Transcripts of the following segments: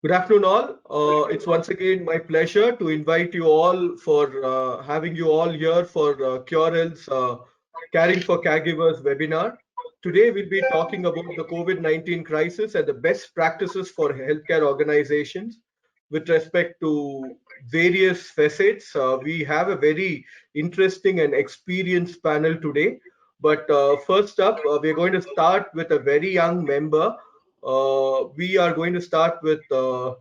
Good afternoon, all. It's once again my pleasure to invite you all for having you all here for QurHealth's Caring for Caregivers webinar. Today, we'll be talking about the COVID-19 crisis and the best practices for healthcare organizations with respect to various facets. We have a very interesting and experienced panel today. But first up, we're going to start with a very young member. We are going to start with Dr.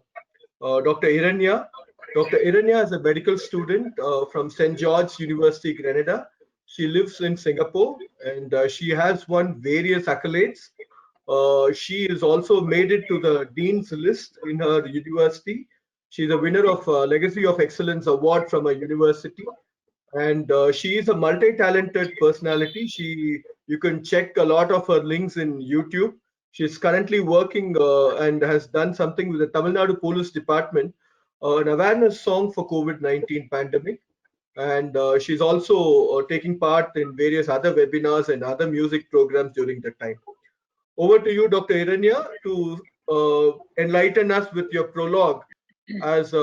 Iranya. Dr. Iranya is a medical student from St. George's University, Grenada. She lives in Singapore and she has won various accolades. She is also made it to the Dean's list in her university. She's a winner of Legacy of Excellence Award from a university, and she is a multi-talented personality. You can check a lot of her links in YouTube. She's currently working and has done something with the Tamil Nadu Police Department, an awareness song for COVID-19 pandemic. And she's also taking part in various other webinars and other music programs during that time. Over to you, Dr. Iranya, to enlighten us with your prologue as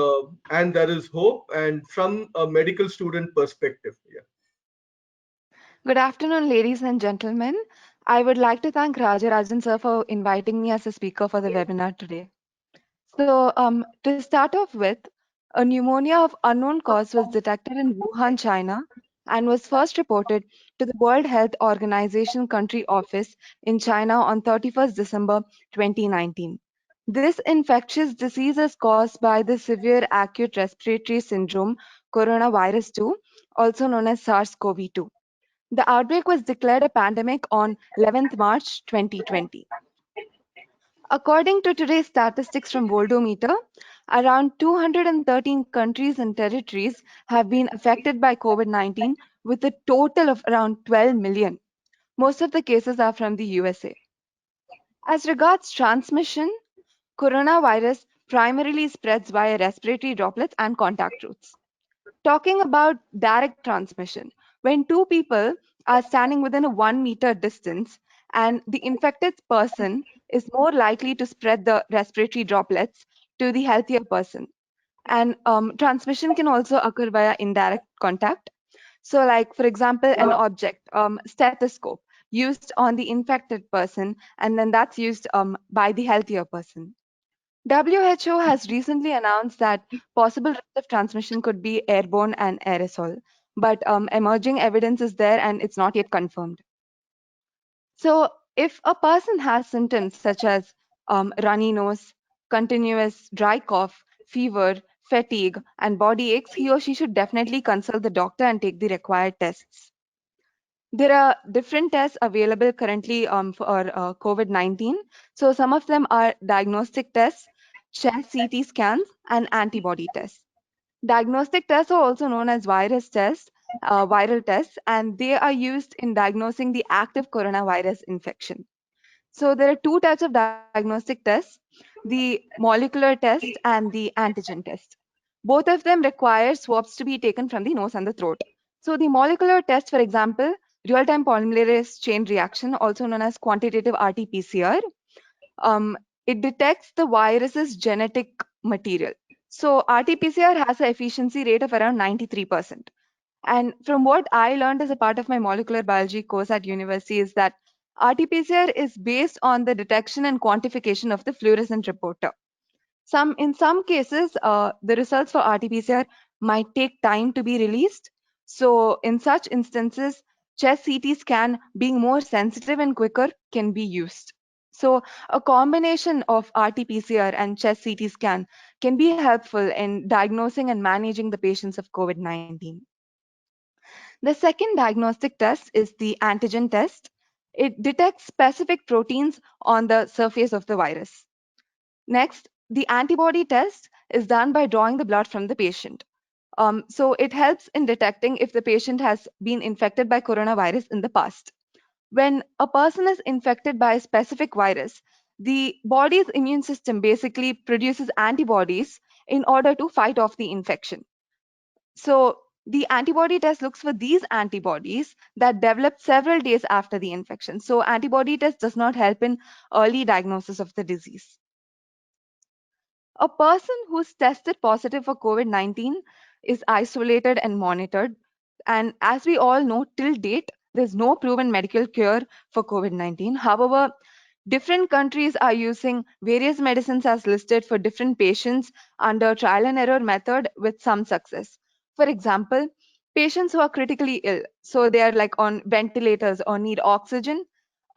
and there is hope and from a medical student perspective. Yeah. Good afternoon, ladies and gentlemen. I would like to thank Rajarajan sir for inviting me as a speaker for the webinar today. To start off with, a pneumonia of unknown cause was detected in Wuhan, China, and was first reported to the World Health Organization country office in China on 31st December 2019. This infectious disease is caused by the severe acute respiratory syndrome coronavirus 2, also known as SARS-CoV-2. The outbreak was declared a pandemic on 11th March 2020. According to today's statistics from Worldometer, around 213 countries and territories have been affected by COVID-19 with a total of around 12 million. Most of the cases are from the USA. As regards transmission, coronavirus primarily spreads via respiratory droplets and contact routes. Talking about direct transmission, when two people are standing within a 1 meter distance and the infected person is more likely to spread the respiratory droplets to the healthier person. And transmission can also occur via indirect contact. So, like for example, an object, stethoscope, used on the infected person, and then that's used by the healthier person. WHO has recently announced that possible risk of transmission could be airborne and aerosol, but emerging evidence is there and it's not yet confirmed. So, if a person has symptoms such as runny nose, continuous dry cough, fever, fatigue, and body aches, he or she should definitely consult the doctor and take the required tests. There are different tests available currently for COVID-19. So some of them are diagnostic tests, chest CT scans, and antibody tests. Diagnostic tests are also known as viral tests, and they are used in diagnosing the active coronavirus infection. So there are two types of diagnostic tests, the molecular test and the antigen test. Both of them require swabs to be taken from the nose and the throat. So the molecular test, for example, real-time polymerase chain reaction, also known as quantitative RT-PCR, um, it detects the virus's genetic material. So RT-PCR has an efficiency rate of around 93%. And from what I learned as a part of my molecular biology course at university is that RT-PCR is based on the detection and quantification of the fluorescent reporter. In some cases, the results for RT-PCR might take time to be released. So in such instances, chest CT scan, being more sensitive and quicker, can be used. So a combination of RT-PCR and chest CT scan can be helpful in diagnosing and managing the patients of COVID-19. The second diagnostic test is the antigen test. It detects specific proteins on the surface of the virus. Next, the antibody test is done by drawing the blood from the patient. So it helps in detecting if the patient has been infected by coronavirus in the past. When a person is infected by a specific virus, the body's immune system basically produces antibodies in order to fight off the infection. So the antibody test looks for these antibodies that develop several days after the infection. So antibody test does not help in early diagnosis of the disease. A person who's tested positive for COVID-19 is isolated and monitored. And as we all know, till date, there's no proven medical cure for COVID-19. However, different countries are using various medicines as listed for different patients under trial and error method with some success. For example, patients who are critically ill, so they are like on ventilators or need oxygen,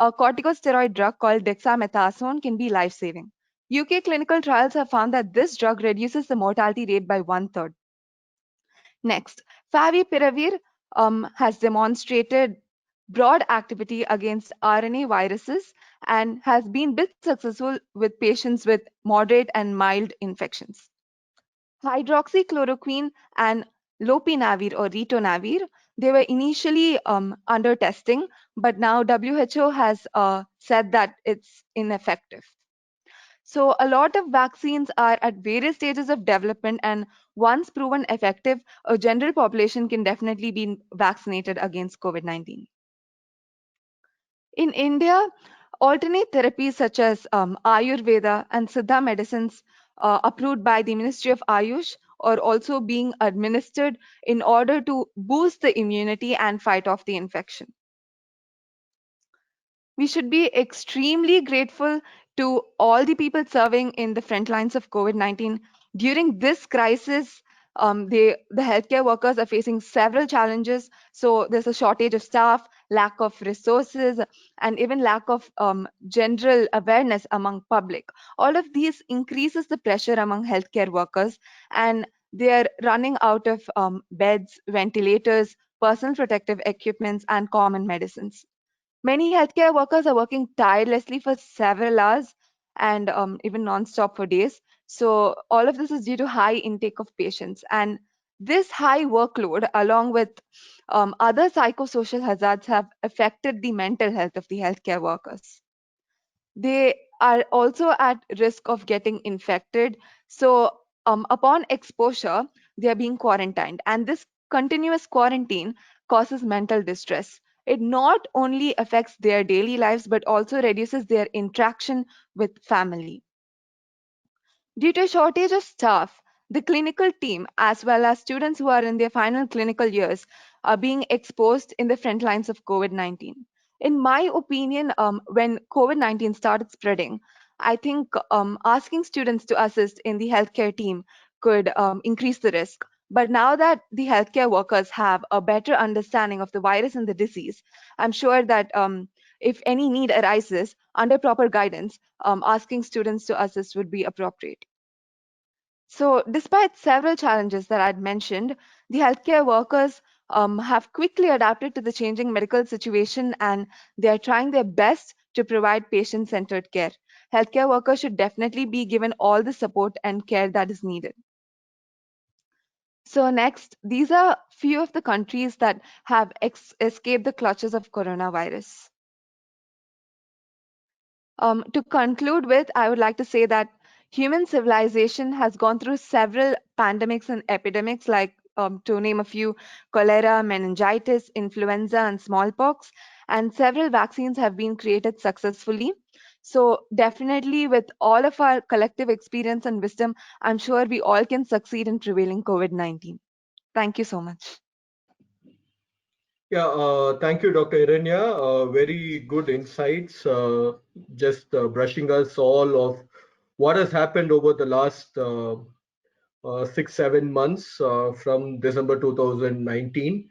a corticosteroid drug called dexamethasone can be life-saving. UK clinical trials have found that this drug reduces the mortality rate by one-third. Next, favipiravir has demonstrated broad activity against RNA viruses and has been bit successful with patients with moderate and mild infections. Hydroxychloroquine and lopinavir or ritonavir, they were initially under testing, but now WHO has said that it's ineffective. So a lot of vaccines are at various stages of development, and once proven effective, a general population can definitely be vaccinated against COVID-19. In India, alternate therapies such as Ayurveda and Siddha medicines approved by the Ministry of Ayush are also being administered in order to boost the immunity and fight off the infection. We should be extremely grateful to all the people serving in the front lines of COVID-19. During this crisis, the healthcare workers are facing several challenges. So there's a shortage of staff, lack of resources, and even lack of general awareness among public. All of these increases the pressure among healthcare workers, and they are running out of beds, ventilators, personal protective equipments, and common medicines. Many healthcare workers are working tirelessly for several hours and even non-stop for days. So all of this is due to high intake of patients. And this high workload, along with other psychosocial hazards, have affected the mental health of the healthcare workers. They are also at risk of getting infected. So upon exposure, they are being quarantined. And this continuous quarantine causes mental distress. It not only affects their daily lives, but also reduces their interaction with family. Due to shortage of staff, the clinical team, as well as students who are in their final clinical years, are being exposed in the front lines of COVID-19. In my opinion, when COVID-19 started spreading, I think asking students to assist in the healthcare team could increase the risk. But now that the healthcare workers have a better understanding of the virus and the disease, I'm sure that if any need arises under proper guidance, asking students to assist would be appropriate. So, despite several challenges that I'd mentioned, the healthcare workers have quickly adapted to the changing medical situation, and they are trying their best to provide patient centered care. Healthcare workers should definitely be given all the support and care that is needed. So, next, these are few of the countries that have escaped the clutches of coronavirus. To conclude with, I would like to say that human civilization has gone through several pandemics and epidemics, like to name a few, cholera, meningitis, influenza, and smallpox, and several vaccines have been created successfully. So definitely with all of our collective experience and wisdom, I'm sure we all can succeed in prevailing COVID-19. Thank you so much. Yeah, thank you, Dr. Iranya. Very good insights. Just brushing us all of what has happened over the last 6, 7 months from December 2019.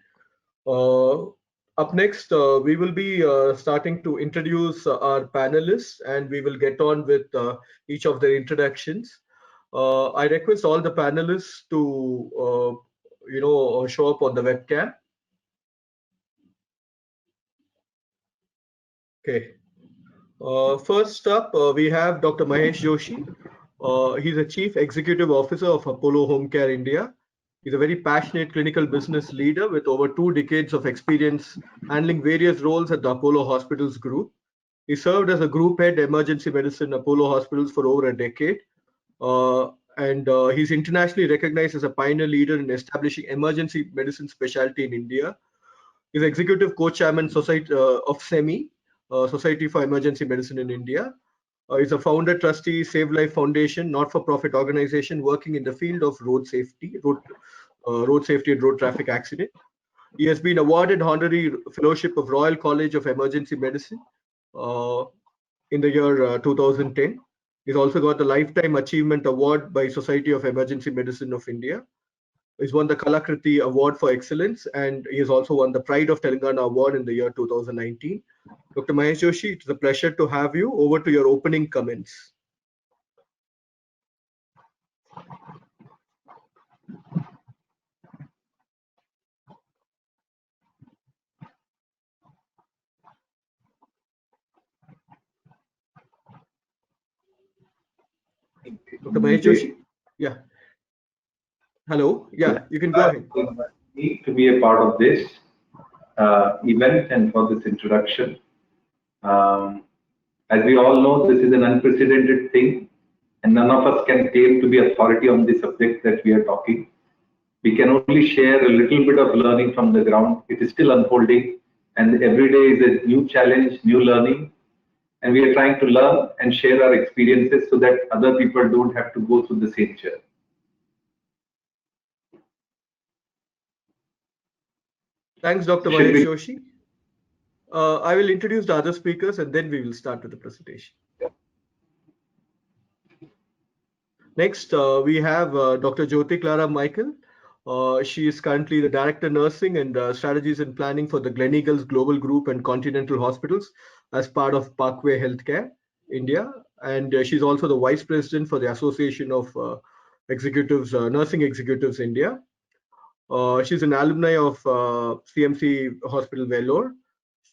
Uh, Up next, we will be starting to introduce our panelists, and we will get on with each of their introductions. I request all the panelists to, show up on the webcam. Okay. First up, we have Dr. Mahesh Joshi. He's a Chief Executive Officer of Apollo Home Care India. He's a very passionate clinical business leader with over 2 decades of experience handling various roles at the Apollo Hospitals Group. He served as a group head emergency medicine Apollo Hospitals for over a decade. And he's internationally recognized as a pioneer leader in establishing emergency medicine specialty in India. He's executive co-chairman Society of SEMI, Society for Emergency Medicine in India. is a founder trustee, Save Life Foundation, not-for-profit organization working in the field of road safety and road traffic accident. He has been awarded honorary fellowship of Royal College of Emergency Medicine uh, in the year 2010. He's also got the Lifetime Achievement Award by Society of Emergency Medicine of India. He's won the Kalakriti Award for Excellence, and he has also won the Pride of Telangana Award in the year 2019. Dr. Mahesh Joshi, it's a pleasure to have you. Over to your opening comments. Dr. Mahesh Joshi? Yeah. Hello. Yeah, you can go ahead. Me to be a part of this event and for this introduction. Um, as we all know, this is an unprecedented thing, and none of us can claim to be authority on the subject that we are talking. We can only share a little bit of learning from the ground. It is still unfolding, and every day is a new challenge, new learning, and we are trying to learn and share our experiences so that other people don't have to go through the same journey. Thanks, Dr. Mahesh Joshi. I will introduce the other speakers and then we will start with the presentation. Next, we have Dr. Jyoti Clara Michael. She is currently the Director Nursing and Strategies and Planning for the Gleneagles Global Group and Continental Hospitals as part of Parkway Healthcare India. And she's also the Vice President for the Association of Nursing Executives India. She's an alumni of CMC Hospital Vellore.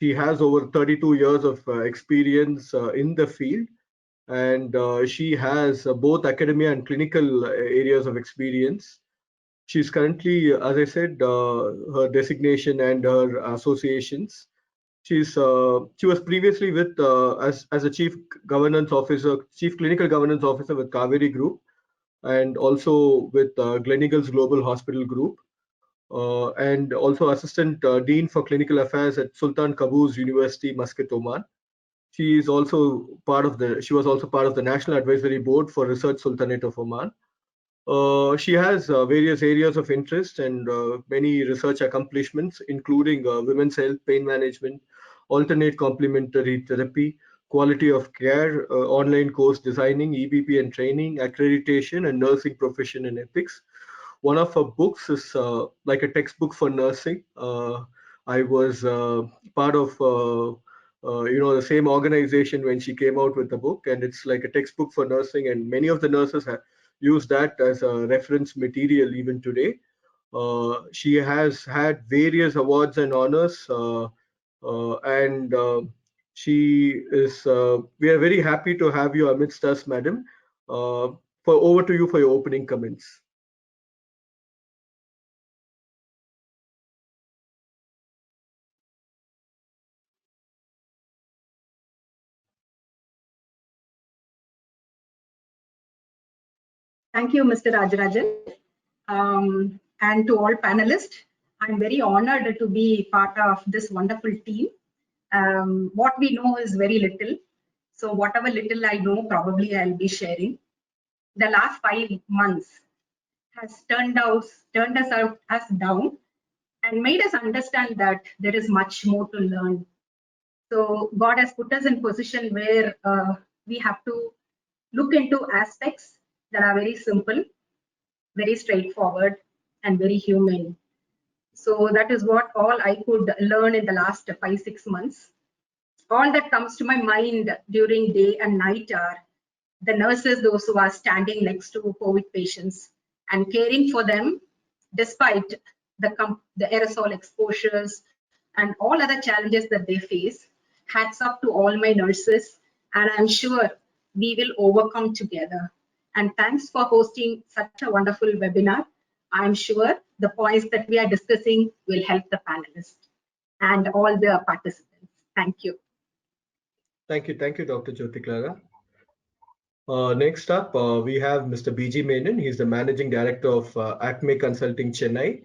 She has over 32 years of experience in the field, and she has both academia and clinical areas of experience. She's currently, as I said, her designation and her associations. She was previously with as a chief clinical governance officer with Kaveri Group, and also with Gleneagles Global Hospital Group. And also Assistant Dean for Clinical Affairs at Sultan Qaboos University, Muscat, Oman. She was also part of the National Advisory Board for Research Sultanate of Oman. She has various areas of interest and many research accomplishments, including women's health, pain management, alternate complementary therapy, quality of care, online course designing, EBP and training, accreditation, and nursing profession and ethics. One of her books is like a textbook for nursing. I was part of the same organization when she came out with the book, and it's like a textbook for nursing, and many of the nurses have used that as a reference material even today. She has had various awards and honors, and she is. We are very happy to have you amidst us, madam. Over to you for your opening comments. Thank you, Mr. Rajarajan. And to all panelists, I'm very honored to be part of this wonderful team. What we know is very little. So whatever little I know, probably I'll be sharing. The last 5 months has turned us down and made us understand that there is much more to learn. So God has put us in position where we have to look into aspects that are very simple, very straightforward, and very human. So that is what all I could learn in the last 5-6 months. All that comes to my mind during day and night are the nurses, those who are standing next to COVID patients and caring for them despite the aerosol exposures and all other challenges that they face. Hats up to all my nurses, and I'm sure we will overcome together. And thanks for hosting such a wonderful webinar. I'm sure the points that we are discussing will help the panelists and all the participants. Thank you. Thank you, Dr. Jyoti Clara. Next up, we have Mr. B.G. Menon. He's the Managing Director of Acme Consulting, Chennai.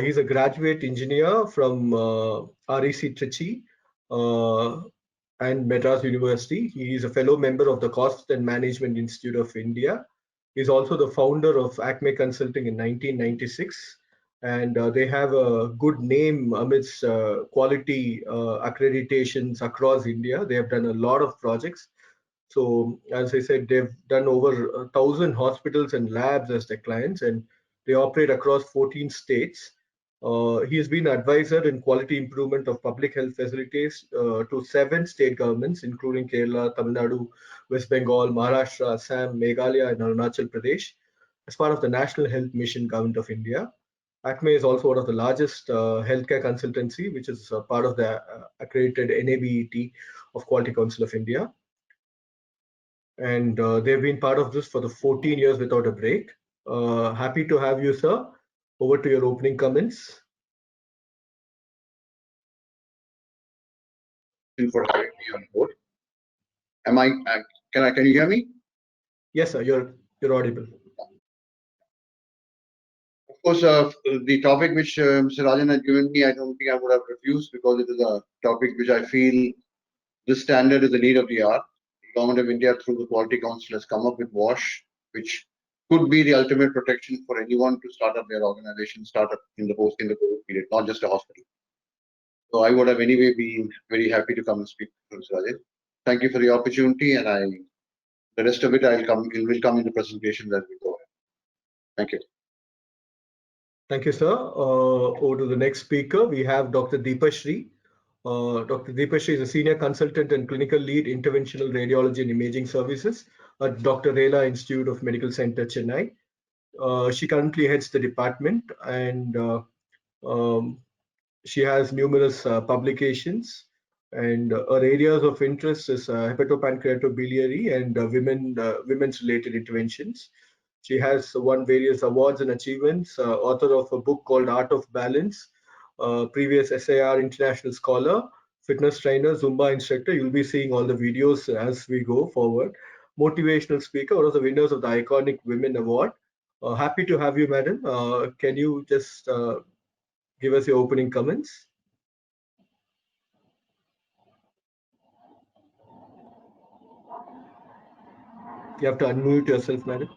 He's a graduate engineer from REC Trichy, and Madras University. He is a fellow member of the Cost and Management Institute of India. He's also the founder of Acme Consulting in 1996, and they have a good name amidst quality accreditations across India. They have done a lot of projects. So, as I said, they've done over 1,000 hospitals and labs as their clients, and they operate across 14 states. He has been advisor in quality improvement of public health facilities to 7 state governments, including Kerala, Tamil Nadu, West Bengal, Maharashtra, Assam, Meghalaya, and Arunachal Pradesh, as part of the National Health Mission Government of India. ACME is also one of the largest healthcare consultancy, which is part of the accredited NABET of Quality Council of India. And they've been part of this for the 14 years without a break. Happy to have you, sir. Over to your opening comments. For having me on board. Can you hear me? Yes, sir. You're audible. Of course, the topic which Mr. Rajan has given me, I don't think I would have refused, because it is a topic which I feel this standard is the need of the hour. The Government of India, through the Quality Council, has come up with WASH, which could be the ultimate protection for anyone to start up their organization, start up in the COVID period, not just a hospital. So I would have anyway been very happy to come and speak to Mr. Rajan. Thank you for the opportunity, and the rest of it will come in the presentation as we go ahead. Thank you. Thank you, sir. Over to the next speaker, we have Dr. Deepashri. Dr. Deepashri is a senior consultant and clinical lead interventional radiology and imaging services at Dr. Rela Institute of Medical Center, Chennai. She currently heads the department, and she has numerous publications, and her areas of interest is hepatopancreatobiliary and women's related interventions. She has won various awards and achievements, author of a book called Art of Balance, previous SIR international scholar, fitness trainer, Zumba instructor. You'll be seeing all the videos as we go forward. Motivational speaker, one of the winners of the Iconic Women Award. Happy to have you, madam. Can you just give us your opening comments? You have to unmute yourself, madam.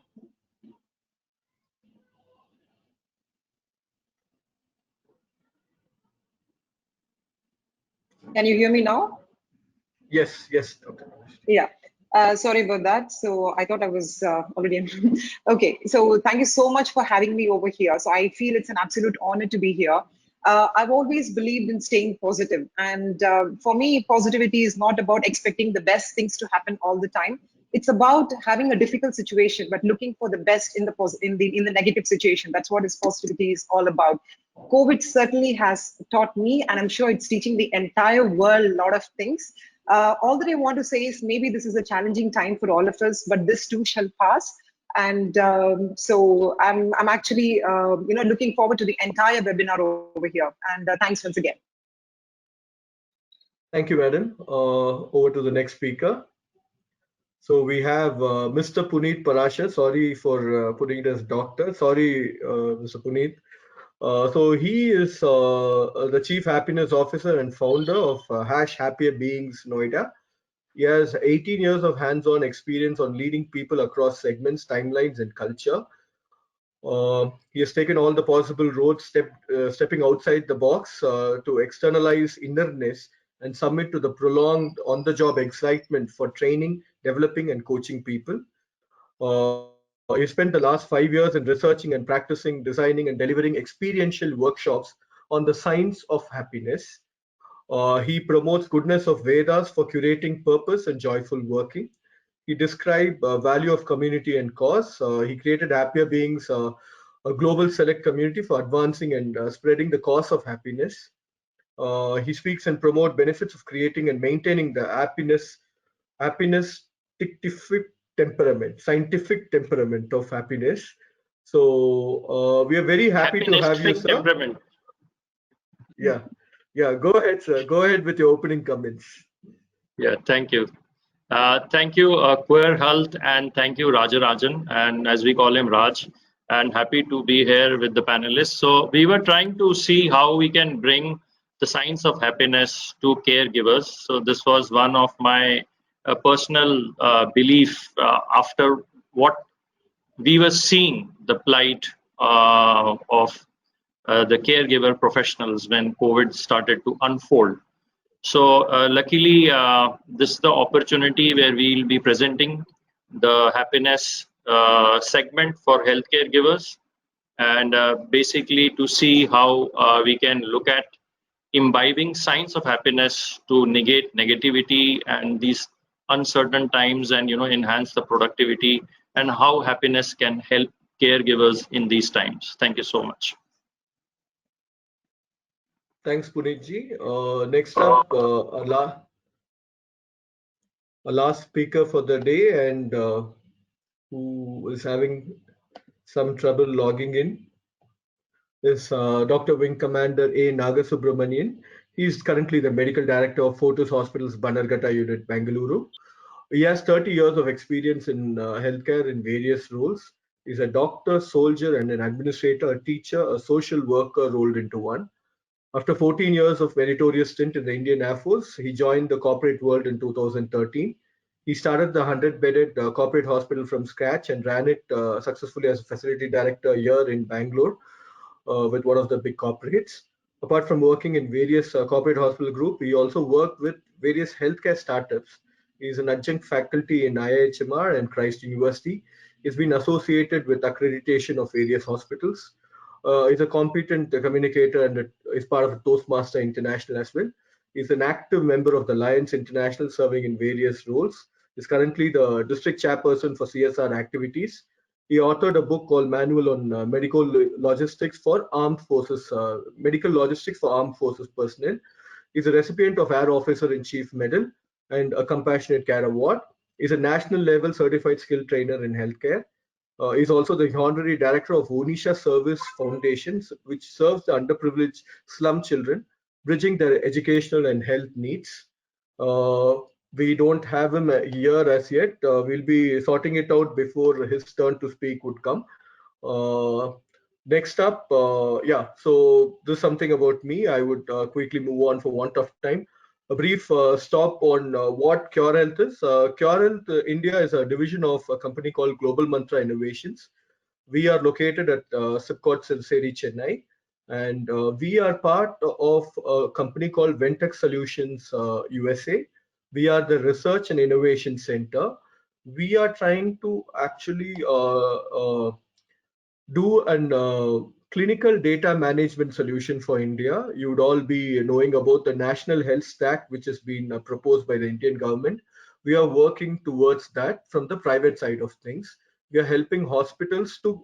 Can you hear me now? Yes, yes, Dr. Yeah. Sorry about that. So I thought I was already okay. So thank you so much for having me over here. So I feel it's an absolute honor to be here. I've always believed in staying positive, and for me, positivity is not about expecting the best things to happen all the time. It's about having a difficult situation, but looking for the best in the negative situation. That's what this positivity is all about. COVID certainly has taught me, and I'm sure it's teaching the entire world a lot of things. All that I want to say is maybe this is a challenging time for all of us, but this too shall pass. And so I'm actually looking forward to the entire webinar over here. And thanks once again. Thank you, madam. Over to the next speaker. So we have Mr. Puneet Parashar. Sorry for putting it as doctor. Sorry, Mr. Puneet. So he is the Chief Happiness Officer and founder of Happier Beings Noida. He has 18 years of hands-on experience on leading people across segments, timelines, and culture. He has taken all the possible roads, stepping outside the box to externalize innerness and submit to the prolonged on-the-job excitement for training, developing, and coaching people. He spent the last 5 years in researching and practicing, designing, and delivering experiential workshops on the science of happiness. He promotes goodness of Vedas for curating purpose and joyful working. He described value of community and cause. He created Happier Beings, a global select community for advancing and spreading the cause of happiness. He speaks and promotes benefits of creating and maintaining the scientific temperament of happiness. So we are very happy to have you, sir. Temperament. Yeah. Go ahead, sir. Go ahead with your opening comments. Yeah, thank you. Thank you, QurHealth, and thank you, Rajarajan, and as we call him, Raj. And happy to be here with the panelists. So we were trying to see how we can bring the signs of happiness to caregivers. So this was one of my personal belief after what we were seeing, the plight of the caregiver professionals when COVID started to unfold. So luckily, this is the opportunity where we will be presenting the happiness segment for healthcare givers, and basically to see how we can look at imbibing signs of happiness to negate negativity and these uncertain times, and enhance the productivity, and how happiness can help caregivers in these times. Thank you so much. Thanks, Punitji. Next up, our last speaker for the day, and who is having some trouble logging in, is Dr. Wing Commander A. Nagasubramanian. He is currently the Medical Director of Fortis Hospital's Bannerghatta Unit, Bengaluru. He has 30 years of experience in healthcare in various roles. He's a doctor, soldier, and an administrator, a teacher, a social worker rolled into one. After 14 years of meritorious stint in the Indian Air Force, he joined the corporate world in 2013. He started the 100-bedded corporate hospital from scratch and ran it successfully as a facility director here in Bangalore with one of the big corporates. Apart from working in various corporate hospital group, he also worked with various healthcare startups. He is an adjunct faculty in IIHMR and Christ University. He's been associated with accreditation of various hospitals. He's a competent communicator and is part of the Toastmaster International as well. He's an active member of the Lions International, serving in various roles. He's currently the district chairperson for CSR activities. He authored a book called Manual on Medical Logistics for Armed Forces, Medical Logistics for Armed Forces Personnel. He's a recipient of Air Officer in Chief Medal and a Compassionate Care Award. He's a national level certified skill trainer in healthcare. He's also the honorary director of Onisha Service Foundations, which serves the underprivileged slum children, bridging their educational and health needs. We don't have him here as yet. We'll be sorting it out before his turn to speak would come. Next up, yeah, so this is something about me. I would quickly move on for want of time. A brief stop on what QurHealth is. QurHealth India is a division of a company called Global Mantra Innovations. We are located at SIPCOT Silseri, Chennai, and we are part of a company called Ventex Solutions USA. We are the Research and Innovation Center. We are trying to actually do a clinical data management solution for India. You would all be knowing about the National Health Stack, which has been proposed by the Indian government. We are working towards that from the private side of things. We are helping hospitals to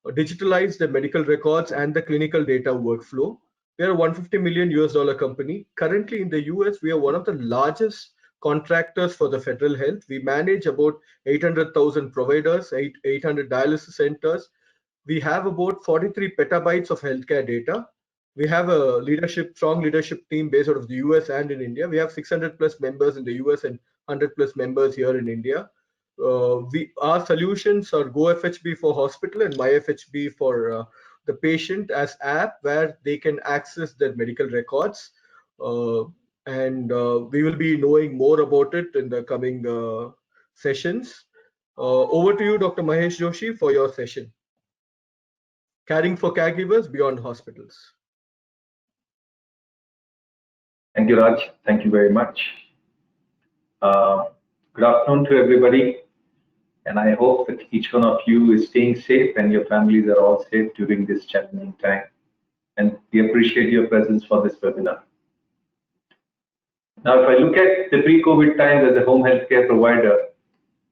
digitalize the medical records and the clinical data workflow. We are a $150 million US company. Currently in the US, we are one of the largest contractors for the federal health. We manage about 800,000 providers, 800 dialysis centers. We have about 43 petabytes of healthcare data. We have a strong leadership team based out of the US and in India. We have 600 plus members in the US and 100 plus members here in India. Our solutions are GoFHB for hospital and MyFHB for the patient as app where they can access their medical records. And we will be knowing more about it in the coming sessions. Over to you, Dr. Mahesh Joshi, for your session. Caring for caregivers beyond hospitals. Thank you, Raj. Thank you very much. Good afternoon to everybody. And I hope that each one of you is staying safe and your families are all safe during this challenging time. And we appreciate your presence for this webinar. Now, if I look at the pre-COVID times as a home healthcare provider,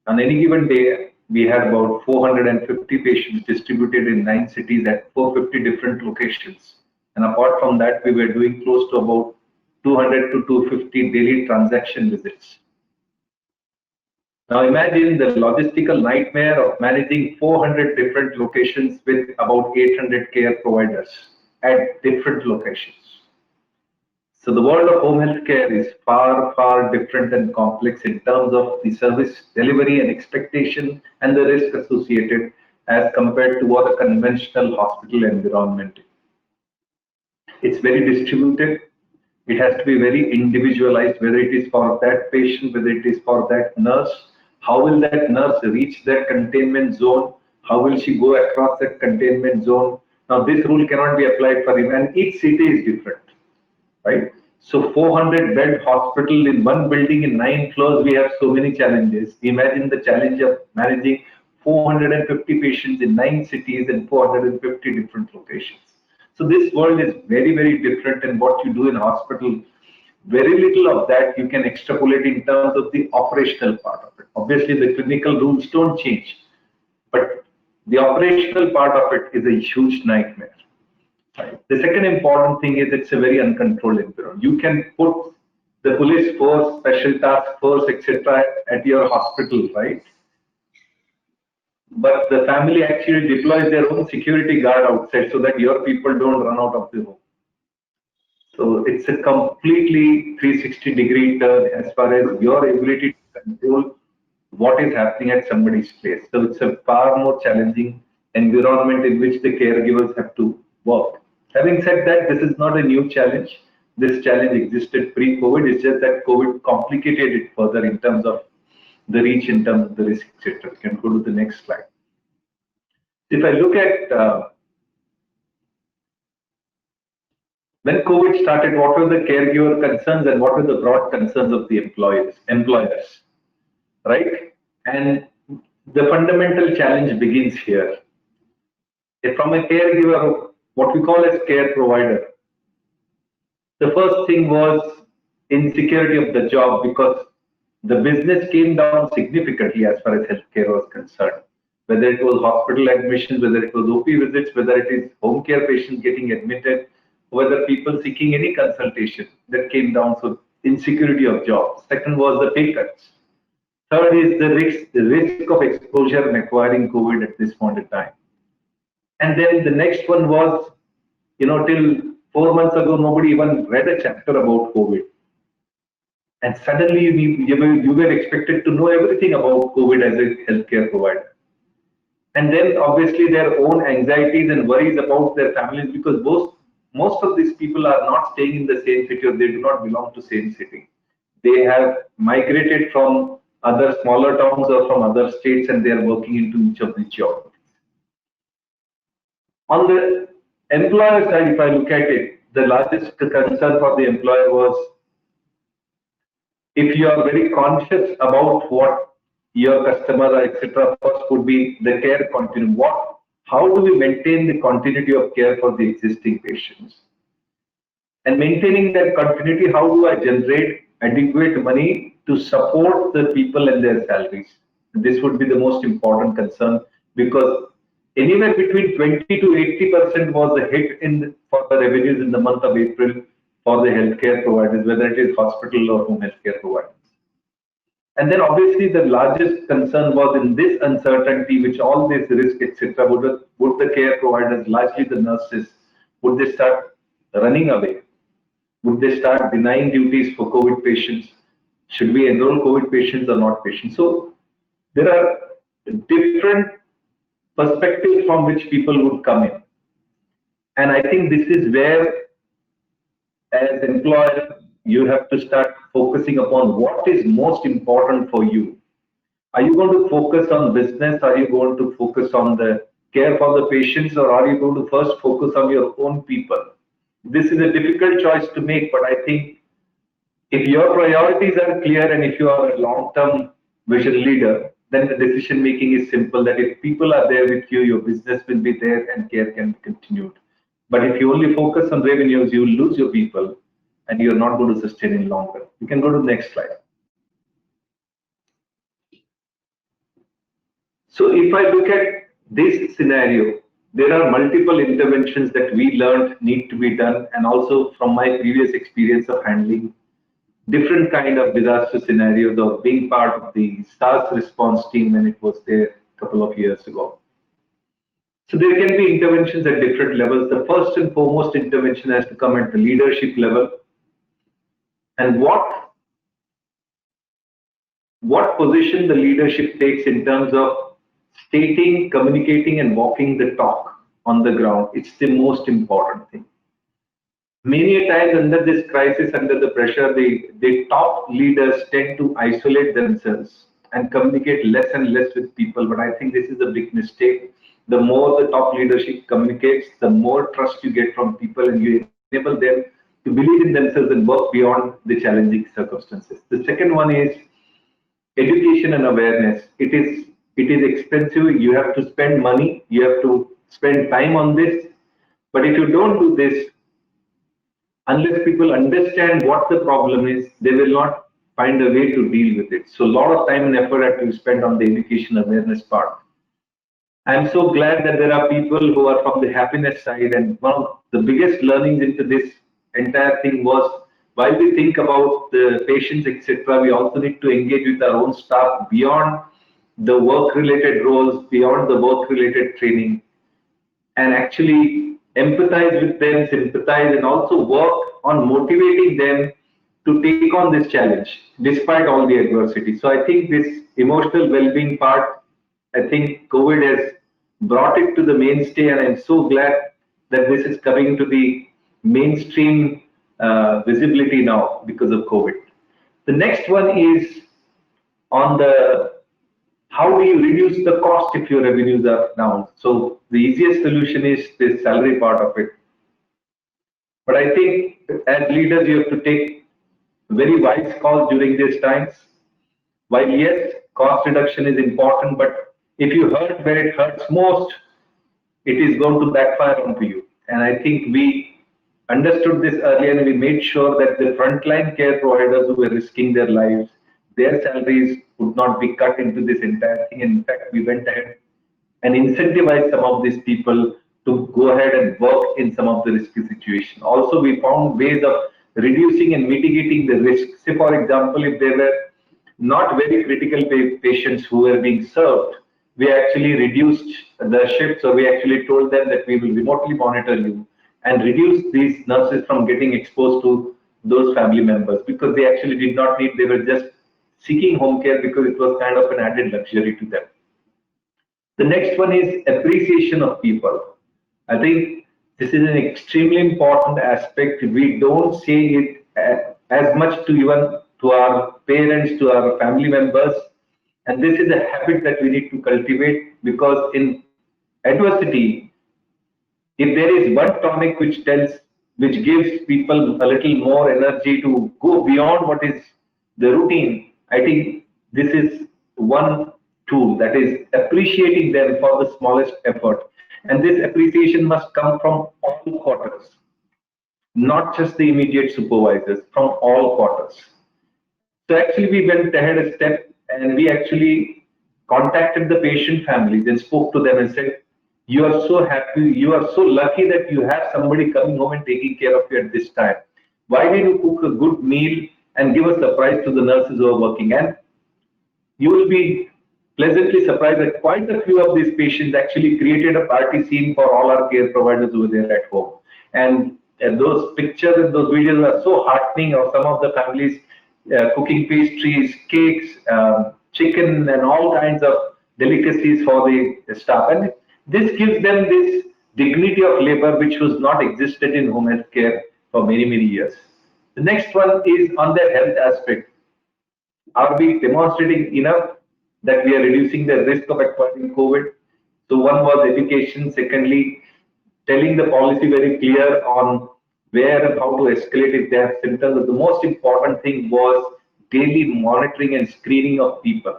on any given day, we had about 450 patients distributed in 9 cities at 450 different locations. And apart from that, we were doing close to about 200 to 250 daily transaction visits. Now imagine the logistical nightmare of managing 400 different locations with about 800 care providers at different locations. So the world of home healthcare is far, far different and complex in terms of the service delivery and expectation and the risk associated as compared to what a conventional hospital environment is. It's very distributed. It has to be very individualized, whether it is for that patient, whether it is for that nurse. How will that nurse reach that containment zone? How will she go across that containment zone? Now, this rule cannot be applied for him, and each city is different, right? So 400 bed hospital in one building in 9 floors, we have so many challenges. Imagine the challenge of managing 450 patients in 9 cities and 450 different locations. So this world is very, very different, and what you do in hospital, very little of that you can extrapolate in terms of the operational part of it. Obviously, the clinical rules don't change, but the operational part of it is a huge nightmare. Right. The second important thing is it's a very uncontrolled environment. You can put the police force, special task force, etc. at your hospital, right? But the family actually deploys their own security guard outside so that your people don't run out of the home. So it's a completely 360-degree turn as far as your ability to control what is happening at somebody's place. So it's a far more challenging environment in which the caregivers have to work. Having said that, this is not a new challenge. This challenge existed pre-COVID. It's just that COVID complicated it further in terms of the reach, in terms of the risk, etc. You can go to the next slide. If I look at when COVID started, what were the caregiver concerns and what were the broad concerns of the employers, right? And the fundamental challenge begins here. From a caregiver, what we call as care provider, the first thing was insecurity of the job, because the business came down significantly as far as healthcare was concerned. Whether it was hospital admissions, whether it was OP visits, whether it is home care patients getting admitted, whether people seeking any consultation, that came down. So insecurity of jobs. Second was the pay cuts. Third is the risk of exposure and acquiring COVID at this point in time. And then the next one was, till 4 months ago, nobody even read a chapter about COVID. And suddenly you were expected to know everything about COVID as a healthcare provider. And then obviously their own anxieties and worries about their families, because most of these people are not staying in the same city, or they do not belong to same city. They have migrated from other smaller towns or from other states, and they are working into each of the geographies. On the employer side, if I look at it, the largest concern for the employer was, if you are very conscious about what your customer, etc., first would be the care continuum. How do we maintain the continuity of care for the existing patients? And maintaining that continuity, how do I generate adequate money to support the people and their salaries? This would be the most important concern, because anywhere between 20 to 80% was the hit for the revenues in the month of April for the healthcare providers, whether it is hospital or home healthcare providers. And then obviously the largest concern was, in this uncertainty, which all this risk, etc., would the care providers, largely the nurses, would they start running away? Would they start denying duties for COVID patients? Should we enroll COVID patients or not patients? So there are different perspectives from which people would come in. And I think this is where, as employers, you have to start focusing upon what is most important for you. Are you going to focus on business? Are you going to focus on the care for the patients? Or are you going to first focus on your own people? This is a difficult choice to make, but I think if your priorities are clear and if you are a long-term vision leader, then the decision making is simple, that if people are there with you, your business will be there and care can be continued. But if you only focus on revenues, you will lose your people and you're not going to sustain it longer. You can go to the next slide. So if I look at this scenario, there are multiple interventions that we learned need to be done, and also from my previous experience of handling different kind of disaster scenarios, of being part of the SARS response team when it was there a couple of years ago. So there can be interventions at different levels. The first and foremost intervention has to come at the leadership level. And what position the leadership takes in terms of stating, communicating, and walking the talk on the ground, it's the most important thing. Many a times under this crisis, under the pressure, the top leaders tend to isolate themselves and communicate less and less with people. But I think this is a big mistake. The more the top leadership communicates, the more trust you get from people, and you enable them to believe in themselves and work beyond the challenging circumstances. The second one is education and awareness. It is expensive. You have to spend money. You have to spend time on this. But if you don't do this, unless people understand what the problem is, they will not find a way to deal with it. So a lot of time and effort have to be spent on the education awareness part. I'm so glad that there are people who are from the happiness side, and one of the biggest learnings into this entire thing was, while we think about the patients, etc., we also need to engage with our own staff beyond the work-related roles, beyond the work-related training, and actually empathize with them, sympathize, and also work on motivating them to take on this challenge despite all the adversity. So I think this emotional well-being part, I think COVID has brought it to the mainstay, and I'm so glad that this is coming to the mainstream visibility now because of COVID. The next one is on the how do you reduce the cost if your revenues are down? So the easiest solution is the salary part of it. But I think as leaders, you have to take very wise calls during these times. While yes, cost reduction is important, but if you hurt where it hurts most, it is going to backfire onto you. And I think we understood this earlier, and we made sure that the frontline care providers who were risking their lives, their salaries would not be cut into this entire thing. In fact, we went ahead and incentivized some of these people to go ahead and work in some of the risky situations. Also, we found ways of reducing and mitigating the risk. Say, for example, if there were not very critical patients who were being served, we actually reduced the shift. So we actually told them that we will remotely monitor you and reduce these nurses from getting exposed to those family members, because they actually did not need, they were just seeking home care because it was kind of an added luxury to them. The next one is appreciation of people. I think this is an extremely important aspect. We don't say it as much to even to our parents, to our family members. And this is a habit that we need to cultivate, because in adversity, if there is one tonic which gives people a little more energy to go beyond what is the routine, I think this is one tool, that is appreciating them for the smallest effort. And this appreciation must come from all quarters, not just the immediate supervisors, from all quarters. So actually we went ahead a step, and we actually contacted the patient families and spoke to them and said, you are so happy, you are so lucky that you have somebody coming home and taking care of you at this time. Why did you cook a good meal and give a surprise to the nurses who are working? And you will be pleasantly surprised that quite a few of these patients actually created a party scene for all our care providers who were there at home. And those pictures and those videos are so heartening of some of the families cooking pastries, cakes, chicken, and all kinds of delicacies for the staff. And this gives them this dignity of labor which was not existed in home health care for many, many years. The next one is on the health aspect. Are we demonstrating enough that we are reducing the risk of acquiring COVID? So one was education. Secondly, telling the policy very clear on where and how to escalate if they have symptoms. But the most important thing was daily monitoring and screening of people.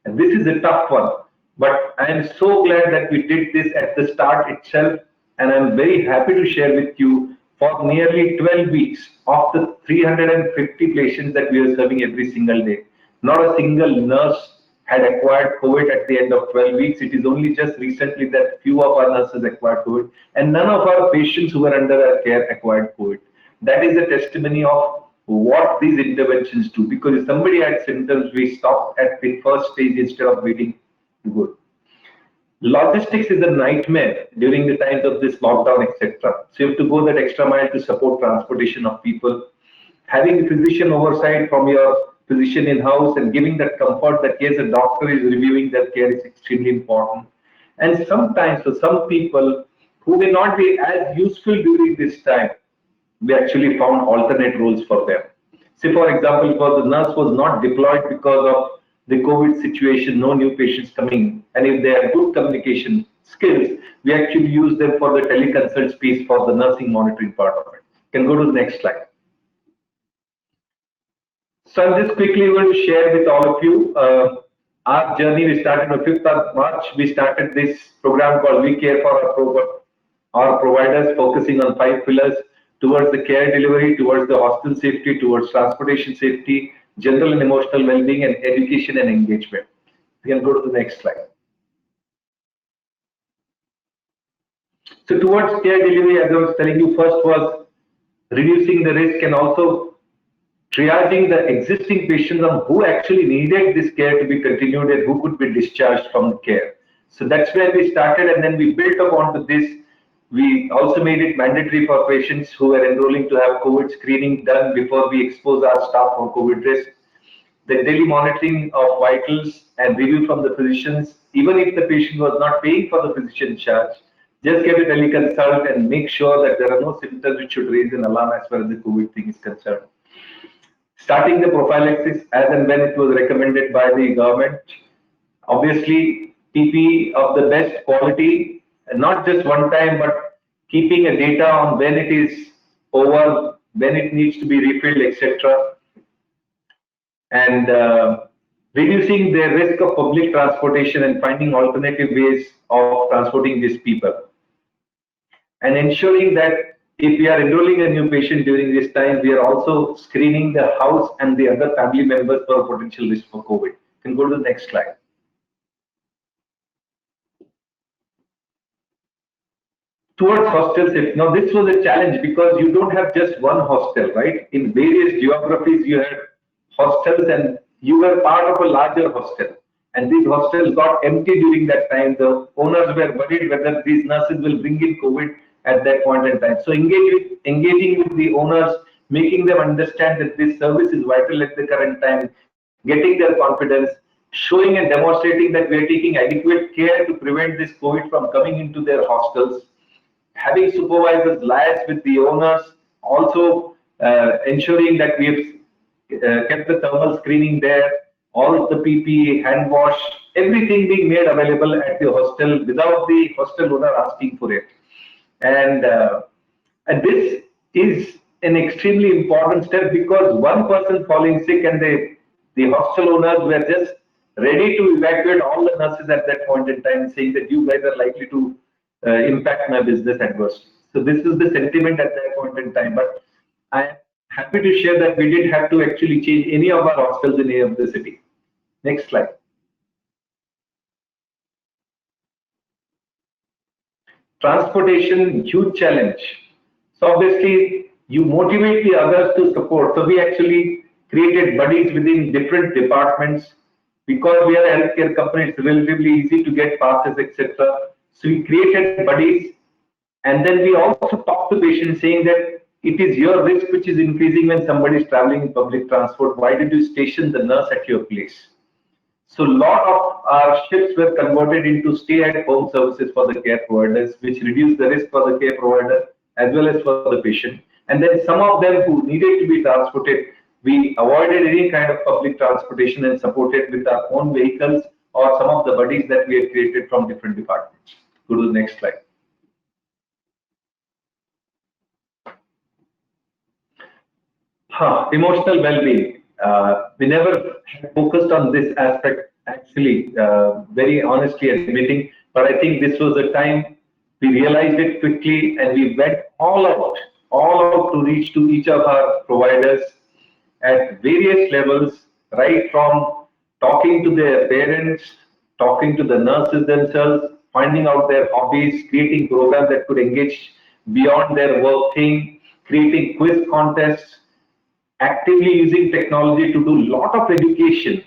And this is a tough one, but I am so glad that we did this at the start itself. And I'm very happy to share with you, for nearly 12 weeks of the 350 patients that we are serving every single day, not a single nurse had acquired COVID at the end of 12 weeks. It is only just recently that few of our nurses acquired COVID, and none of our patients who were under our care acquired COVID. That is a testimony of what these interventions do, because if somebody had symptoms, we stopped at the first stage instead of waiting to go. Logistics is a nightmare during the times of this lockdown, etc. So you have to go that extra mile to support transportation of people. Having physician oversight from your physician in-house and giving that comfort that yes, a doctor is reviewing their care is extremely important. And sometimes for some people who may not be as useful during this time, we actually found alternate roles for them. Say, for example, if the nurse was not deployed because of the COVID situation, no new patients coming, and if they have good communication skills, we actually use them for the teleconsult space for the nursing monitoring part of it. You can go to the next slide. So I'm just quickly going to share with all of you our journey. We started on 5th of March. We started this program called We Care for our providers, focusing on 5 pillars towards the care delivery, towards the hospital safety, towards transportation safety, general and emotional well-being, and education and engagement. You can go to the next slide. So towards care delivery, as I was telling you, first was reducing the risk and also triaging the existing patients on who actually needed this care to be continued and who could be discharged from care. So that's where we started, and then we built upon this. We also made it mandatory for patients who were enrolling to have COVID screening done before we expose our staff for COVID risk. The daily monitoring of vitals and review from the physicians, even if the patient was not paying for the physician charge, just get a teleconsult and make sure that there are no symptoms which should raise an alarm as far as the COVID thing is concerned. Starting the prophylaxis as and when it was recommended by the government. Obviously, PPE of the best quality, and not just one time, but keeping a data on when it is over, when it needs to be refilled, etc. And reducing the risk of public transportation and finding alternative ways of transporting these people. And ensuring that if we are enrolling a new patient during this time, we are also screening the house and the other family members for a potential risk for COVID. You can go to the next slide. Towards hostel safety. Now, this was a challenge because you don't have just one hostel, right? In various geographies, you had hostels and you were part of a larger hostel. And these hostels got empty during that time. The owners were worried whether these nurses will bring in COVID at that point in time. So engaging with the owners, making them understand that this service is vital at the current time, getting their confidence, showing and demonstrating that we are taking adequate care to prevent this COVID from coming into their hostels, having supervisors liaise with the owners, also ensuring that we have kept the thermal screening there, all of the PPE, hand wash, everything being made available at the hostel without the hostel owner asking for it. And this is an extremely important step because one person falling sick and the hostel owners were just ready to evacuate all the nurses at that point in time, saying that you guys are likely to impact my business adversely. So this is the sentiment at that point in time. But I am happy to share that we didn't have to actually change any of our hostels in any of the city. Next slide. Transportation, huge challenge. So obviously, you motivate the others to support. So we actually created buddies within different departments. Because we are a healthcare company, it's relatively easy to get passes, etc. So we created buddies, and then we also talk to patients saying that it is your risk which is increasing when somebody is traveling in public transport. Why did you station the nurse at your place? So a lot of our shifts were converted into stay-at-home services for the care providers, which reduced the risk for the care provider as well as for the patient. And then some of them who needed to be transported, we avoided any kind of public transportation and supported with our own vehicles or some of the buddies that we had created from different departments. Go to the next slide. Emotional well-being. We never focused on this aspect, actually, very honestly admitting, but I think this was the time we realized it quickly and we went all out to reach to each of our providers at various levels, right from talking to their parents, talking to the nurses themselves, finding out their hobbies, creating programs that could engage beyond their work thing, creating quiz contests, actively using technology to do a lot of education,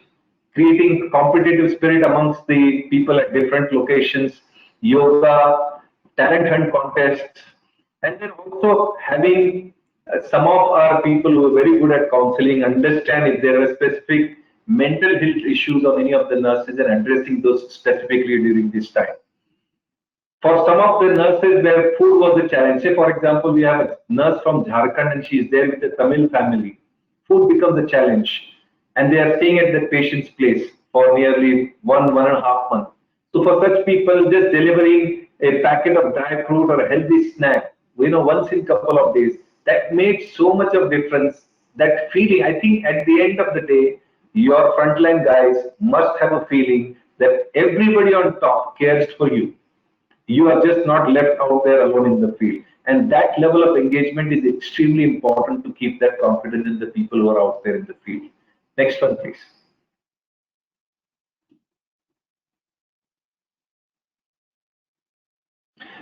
creating competitive spirit amongst the people at different locations, yoga, talent hunt contests, and then also having some of our people who are very good at counseling understand if there are specific mental health issues of any of the nurses and addressing those specifically during this time. For some of the nurses where food was a challenge, say for example, we have a nurse from Jharkhand and she is there with a Tamil family. Food becomes a challenge and they are staying at the patient's place for nearly 1.5 months. So for such people, just delivering a packet of dry fruit or a healthy snack, once in a couple of days, that made so much of difference. That feeling, I think at the end of the day, your frontline guys must have a feeling that everybody on top cares for you. You are just not left out there alone in the field. And that level of engagement is extremely important to keep that confidence in the people who are out there in the field. Next one, please.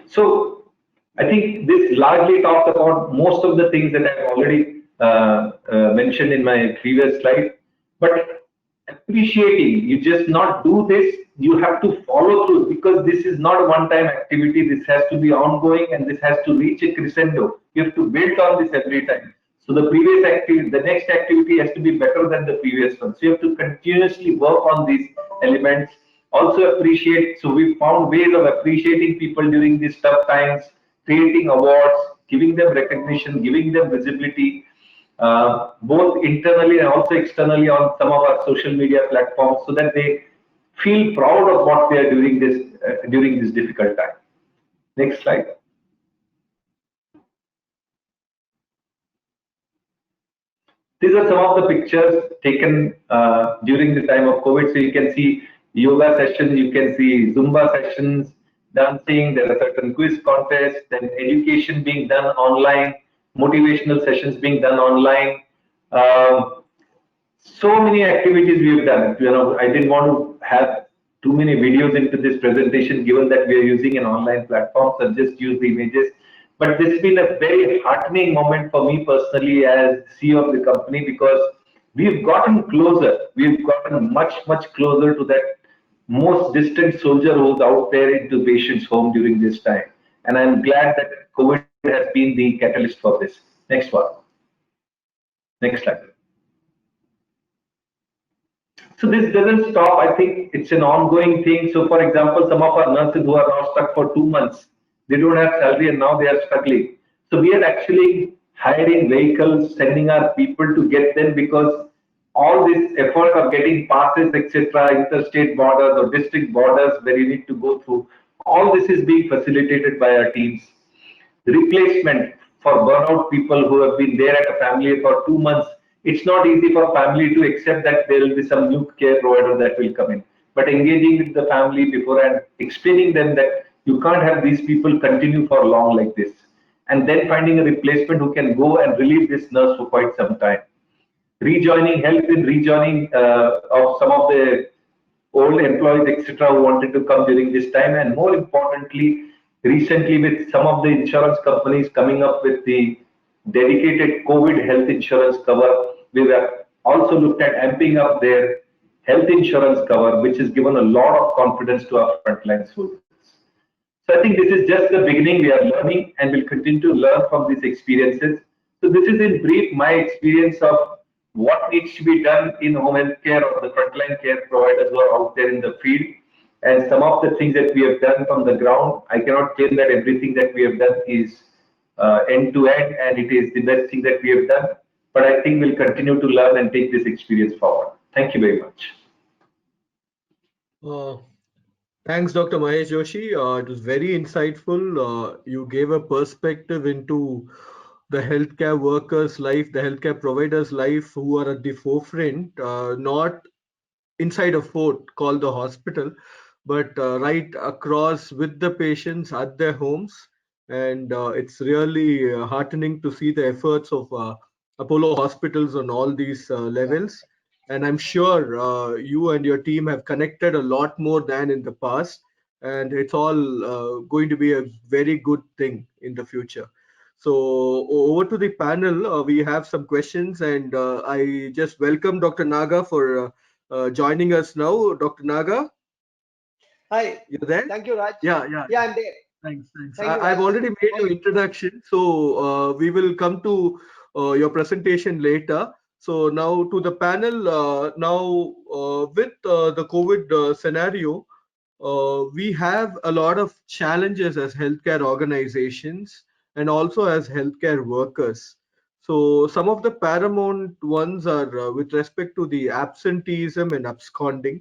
So I think this largely talks about most of the things that I've already mentioned in my previous slide. But appreciating, you just not do this, you have to follow through because this is not a one-time activity. This has to be ongoing and this has to reach a crescendo. You have to build on this every time. So the previous activity, the next activity has to be better than the previous one. So you have to continuously work on these elements. Also appreciate. So we found ways of appreciating people during these tough times, creating awards, giving them recognition, giving them visibility, both internally and also externally on some of our social media platforms, so that they feel proud of what they are doing during this difficult time. Next slide. These are some of the pictures taken during the time of COVID. So you can see yoga sessions, you can see Zumba sessions, dancing, there are certain quiz contests, then education being done online, motivational sessions being done online. So many activities we have done. I didn't want to have too many videos into this presentation, given that we are using an online platform, so just use the images. But this has been a very heartening moment for me personally as CEO of the company, because we've gotten closer. We've gotten much, much closer to that most distant soldier who's out there into patient's home during this time. And I'm glad that COVID has been the catalyst for this. Next one. Next slide. So this doesn't stop. I think it's an ongoing thing. So for example, some of our nurses who are now stuck for 2 months, they don't have salary and now they are struggling. So we are actually hiring vehicles, sending our people to get them, because all this effort of getting passes, etc., interstate borders or district borders where you need to go through, all this is being facilitated by our teams. Replacement for burnout people who have been there at a family for 2 months, it's not easy for family to accept that there will be some new care provider that will come in. But engaging with the family before and explaining them that you can't have these people continue for long like this, and then finding a replacement who can go and relieve this nurse for quite some time. Rejoining, help in rejoining of some of the old employees, etc., who wanted to come during this time, and more importantly, recently with some of the insurance companies coming up with the dedicated COVID health insurance cover, we have also looked at amping up their health insurance cover, which has given a lot of confidence to our frontline soldiers. So I think this is just the beginning. We are learning and will continue to learn from these experiences. So this is in brief my experience of what needs to be done in home health care or the frontline care providers who are out there in the field, and some of the things that we have done from the ground. I cannot claim that everything that we have done is end to end and it is the best thing that we have done, but I think we'll continue to learn and take this experience forward. Thank you very much. Thanks, Dr. Mahesh Joshi. It was very insightful. You gave a perspective into the healthcare workers' life, the healthcare providers' life, who are at the forefront, not inside a fort called the hospital, but right across with the patients at their homes. And it's really heartening to see the efforts of Apollo hospitals on all these levels. And I'm sure you and your team have connected a lot more than in the past. And it's all going to be a very good thing in the future. So over to the panel, we have some questions, and I just welcome Dr. Naga for joining us now. Dr. Naga? Hi. You're there? Thank you, Raj. Yeah, I'm there. Thanks. Thank you, I've Raj. already made your introduction, so we will come to your presentation later. So now to the panel, with the COVID scenario, we have a lot of challenges as healthcare organizations and also as healthcare workers. So some of the paramount ones are with respect to the absenteeism and absconding,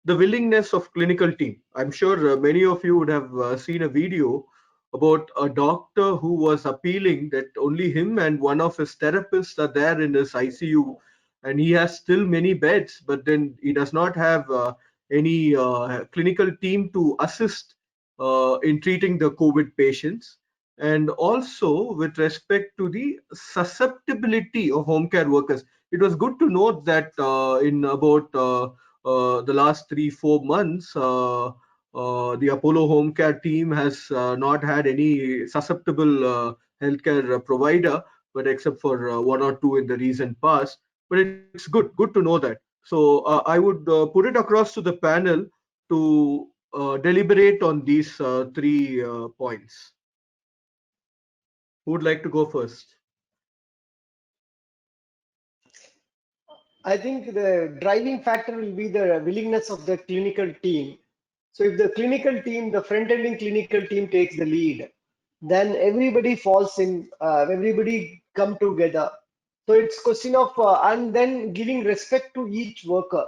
the willingness of clinical team. I'm sure many of you would have seen a video about a doctor who was appealing that only him and one of his therapists are there in his ICU, and he has still many beds, but then he does not have any clinical team to assist in treating the COVID patients. And also with respect to the susceptibility of home care workers, it was good to note that in about the last 3-4 months, the Apollo Home Care team has not had any susceptible healthcare provider, but except for one or two in the recent past. But it's good to know that. So I would put it across to the panel to deliberate on these three points. Who would like to go first? I think the driving factor will be the willingness of the clinical team. So if the clinical team, the front-ending clinical team takes the lead, then everybody falls in, everybody come together. So it's question of, and then giving respect to each worker.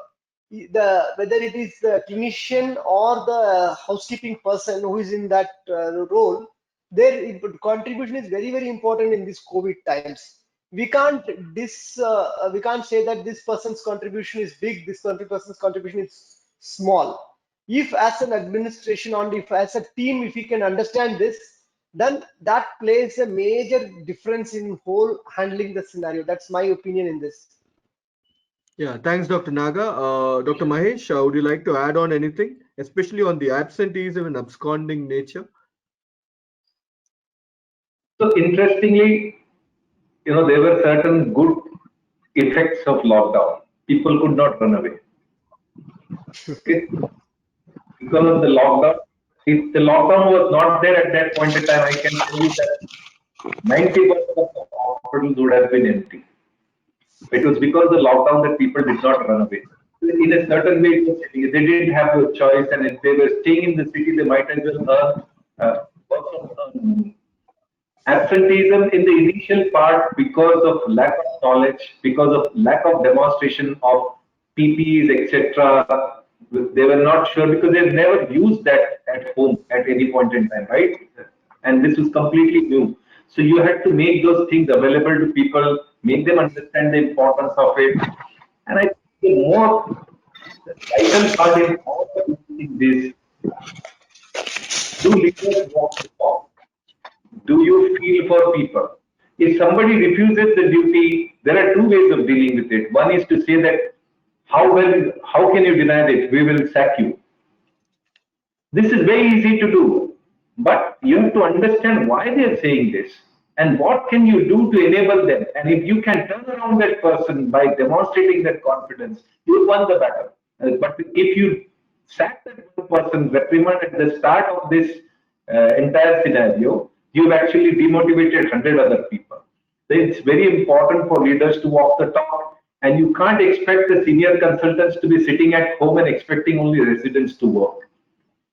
Whether it is the clinician or the housekeeping person who is in that role, their contribution is very, very important in these COVID times. We can't we can't say that this person's contribution is big, this person's contribution is small. If as an administration or if as a team, if we can understand this, then that plays a major difference in whole handling the scenario. That's my opinion in this. Yeah, thanks, Dr. Naga. Dr. Mahesh, would you like to add on anything, especially on the absenteeism and absconding nature? So interestingly, there were certain good effects of lockdown. People could not run away. Okay? Because of the lockdown. If the lockdown was not there at that point in time, I can tell you that 90% of the hospitals would have been empty. It was because of the lockdown that people did not run away. In a certain way, they didn't have a choice, and if they were staying in the city, they might as well work from home. Absenteeism in the initial part, because of lack of knowledge, because of lack of demonstration of PPEs, etc. They were not sure because they've never used that at home at any point in time, right? And this was completely new. So you had to make those things available to people, make them understand the importance of it. And I think the more vital part in all of this, do leaders walk the talk? Do you feel for people? If somebody refuses the duty, there are two ways of dealing with it. One is to say that how can you deny this? We will sack you. This is very easy to do, but you have to understand why they are saying this and what can you do to enable them. And if you can turn around that person by demonstrating that confidence, you won the battle. But if you sack that one person, reprimand at the start of this entire scenario, you've actually demotivated 100 other people. So it's very important for leaders to walk the talk, and you can't expect the senior consultants to be sitting at home and expecting only residents to work.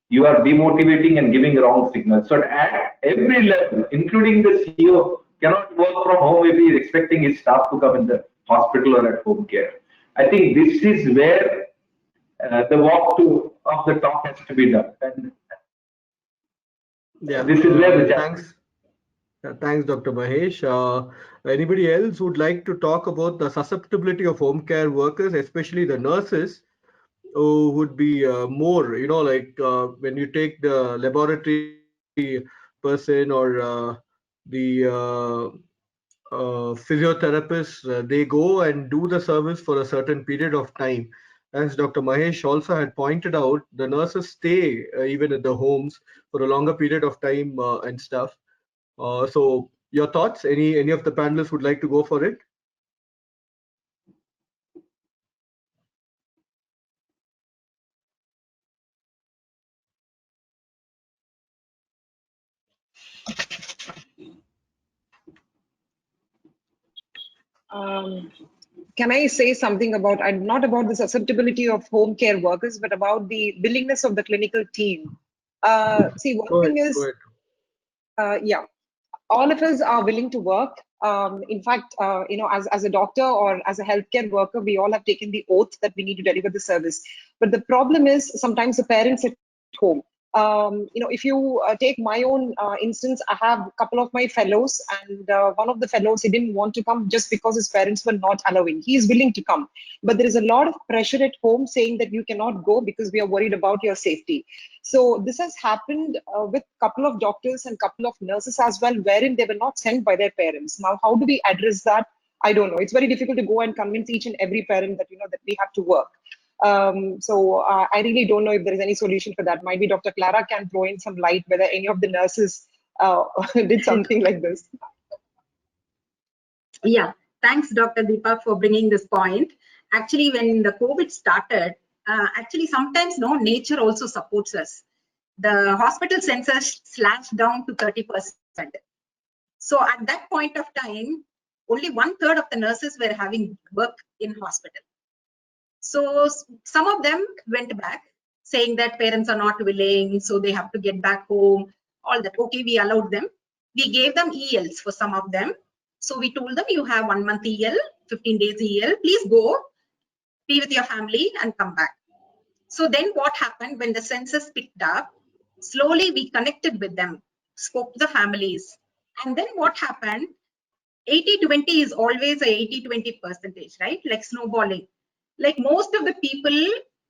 You are demotivating and giving wrong signals. So at every level, including the CEO, cannot work from home if he is expecting his staff to come in the hospital or at home care. I think this is where the walk of the talk has to be done. And Yeah, this is where the thanks. Thanks, Dr. Mahesh. Anybody else would like to talk about the susceptibility of home care workers, especially the nurses, who would be more, like when you take the laboratory person or the physiotherapists, they go and do the service for a certain period of time. As Dr. Mahesh also had pointed out, the nurses stay even at the homes for a longer period of time and stuff. So your thoughts? Any of the panelists would like to go for it? Can I say something about, not about the susceptibility of home care workers, but about the willingness of the clinical team? See, one Go ahead. thing is, yeah, all of us are willing to work. In fact, as a doctor or as a healthcare worker, we all have taken the oath that we need to deliver the service. But the problem is sometimes the parents at home. If you take my own instance, I have a couple of my fellows, and one of the fellows, he didn't want to come just because his parents were not allowing. He is willing to come, but there is a lot of pressure at home saying that you cannot go because we are worried about your safety. So this has happened with a couple of doctors and couple of nurses as well, wherein they were not sent by their parents. Now, how do we address that? I don't know. It's very difficult to go and convince each and every parent that that we have to work. I really don't know if there is any solution for that. Maybe Dr. Clara can throw in some light whether any of the nurses did something like this. Yeah, thanks, Dr. Deepa, for bringing this point. Actually, when the COVID started, sometimes nature also supports us. The hospital census slashed down to 30%. So at that point of time, only 1/3 of the nurses were having work in hospital. So some of them went back, saying that parents are not willing, so they have to get back home, all that. Okay, we allowed them. We gave them ELs for some of them. So we told them, you have 1 month EL, 15 days EL, please go, be with your family and come back. So then what happened when the census picked up, slowly we connected with them, spoke to the families. And then what happened, 80-20 is always a 80-20 percentage, right? Like snowballing. Like most of the people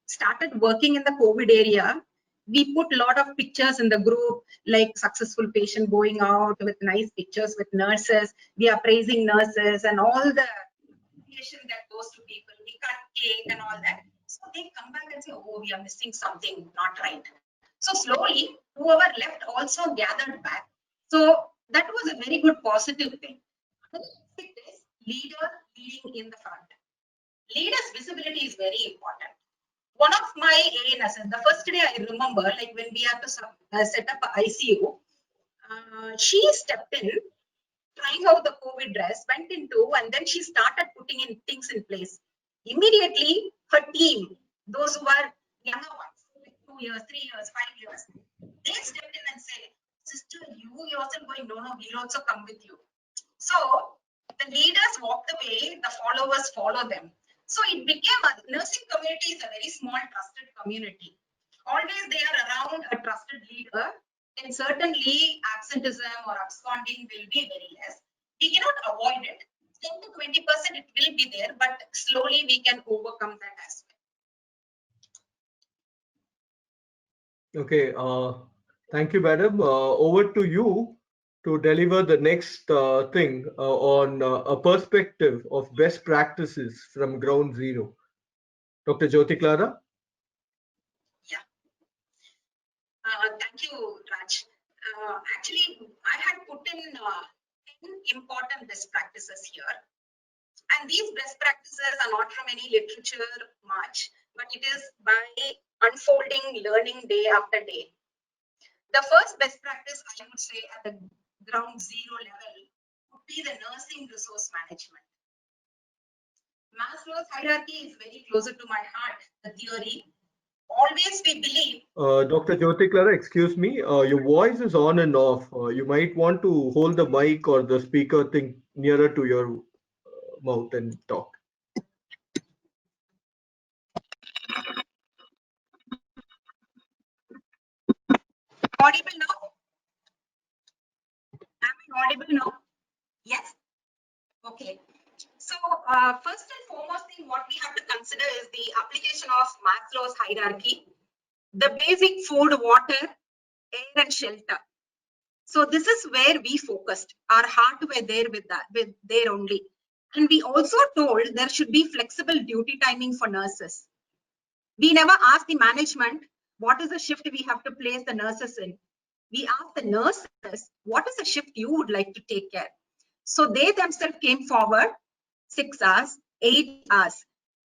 started working in the COVID area. We put a lot of pictures in the group, like successful patient going out with nice pictures with nurses. We are praising nurses and all the appreciation that goes to people. We cut cake and all that. So they come back and say, oh, we are missing something, not right. So slowly, whoever left also gathered back. So that was a very good positive thing. Leader leading in the front. Leaders' visibility is very important. One of my ANSs, the first day I remember, like when we had to set up an ICU, she stepped in, trying out the COVID dress, went into, and then she started putting in things in place. Immediately, her team, those who are younger ones, like 2 years, 3 years, 5 years, they stepped in and said, sister, you yourself going, no, we'll also come with you. So the leaders walk the way, the followers follow them. So it became nursing community is a very small trusted community. Always they are around a trusted leader, then certainly absenteeism or absconding will be very less. We cannot avoid it. 10 to 20% it will be there, but slowly we can overcome that aspect. Okay, thank you, madam. Over to you to deliver the next thing on a perspective of best practices from ground zero. Dr. Jyoti Clara? Yeah. Thank you, Raj. Actually, I had put in 10 important best practices here. And these best practices are not from any literature much, but it is by unfolding learning day after day. The first best practice I would say at the ground zero level would be the nursing resource management. Maslow's hierarchy is very closer to my heart, the theory. Always we believe. Dr. Jyoti Clara, excuse me, your voice is on and off. You might want to hold the mic or the speaker thing nearer to your mouth and talk. Audible now? Am I audible now? Yes? Okay. So first and foremost thing what we have to consider is the application of Maslow's hierarchy, the basic food, water, air and shelter. So this is where we focused. Our heart were there with there only. And we also told there should be flexible duty timing for nurses. We never asked the management, what is the shift we have to place the nurses in? We asked the nurses, what is the shift you would like to take care? So they themselves came forward, 6 hours, 8 hours.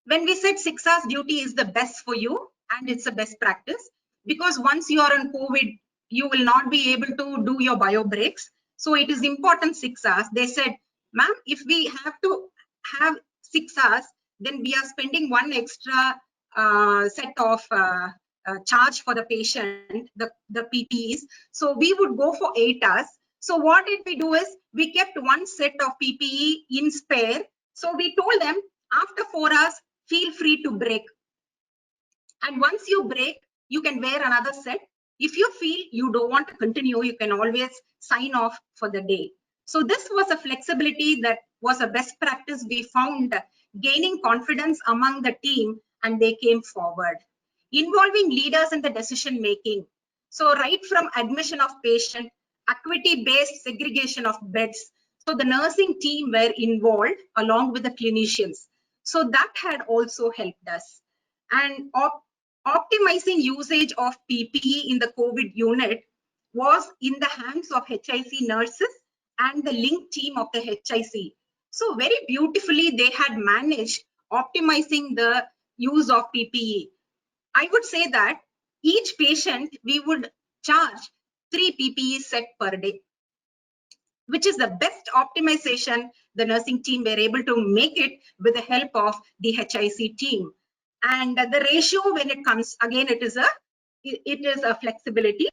When we said 6 hours duty is the best for you and it's the best practice, because once you are on COVID, you will not be able to do your bio breaks. So it is important 6 hours. They said, ma'am, if we have to have 6 hours, then we are spending one extra set of charge for the patient, the PPEs. So we would go for 8 hours. So what did we do is we kept one set of PPE in spare. So we told them after 4 hours, feel free to break. And once you break, you can wear another set. If you feel you don't want to continue, you can always sign off for the day. So this was a flexibility that was a best practice we found, gaining confidence among the team, and they came forward. Involving leaders in the decision making. So right from admission of patient, acuity-based segregation of beds. So the nursing team were involved along with the clinicians. So that had also helped us. And optimizing usage of PPE in the COVID unit was in the hands of HIC nurses and the link team of the HIC. So very beautifully, they had managed optimizing the use of PPE. I would say that each patient, we would charge 3 PPE set per day, which is the best optimization the nursing team were able to make it with the help of the HIC team. And the ratio when it comes, again, it is a flexibility.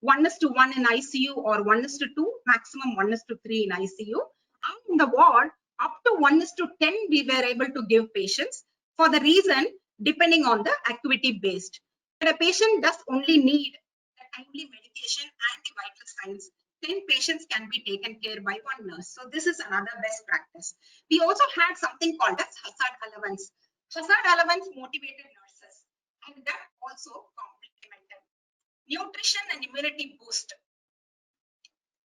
1:1 in ICU or 1:2, maximum 1:3 in ICU. And in the ward, up to 1:10, we were able to give patients for the reason, depending on the acuity based. When a patient does only need a timely medication and the vital signs, 10 patients can be taken care by one nurse. So this is another best practice. We also had something called as hazard allowance. Hazard allowance motivated nurses, and that also complemented. Nutrition and immunity boost.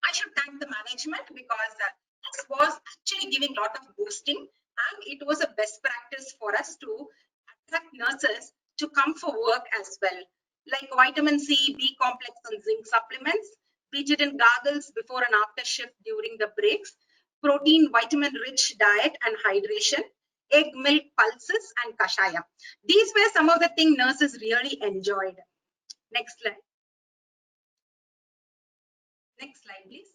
I should thank the management because this was actually giving a lot of boosting, and it was a best practice for us to attract nurses to come for work as well. Like vitamin C, B complex and zinc supplements, Betadine gargles before and after shift during the breaks, protein vitamin rich diet and hydration, egg milk pulses and kashaya. These were some of the things nurses really enjoyed. Next slide. Next slide, please.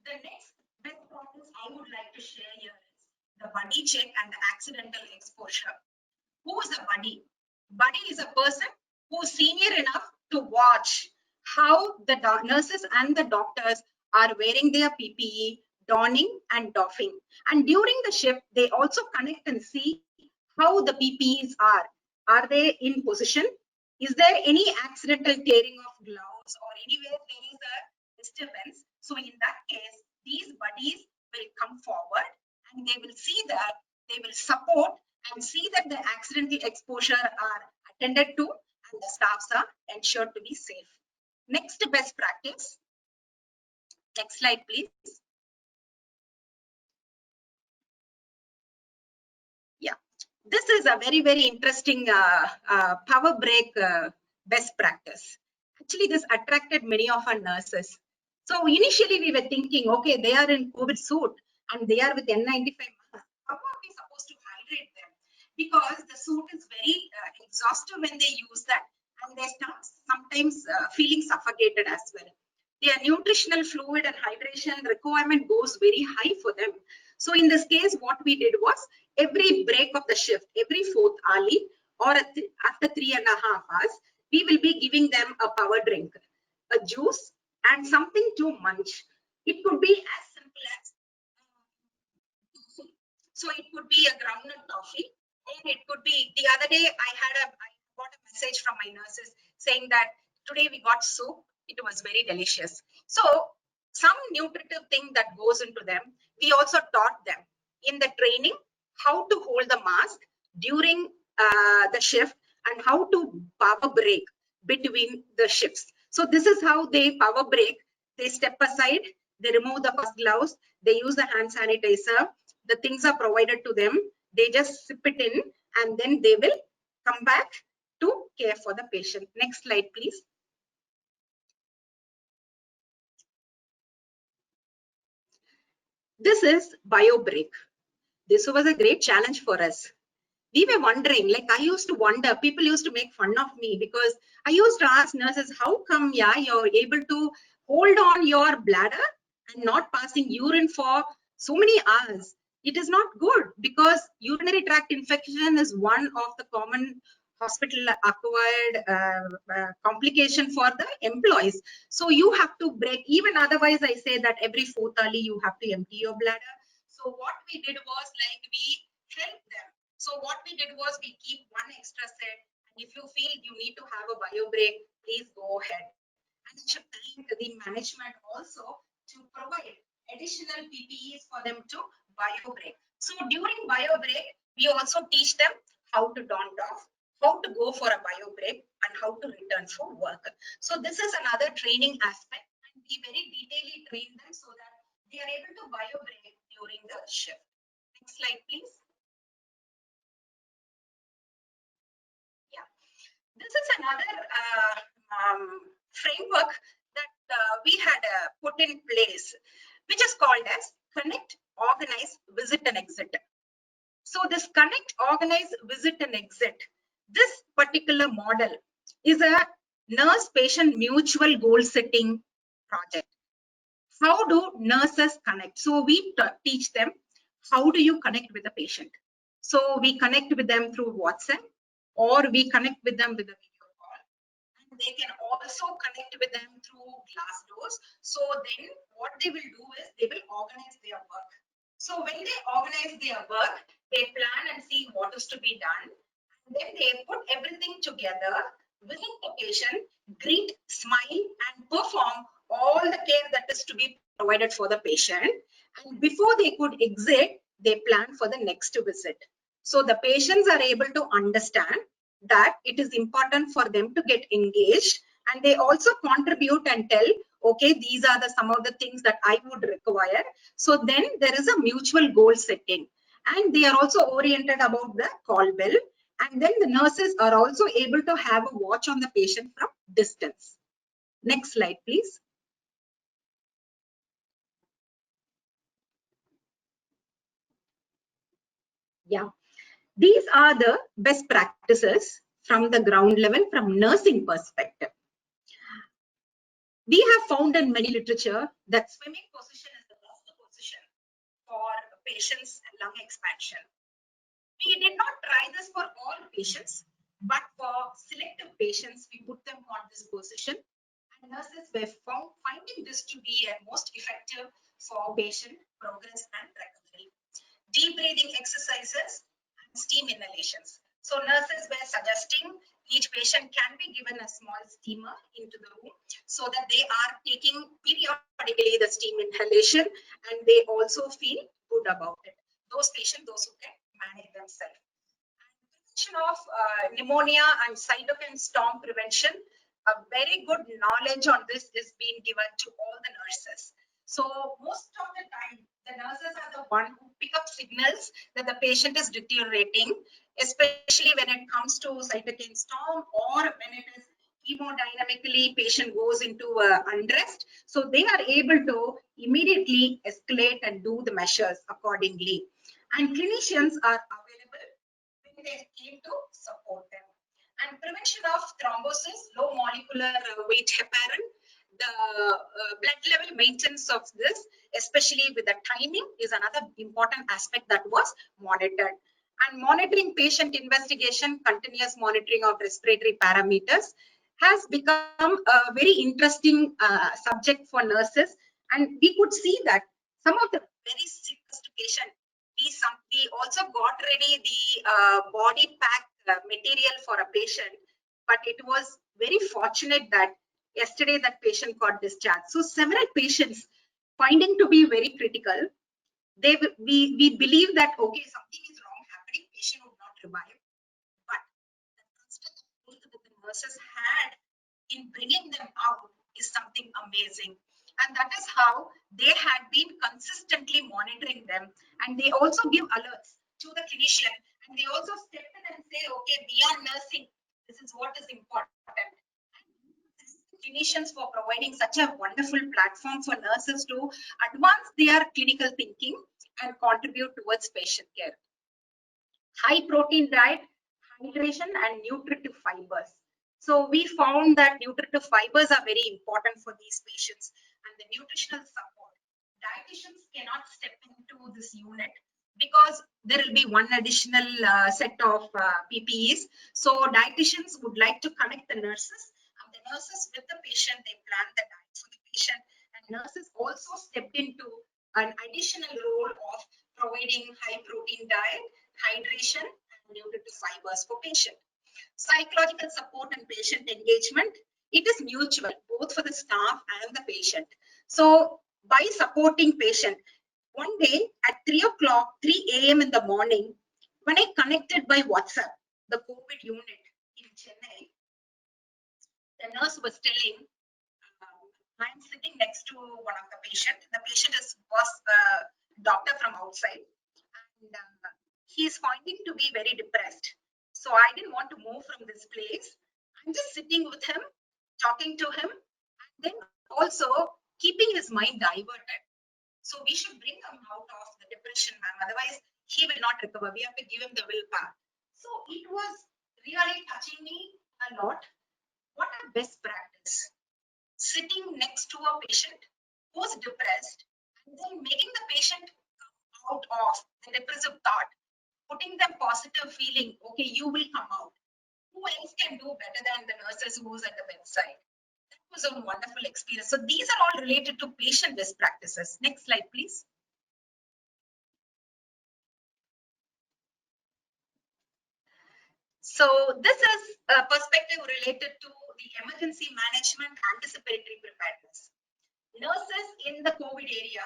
The next best practice I would like to share here is the buddy check and the accidental exposure. Who is a buddy? Buddy is a person who is senior enough to watch how the nurses and the doctors are wearing their PPE, donning and doffing. And during the shift, they also connect and see how the PPEs are. Are they in position? Is there any accidental tearing of gloves or anywhere there is a disturbance? So in that case, these buddies will come forward and they will see that, they will support and see that the accidental exposure are attended to and the staffs are ensured to be safe. Next best practice. Next slide, please. Yeah, this is a very, very interesting power break best practice. Actually, this attracted many of our nurses. So initially we were thinking, okay, they are in COVID suit and they are with N95 mask. How are we supposed to hydrate them? Because the suit is very exhaustive when they use that, and they start sometimes feeling suffocated as well. Their nutritional fluid and hydration requirement goes very high for them. So in this case, what we did was every break of the shift, every 4th hourly or after 3.5 hours, we will be giving them a power drink, a juice and something to munch. It could be as simple as, so it could be a groundnut toffee, and it could be, the other day I got a message from my nurses saying that today we got soup, it was very delicious. So some nutritive thing that goes into them, we also taught them in the training how to hold the mask during the shift and how to power break between the shifts. So this is how they power break. They step aside, they remove the first gloves, they use the hand sanitizer, the things are provided to them, they just sip it in and then they will come back to care for the patient. Next slide, please. This is bio break. This was a great challenge for us. We were wondering, like I used to wonder, people used to make fun of me because I used to ask nurses, how come, yeah, you're able to hold on your bladder and not passing urine for so many hours? it is not good, because urinary tract infection is one of the common hospital acquired complication for the employees. So you have to break, even otherwise I say that every fourth early you have to empty your bladder. So what we did was like we helped them. So what we did was we keep one extra set, and if you feel you need to have a bio break, please go ahead. And I should thank the management also to provide additional PPEs for them to bio break. So during bio break, we also teach them how to don off, how to go for a bio break, and how to return for work. So this is another training aspect, and we very detailedly train them so that they are able to bio break during the shift. Next slide, please. Yeah, this is another framework that we had put in place, which is called as connect, organize, visit and exit. So this connect, organize, visit and exit, this particular model is a nurse patient mutual goal setting project. How do nurses connect? So we teach them, how do you connect with the patient? So we connect with them through WhatsApp, or we connect with them with a video call. And they can also connect with them through glass doors. So then what they will do is they will organize their work. So when they organize their work, they plan and see what is to be done. And then they put everything together, visit the patient, greet, smile, and perform all the care that is to be provided for the patient. And before they could exit, they plan for the next visit. So the patients are able to understand that it is important for them to get engaged, and they also contribute and tell, okay, these are some of the things that I would require. So then there is a mutual goal setting, and they are also oriented about the call bell, and then the nurses are also able to have a watch on the patient from distance. Next slide, please. Yeah, these are the best practices from the ground level, from nursing perspective. We have found in many literature that swimming position is the best position for patients' lung expansion. We did not try this for all patients, but for selective patients, we put them on this position, and nurses were finding this to be most effective for patient progress and recovery. Deep breathing exercises and steam inhalations. So nurses were suggesting each patient can be given a small steamer into the room so that they are taking periodically the steam inhalation, and they also feel good about it. Those patients, those who can manage themselves. And prevention of pneumonia and cytokine storm prevention, a very good knowledge on this is being given to all the nurses. So most of the time, the nurses are the one who pick up signals that the patient is deteriorating, especially when it comes to cytokine storm, or when it is hemodynamically patient goes into unrest. So they are able to immediately escalate and do the measures accordingly. And clinicians are available when they came to support them. And prevention of thrombosis, low molecular weight heparin, the blood level maintenance of this, especially with the timing, is another important aspect that was monitored. And monitoring patient investigation, continuous monitoring of respiratory parameters has become a very interesting subject for nurses. And we could see that some of the very sickest patients, we also got ready the body pack material for a patient, but it was very fortunate that yesterday that patient got discharged. So several patients finding to be very critical, we believe that okay, something is wrong happening, patient would not revive, but the constant effort that the nurses had in bringing them out is something amazing. And that is how they had been consistently monitoring them, and they also give alerts to the clinician, and they also step in and say, okay, beyond nursing, this is what is important. Clinicians for providing such a wonderful platform for nurses to advance their clinical thinking and contribute towards patient care. High protein diet, hydration, and nutritive fibers. So we found that nutritive fibers are very important for these patients, and the nutritional support. Dietitians cannot step into this unit, because there will be one additional set of PPEs. So dietitians would like to connect the nurses, and the nurses with the patient, they plan the diet for the patient, and nurses also stepped into an additional role of providing high protein diet, hydration, and nutritive fibers for patient. Psychological support and patient engagement, it is mutual, both for the staff and the patient. So by supporting patient, one day at 3 o'clock, 3 a.m. in the morning, when I connected by WhatsApp, the COVID unit in Chennai, the nurse was telling, I'm sitting next to one of the patient. The patient was a doctor from outside, and he is finding to be very depressed. So I didn't want to move from this place. I'm just sitting with him, talking to him, and then also keeping his mind diverted. So we should bring him out of the depression, ma'am. Otherwise, he will not recover. We have to give him the willpower. So it was really touching me a lot. What a best practice. Sitting next to a patient who's depressed and then making the patient come out of the depressive thought, putting them positive feeling, okay, you will come out. Who else can do better than the nurses who's at the bedside? That was a wonderful experience. So these are all related to patient best practices. Next slide, please. So this is a perspective related to the emergency management anticipatory preparedness. Nurses in the COVID area,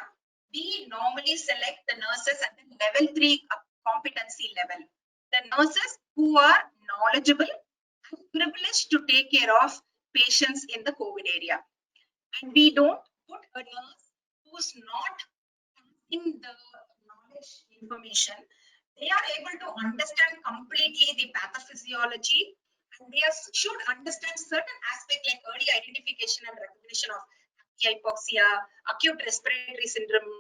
we normally select the nurses at the level 3 competency level. The nurses who are knowledgeable and privileged to take care of patients in the COVID area. And we don't put a nurse who's not having the knowledge information. They are able to understand completely the pathophysiology, and they should understand certain aspects like early identification and recognition of hypoxia, acute respiratory syndrome,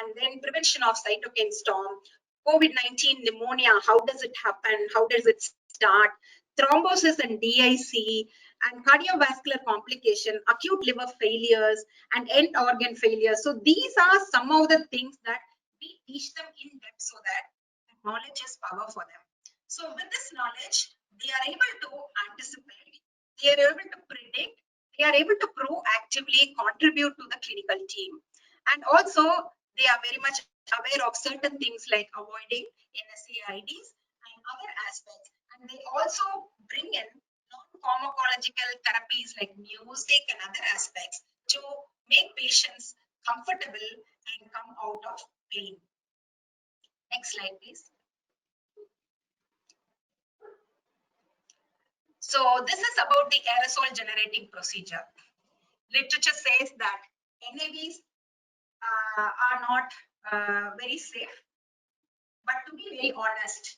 and then prevention of cytokine storm, COVID-19 pneumonia, how does it happen, how does it start, thrombosis and DIC, and cardiovascular complication, acute liver failures, and end organ failures. So these are some of the things that we teach them in depth so that knowledge is power for them. So with this knowledge, they are able to anticipate, they are able to predict, they are able to proactively contribute to the clinical team. And also, they are very much aware of certain things like avoiding NSAIDs and other aspects. And they also bring in non-pharmacological therapies like music and other aspects to make patients comfortable and come out of pain. Next slide, please. So this is about the aerosol generating procedure. Literature says that NAVs are not very safe, but to be very honest,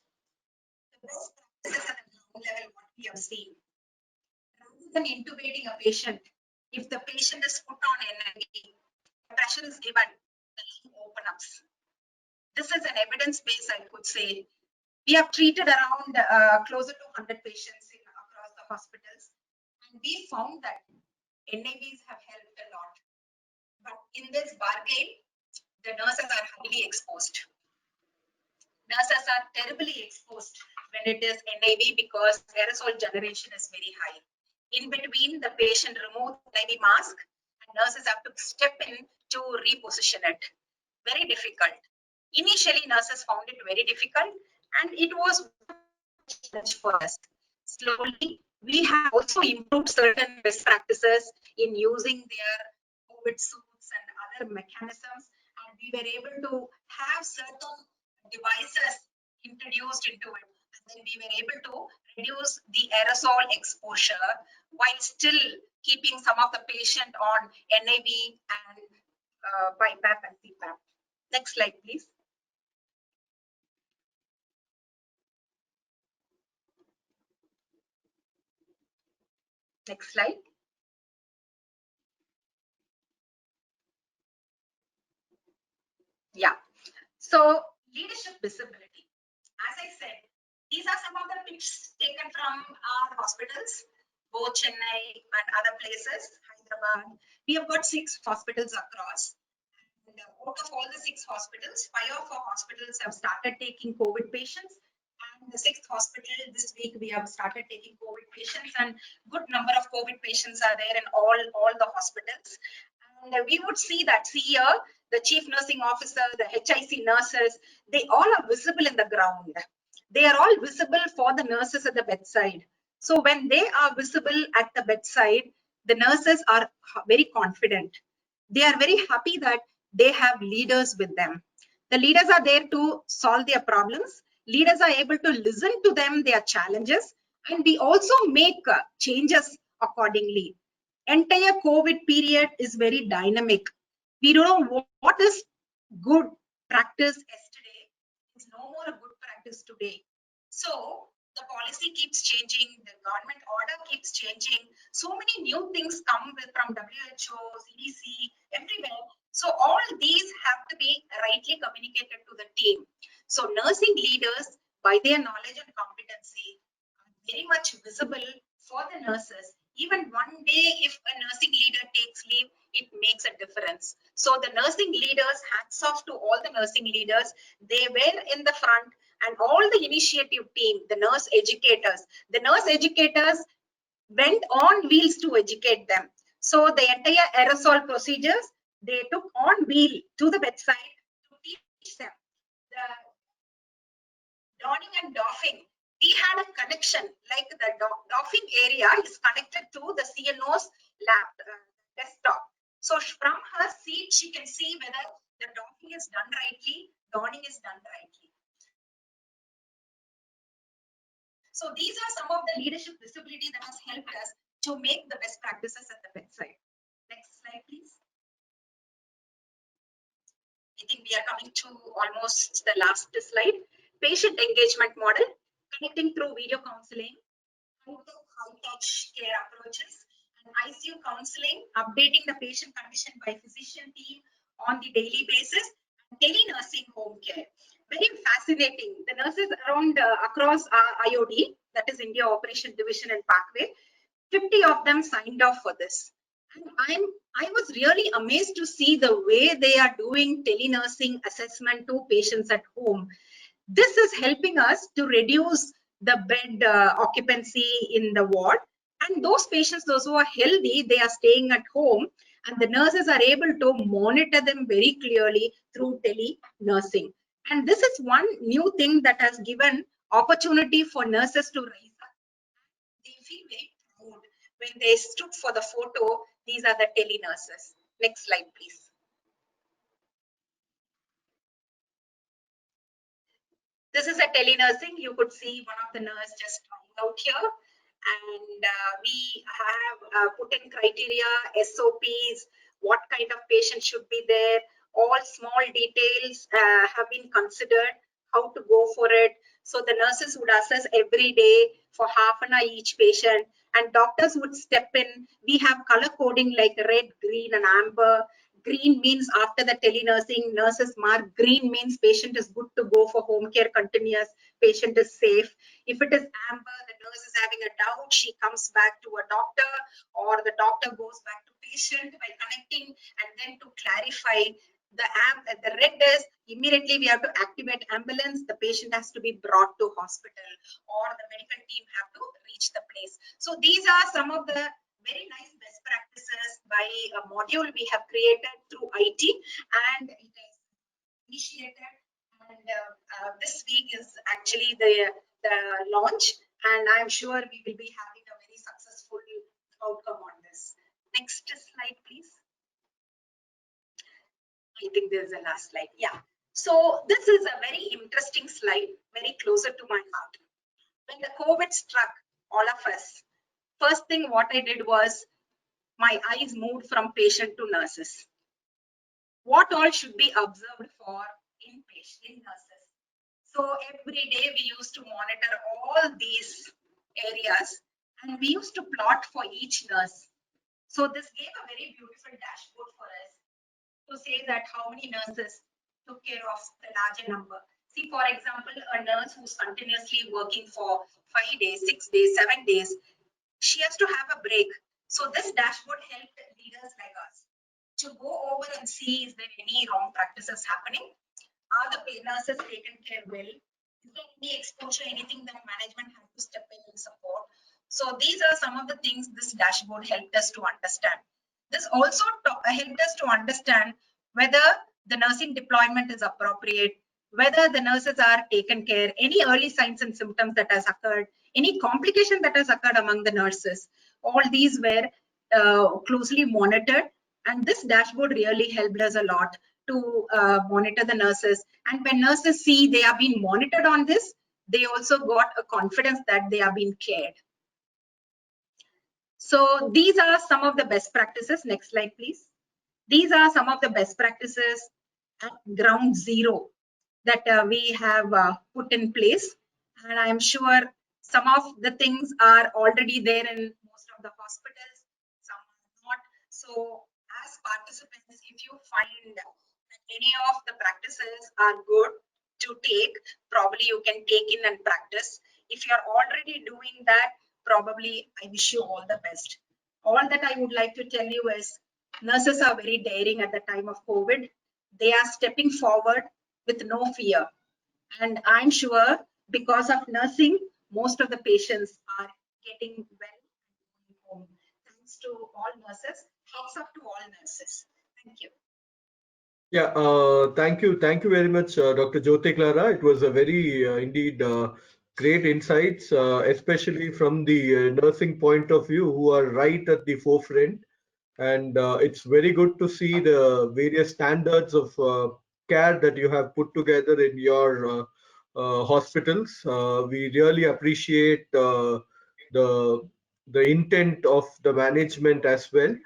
the best practices at the ground level, what we have seen, rather than intubating a patient, if the patient is put on NAV, pressure is given, the lung opens up. This is an evidence base, I could say. We have treated around closer to 100 patients across the hospitals, and we found that NAVs have helped a lot. But in this bargain, the nurses are highly exposed. Nurses are terribly exposed when it is NAV because aerosol generation is very high. In between, the patient removes the NAV mask, and nurses have to step in to reposition it. Very difficult. Initially, nurses found it very difficult, and it was a challenge for us. Slowly, we have also improved certain best practices in using their COVID suits and other mechanisms, and we were able to have certain devices introduced into it, and then we were able to reduce the aerosol exposure while still keeping some of the patient on NAV and BiPAP and CPAP. Next slide, please. Next slide. Yeah. So leadership visibility. As I said, these are some of the pictures taken from our hospitals, both Chennai and other places, Hyderabad. We have got 6 hospitals across. out of all the 6 hospitals, 5 of our hospitals have started taking COVID patients. And the 6th hospital, this week, we have started taking COVID patients, and good number of COVID patients are there in all the hospitals. And we would see here, the chief nursing officer, the HIC nurses, they all are visible in the ground. They are all visible for the nurses at the bedside. So when they are visible at the bedside, the nurses are very confident. They are very happy that they have leaders with them. The leaders are there to solve their problems. Leaders are able to listen to them, their challenges, and we also make changes accordingly. Entire COVID period is very dynamic. We don't know what is good practice yesterday. It's no more a good practice today. So the policy keeps changing, the government order keeps changing. So many new things come from WHO, CDC, everywhere. So all these have to be rightly communicated to the team. So nursing leaders, by their knowledge and competency, are very much visible for the nurses. Even one day, if a nursing leader takes leave, it makes a difference. So the nursing leaders, hats off to all the nursing leaders, they were in the front, and all the initiative team, the nurse educators went on wheels to educate them. So the entire aerosol procedures, they took on wheel to the bedside to teach them. The donning and doffing, we had a connection, like the doffing area is connected to the CNO's lap desktop. So from her seat, she can see whether the doffing is done rightly, donning is done rightly. So these are some of the leadership visibility that has helped us to make the best practices at the bedside. Next slide, please. I think we are coming to almost the last slide. Patient engagement model, connecting through video counseling, high-touch care approaches, and ICU counseling, updating the patient condition by physician team on the daily basis, and telenursing home care. Very fascinating. The nurses around across IOD, that is India Operation Division and Parkway, 50 of them signed off for this. And I was really amazed to see the way they are doing telenursing assessment to patients at home. This is helping us to reduce the bed occupancy in the ward. And those patients, those who are healthy, they are staying at home, and the nurses are able to monitor them very clearly through telenursing. And this is one new thing that has given opportunity for nurses to rise up. They feel very proud when they stood for the photo. These are the telenurses. Next slide, please. This is a telenursing. You could see one of the nurses just out here. And we have put in criteria, SOPs, what kind of patient should be there. All small details have been considered, how to go for it. So the nurses would assess every day for half an hour each patient, and doctors would step in. We have color coding like red, green, and amber. Green means after the telenursing, nurses mark green means patient is good to go for home care continuous, patient is safe. If it is amber, the nurse is having a doubt, she comes back to a doctor, or the doctor goes back to patient by connecting, and then to clarify. The red is immediately we have to activate ambulance, the patient has to be brought to hospital, or the medical team have to reach the place. So these are some of the very nice best practices by a module we have created through IT, and it is initiated, and this week is actually the launch, and I'm sure we will be having a very successful outcome on this. Next slide, please. I think there's a last slide. Yeah. So this is a very interesting slide, very closer to my heart. When the COVID struck all of us, first thing what I did was my eyes moved from patient to nurses. What all should be observed for in nurses? So every day we used to monitor all these areas, and we used to plot for each nurse. So this gave a very beautiful dashboard for us to say that how many nurses took care of the larger number. See, for example, a nurse who's continuously working for 5 days, 6 days, 7 days, she has to have a break. So this dashboard helped leaders like us to go over and see is there any wrong practices happening? Are the nurses taken care well? Is there any exposure, anything that management has to step in and support? So these are some of the things this dashboard helped us to understand. This also helped us to understand whether the nursing deployment is appropriate, whether the nurses are taken care, any early signs and symptoms that has occurred, any complication that has occurred among the nurses. All these were closely monitored, and this dashboard really helped us a lot to monitor the nurses. And when nurses see they are being monitored on this, they also got a confidence that they are being cared. So these are some of the best practices. Next slide, please. These are some of the best practices at ground zero that we have put in place. And I'm sure some of the things are already there in most of the hospitals, some are not. So as participants, if you find that any of the practices are good to take, probably you can take in and practice. If you're already doing that, probably I wish you all the best. All that I would like to tell you is nurses are very daring at the time of COVID. They are stepping forward with no fear. And I'm sure because of nursing, most of the patients are getting well and going home. Thanks to all nurses. Hats up to all nurses. Thank you. Yeah, thank you. Thank you very much, Dr. Jyote Clara. It was a very, indeed, great insights, especially from the nursing point of view, who are right at the forefront. And it's very good to see the various standards of care that you have put together in your hospitals. We really appreciate the intent of the management as well.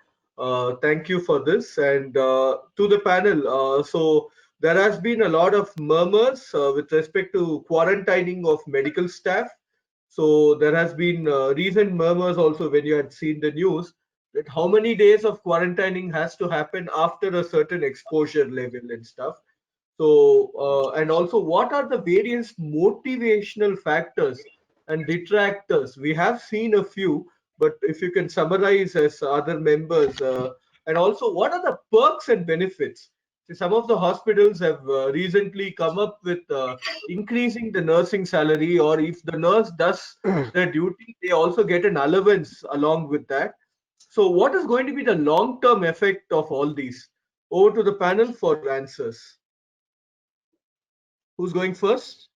Thank you for this. And to the panel, so there has been a lot of murmurs with respect to quarantining of medical staff. So there has been recent murmurs also when you had seen the news that how many days of quarantining has to happen after a certain exposure level and stuff. So, and also what are the various motivational factors and detractors? We have seen a few, but if you can summarize as other members, and also what are the perks and benefits? See, some of the hospitals have recently come up with increasing the nursing salary, or if the nurse does their duty, they also get an allowance along with that. So what is going to be the long-term effect of all these? Over to the panel for answers. Who's going first?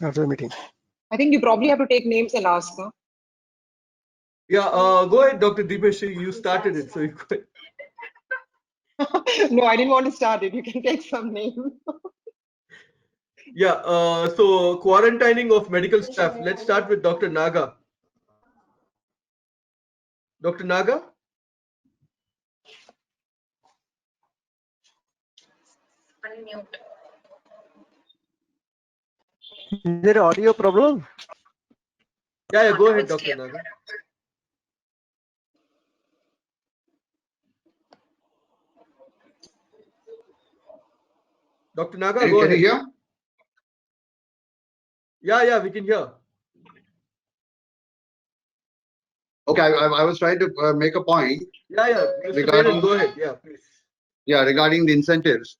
After the meeting. I think you probably have to take names and ask. Huh? Yeah, go ahead, Dr. Deepesh. You started it, so you go ahead. No, I didn't want to start it. You can take some name. Yeah, so quarantining of medical staff. Let's start with Dr. Naga. Dr. Naga? Unmute. Is there audio problem? Yeah, go Now ahead, it's Dr. clear. Naga. Dr. Naga, Can go you ahead. hear? Yeah, we can hear. Okay, I was trying to make a point. Yeah, Mr. Regarding, Menon, go ahead. Yeah, please. Yeah, regarding the incentives.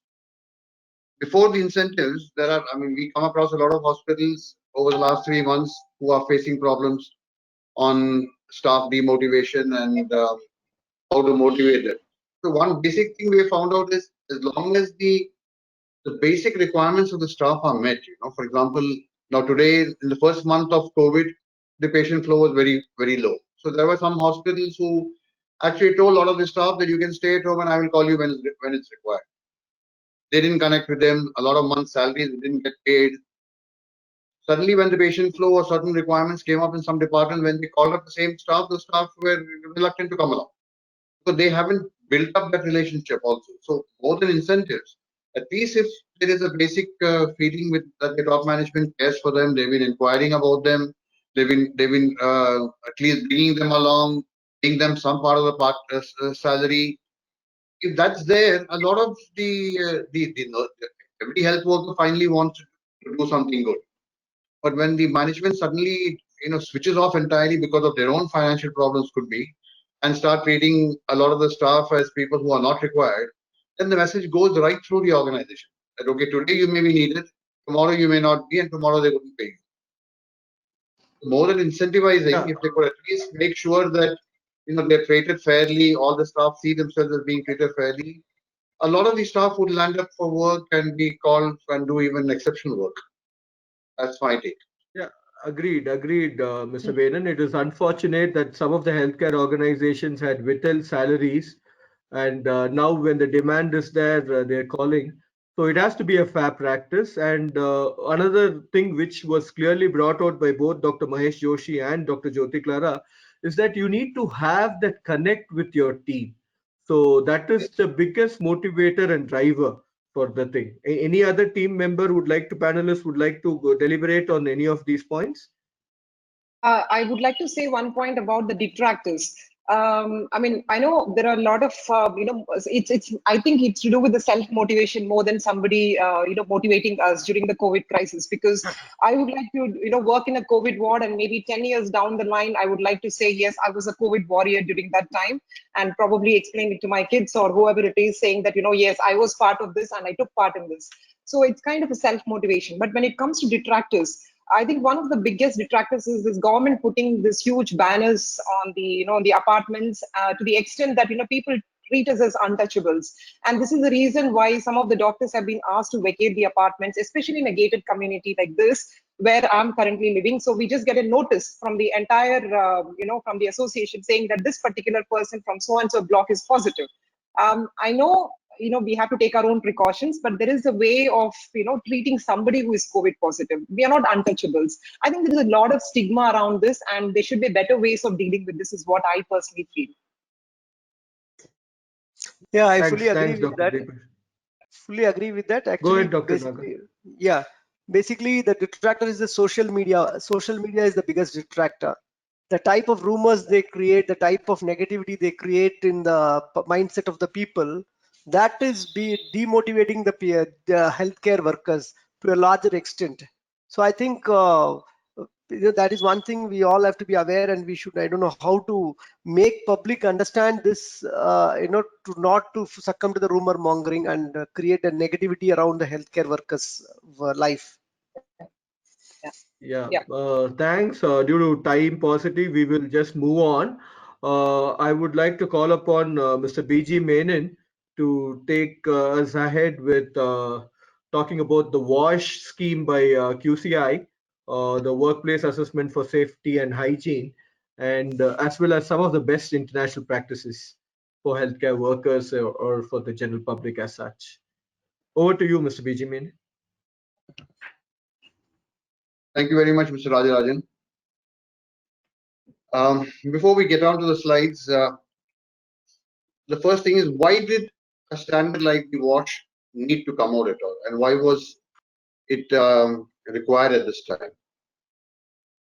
Before the incentives, there are, I mean, we come across a lot of hospitals over the last 3 months who are facing problems on staff demotivation and how to motivate them. So one basic thing we found out is as long as the basic requirements of the staff are met, for example, now today in the first month of COVID, the patient flow was very, very low. So there were some hospitals who actually told a lot of the staff that you can stay at home and I will call you when it's required. They didn't connect with them. A lot of months' salaries didn't get paid. Suddenly, when the patient flow or certain requirements came up in some department, when they called up the same staff, the staff were reluctant to come along. So they haven't built up that relationship also. So more than incentives, at least if there is a basic feeling with that the top management cares for them, they've been inquiring about them, They've been at least bringing them along, paying them some part of the salary. If that's there, a lot of every health worker finally wants to do something good. But when the management suddenly switches off entirely because of their own financial problems, could be, and start treating a lot of the staff as people who are not required, then the message goes right through the organization that okay, today you may be needed, tomorrow you may not be, and tomorrow they wouldn't pay you. More than incentivizing, if they could at least make sure that they're treated fairly, all the staff see themselves as being treated fairly, a lot of the staff would land up for work and be called and do even exceptional work. That's my take. Yeah, agreed, Mr. Venan. It is unfortunate that some of the healthcare organizations had whittled salaries, and now when the demand is there, they're calling. So it has to be a fair practice. And another thing which was clearly brought out by both Dr. Mahesh Joshi and Dr. Jyoti Clara is that you need to have that connect with your team. So that is the biggest motivator and driver for the thing. Any other team member would like to panelists would like to deliberate on any of these points? I would like to say one point about the detractors. I mean, I know there are a lot of, it's. I think it's to do with the self-motivation more than somebody, motivating us during the COVID crisis. Because I would like to, work in a COVID ward, and maybe 10 years down the line, I would like to say, yes, I was a COVID warrior during that time, and probably explain it to my kids or whoever it is, saying that, yes, I was part of this and I took part in this. So it's kind of a self-motivation. But when it comes to detractors, I think one of the biggest detractors is this government putting this huge banners on the, on the apartments to the extent that, people treat us as untouchables. And this is the reason why some of the doctors have been asked to vacate the apartments, especially in a gated community like this, where I'm currently living. So we just get a notice from the entire, from the association saying that this particular person from so-and-so block is positive. I know we have to take our own precautions, but there is a way of treating somebody who is COVID positive. We are not untouchables. I think there is a lot of stigma around this, and there should be better ways of dealing with this, is what I personally feel. Yeah, I Thanks, fully agree with Dr. that. Deepen. Fully agree with that. Go Actually, ahead, Dr. Nagar. basically, yeah, basically the detractor is the social media. Social media is the biggest detractor. The type of rumors they create, the type of negativity they create in the mindset of the people, that is demotivating the healthcare workers to a larger extent. So I think that is one thing we all have to be aware, and we should, I don't know how to make public understand this, to not to succumb to the rumor mongering and create a negativity around the healthcare workers' life. Yeah, Yeah. thanks. Due to time paucity, we will just move on. I would like to call upon Mr. BG Menon to take us ahead with talking about the WASH scheme by QCI, the Workplace Assessment for Safety and Hygiene, and as well as some of the best international practices for healthcare workers or for the general public as such. Over to you, Mr. BG Menon. Thank you very much, Mr. Rajarajan. Before we get on to the slides, the first thing is, why did a standard like the WASH need to come out at all, and why was it required at this time?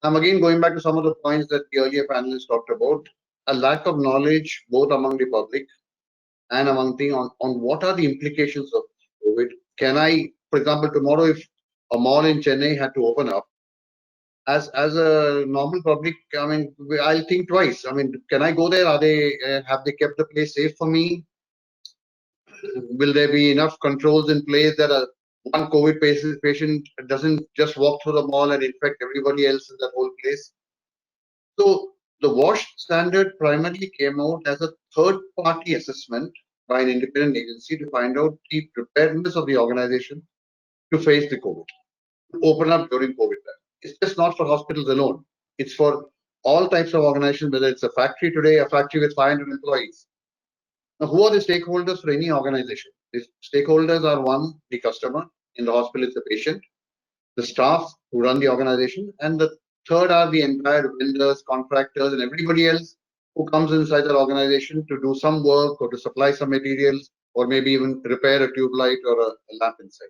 I'm again going back to some of the points that the earlier panelists talked about. A lack of knowledge both among the public and among the on what are the implications of COVID. Can I, for example, tomorrow if a mall in Chennai had to open up, as a normal public, I mean, I'll think twice. I mean, can I go there? Are they have they kept the place safe for me? Will there be enough controls in place that one COVID patient doesn't just walk through the mall and infect everybody else in that whole place? So the WASH standard primarily came out as a third-party assessment by an independent agency to find out the preparedness of the organization to face the COVID, to open up during COVID time. It's just not for hospitals alone. It's for all types of organizations, whether it's a factory today, a factory with 500 employees. Now, who are the stakeholders for any organization? The stakeholders are one, the customer. In the hospital, it's the patient, the staff who run the organization, and the third are the entire vendors, contractors, and everybody else who comes inside that organization to do some work or to supply some materials or maybe even repair a tube light or a lamp inside.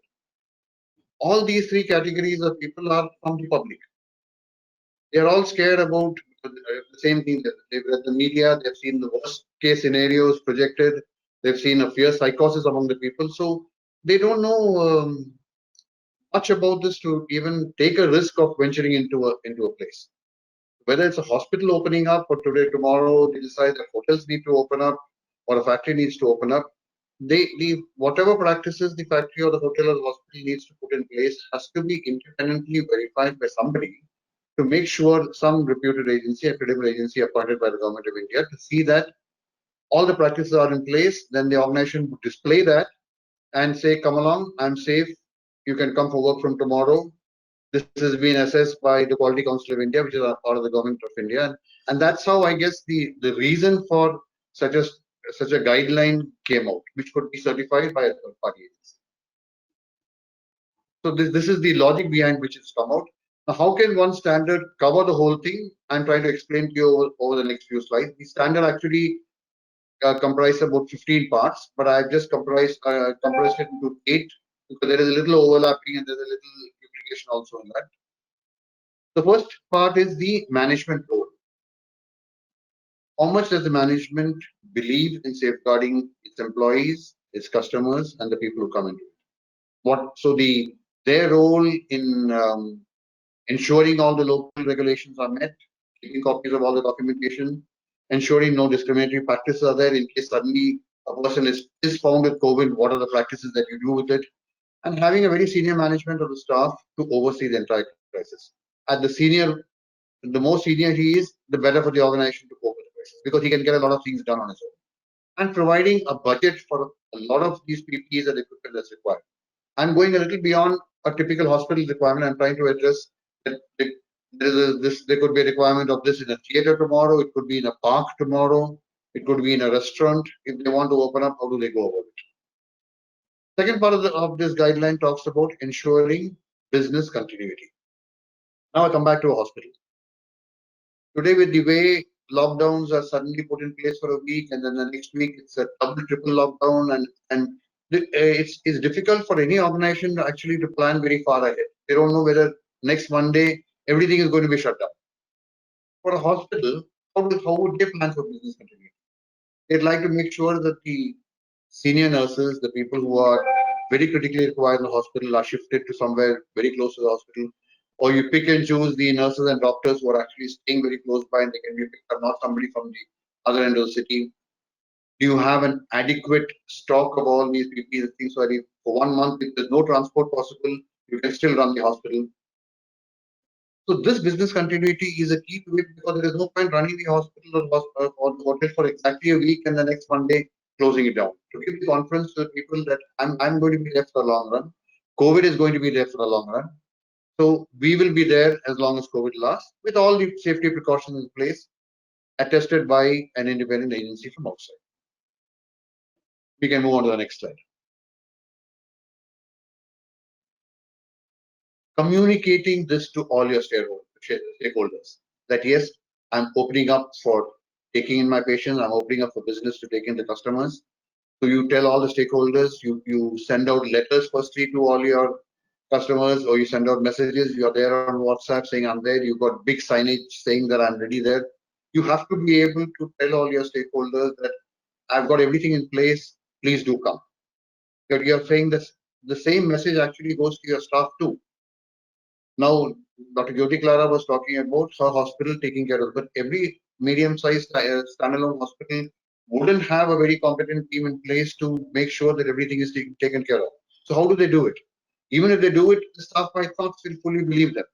All these three categories of people are from the public. They're all scared about the same thing. That they've read the media, they've seen the worst case scenarios projected, they've seen a fear psychosis among the people. So they don't know much about this to even take a risk of venturing into a place. Whether it's a hospital opening up or today, tomorrow, they decide that hotels need to open up or a factory needs to open up. The whatever practices the factory or the hotel or the hospital needs to put in place has to be independently verified by somebody to make sure, some reputed agency, a credible agency appointed by the government of India, to see that all the practices are in place. Then the organization would display that and say, come along, I'm safe, you can come for work from tomorrow. This has been assessed by the Quality Council of India, which is a part of the government of India. And that's how I guess the reason for such a guideline came out, which could be certified by a third party agency. So this is the logic behind which it's come out. Now, how can one standard cover the whole thing? I'm trying to explain to you over the next few slides. The standard actually comprised about 15 parts, but I've just compressed it into 8 because there is a little overlapping and there's a little duplication also in that. The first part is the management role. How much does the management believe in safeguarding its employees, its customers, and the people who come into it? Their role in ensuring all the local regulations are met, keeping copies of all the documentation, ensuring no discriminatory practices are there in case suddenly a person is found with COVID, what are the practices that you do with it, and having a very senior management of the staff to oversee the entire crisis. At the more senior he is, the better for the organization to cope with the crisis because he can get a lot of things done on his own. And providing a budget for a lot of these PPEs and equipment that's required. I'm going a little beyond a typical hospital requirement. I'm trying to address that there could be a requirement of this in a theater tomorrow. It could be in a park tomorrow. It could be in a restaurant. If they want to open up, how do they go about it? Second part of this guideline talks about ensuring business continuity. Now I come back to a hospital. Today, with the way lockdowns are suddenly put in place for a week, and then the next week it's a double, triple lockdown, and it's difficult for any organization actually to plan very far ahead. They don't know whether next Monday everything is going to be shut down. For a hospital, how would they plan for business continuity? They'd like to make sure that the senior nurses, the people who are very critically required in the hospital, are shifted to somewhere very close to the hospital. Or you pick and choose the nurses and doctors who are actually staying very close by and they can be picked up, not somebody from the other end of the city. Do you have an adequate stock of all these PPEs and things? So for 1 month, if there's no transport possible, you can still run the hospital. So this business continuity is a key to it because there is no point running the hospital or the hotel for exactly a week and the next Monday closing it down. To give the confidence to the people that I'm going to be there for the long run. COVID is going to be there for the long run. So we will be there as long as COVID lasts with all the safety precautions in place, attested by an independent agency from outside. We can move on to the next slide. Communicating this to all your stakeholders that yes, I'm opening up for taking in my patients, I'm opening up for business to take in the customers. So you tell all the stakeholders, you send out letters firstly to all your customers, or you send out messages, you're there on WhatsApp saying I'm there, you've got big signage saying that I'm ready there. You have to be able to tell all your stakeholders that I've got everything in place, please do come. You're saying this, the same message actually goes to your staff too. Now, Dr. Jyoti Clara was talking about her hospital taking care of it, but every medium-sized standalone hospital wouldn't have a very competent team in place to make sure that everything is taken care of. So how do they do it? Even if they do it, the staff might not still fully believe them.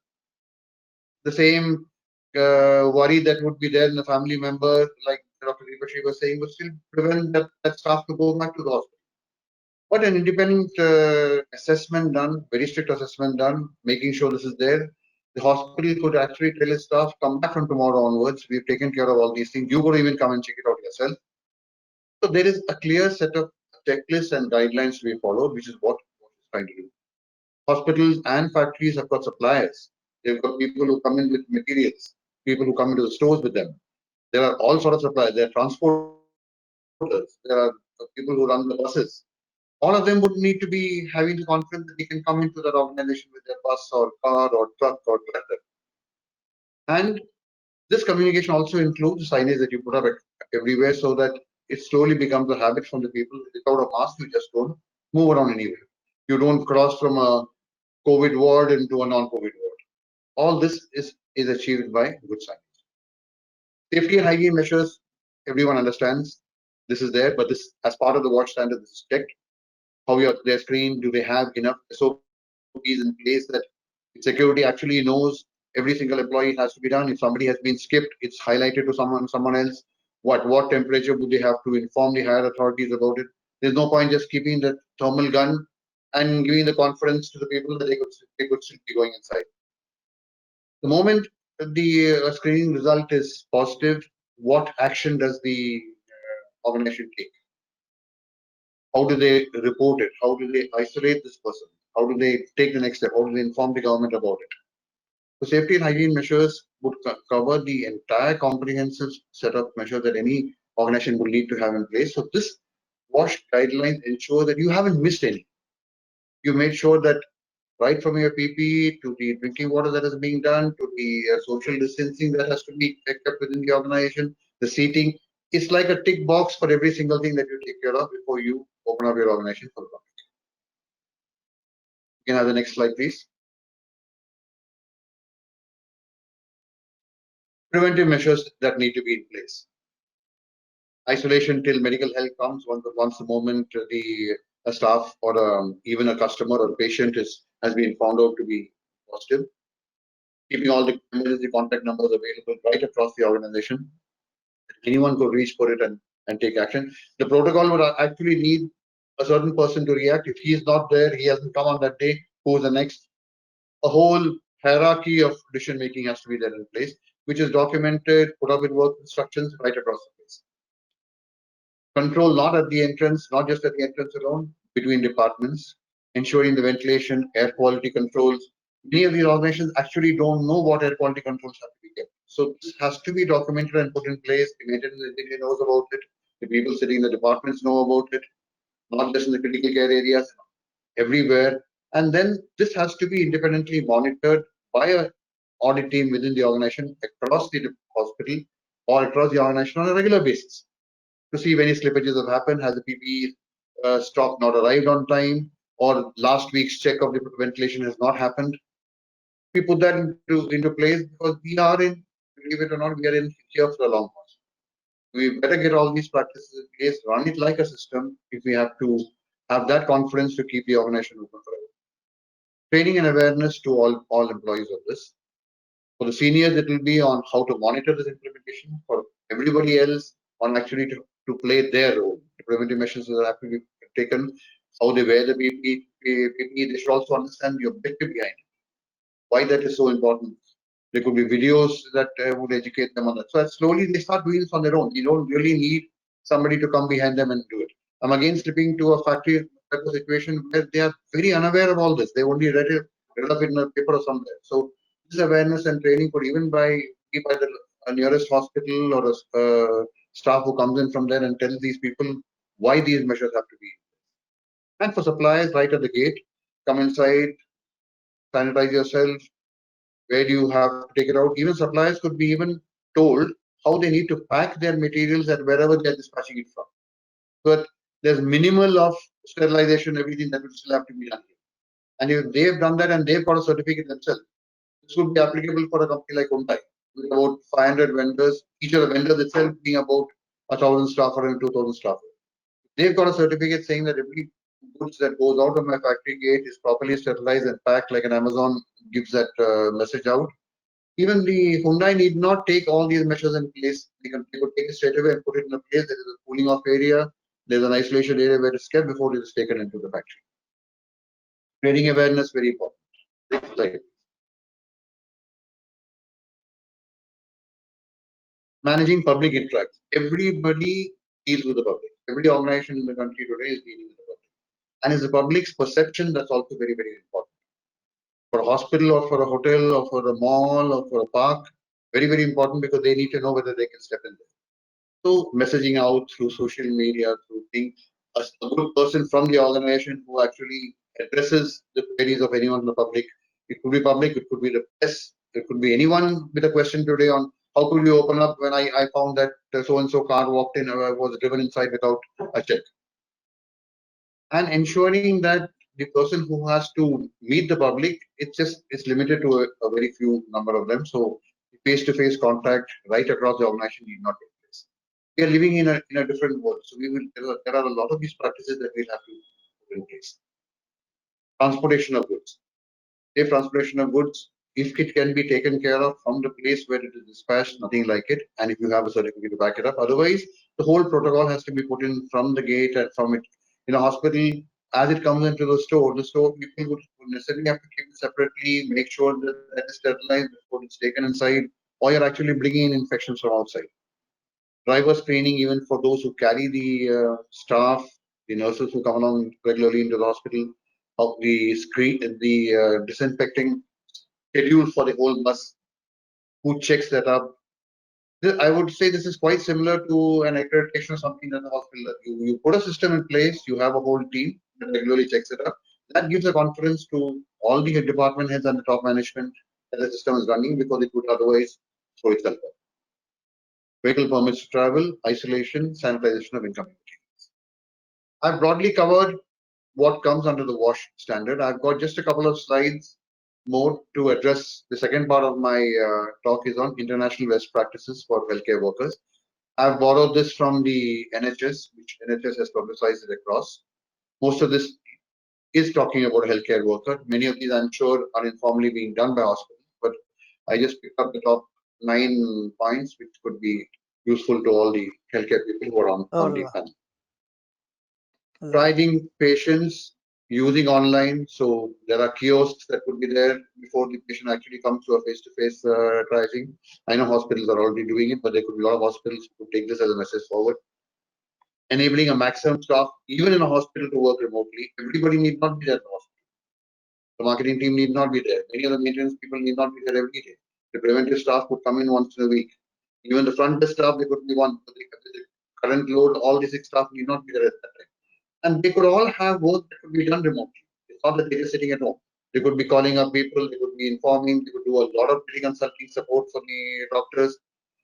The same worry that would be there in a family member, like Dr. Deepashi was saying, would still prevent that staff to go back to the hospital. But an independent assessment done, very strict assessment done, making sure this is there. The hospital could actually tell its staff, come back from tomorrow onwards. We've taken care of all these things. You could even come and check it out yourself. So there is a clear set of checklists and guidelines to be followed, which is what it's trying to do. Hospitals and factories have got suppliers. They've got people who come in with materials, people who come into the stores with them. There are all sorts of suppliers. There are transporters. There are people who run the buses. All of them would need to be having the confidence that they can come into that organization with their bus or car or truck or tractor. And this communication also includes signage that you put up everywhere so that it slowly becomes a habit from the people. Without a mask, you just don't move around anywhere. You don't cross from a COVID ward into a non-COVID ward. All this is achieved by good signage. Safety and hygiene measures, everyone understands this is there, but this, as part of the watch standard, this is checked. How they're screened, do they have enough SOPs in place that security actually knows every single employee has to be done. If somebody has been skipped, it's highlighted to someone else. What temperature would they have to inform the higher authorities about it? There's no point just keeping the thermal gun and giving the confidence to the people that they could still be going inside. The moment the screening result is positive, what action does the organization take? How do they report it? How do they isolate this person? How do they take the next step? How do they inform the government about it? So safety and hygiene measures would cover the entire comprehensive set of measures that any organization would need to have in place. So this WASH guidelines ensure that you haven't missed any. You made sure that right from your PPE to the drinking water that is being done, to the social distancing that has to be kept within the organization, the seating, it's like a tick box for every single thing that you take care of before you open up your organization for the public. You can have the next slide, please. Preventive measures that need to be in place. Isolation till medical help comes. Once the moment a staff or even a customer or patient has been found out to be positive, keeping all the emergency contact numbers available right across the organization. Anyone could reach for it and take action. The protocol would actually need a certain person to react. If he is not there, he hasn't come on that day, who's the next? A whole hierarchy of decision making has to be there in place, which is documented, put up in work instructions right across the place. Control not at the entrance, not just at the entrance alone, between departments, ensuring the ventilation, air quality controls. Many of these organizations actually don't know what air quality controls have to be kept. So this has to be documented and put in place. The maintenance engineer knows about it. The people sitting in the departments know about it, not just in the critical care areas, everywhere. And then this has to be independently monitored by an audit team within the organization across the hospital or across the organization on a regular basis to see if any slippages have happened. Has the PPE stock not arrived on time, or last week's check of the ventilation has not happened? We put that into place because we are in, believe it or not, we are in here for a long haul. We better get all these practices in place, run it like a system if we have to have that confidence to keep the organization open forever. Training and awareness to all employees of this. For the seniors, it will be on how to monitor this implementation. For everybody else, on actually to play their role. The preventive measures that have to be taken, how they wear the PPE, they should also understand the objective behind it, why that is so important. There could be videos that would educate them on that. So slowly they start doing this on their own. You don't really need somebody to come behind them and do it. I'm again slipping to a factory type of situation where they are very unaware of all this. They only read it up in a paper or somewhere. So this awareness and training could even be by the nearest hospital or a staff who comes in from there and tells these people why these measures have to be. And for suppliers, right at the gate, come inside, sanitize yourself. Where do you have to take it out? Even suppliers could be even told how they need to pack their materials at wherever they are dispatching it from. But there's minimal of sterilization, everything that will still have to be done here. And if they've done that and they've got a certificate themselves, this would be applicable for a company like Hyundai with about 500 vendors, each of the vendors itself being about 1,000 staff or 2,000 staff. They've got a certificate saying that every goods that goes out of my factory gate is properly sterilized and packed, like an Amazon gives that message out. Even the Hyundai need not take all these measures in place. They could take it straight away and put it in a place. There is a cooling off area. There's an isolation area where it's kept before it is taken into the factory. Training awareness, very important. Next slide. Managing public interaction. Everybody deals with the public. Every organization in the country today is dealing with the public. And it's the public's perception that's also very, very important. For a hospital or for a hotel or for a mall or for a park, very, very important because they need to know whether they can step in there. So messaging out through social media, through things, a good person from the organization who actually addresses the queries of anyone in the public. It could be public, it could be the press, There could be anyone with a question today on how could you open up when I found that so-and-so car walked in or was driven inside without a check. And ensuring that the person who has to meet the public, it's limited to a very few number of them. So face-to-face contact right across the organization need not take place. We are living in a different world. So there are a lot of these practices that we'll have to put in place. Transportation of goods. Safe transportation of goods, if it can be taken care of from the place where it is dispatched, nothing like it. And if you have a certificate to back it up, otherwise the whole protocol has to be put in from the gate and from it. In a hospital, as it comes into the store people would necessarily have to keep it separately, make sure that that is sterilized before it's taken inside, or you're actually bringing in infections from outside. Driver training, even for those who carry the staff, the nurses who come along regularly into the hospital, of the disinfecting schedule for the whole bus, who checks that up. I would say this is quite similar to an accreditation or something that the hospital does. You put a system in place, you have a whole team that regularly checks it up. That gives a confidence to all the department heads and the top management that the system is running, because it would otherwise throw itself up. Vehicle permits to travel, isolation, sanitization of incoming materials. I've broadly covered what comes under the WASH standard. I've got just a couple of slides more to address. The second part of my talk is on international best practices for healthcare workers. I've borrowed this from the NHS, which NHS has publicized it across. Most of this is talking about a healthcare worker. Many of these, I'm sure, are informally being done by hospitals, but I just picked up the top 9 points, which could be useful to all the healthcare people who are on the panel. Triaging patients using online. So there are kiosks that could be there before the patient actually comes to a face-to-face triaging. I know hospitals are already doing it, but there could be a lot of hospitals who take this as a message forward. Enabling a maximum staff, even in a hospital, to work remotely. Everybody need not be there at the hospital. The marketing team need not be there. Many of the maintenance people need not be there every day. The preventive staff could come in once in a week. Even the front desk staff, they could be one. But the current load, all the 6 staff need not be there at that time. And they could all have work that could be done remotely. It's not that they're just sitting at home. They could be calling up people, they could be informing, they could do a lot of teleconsulting support for the doctors.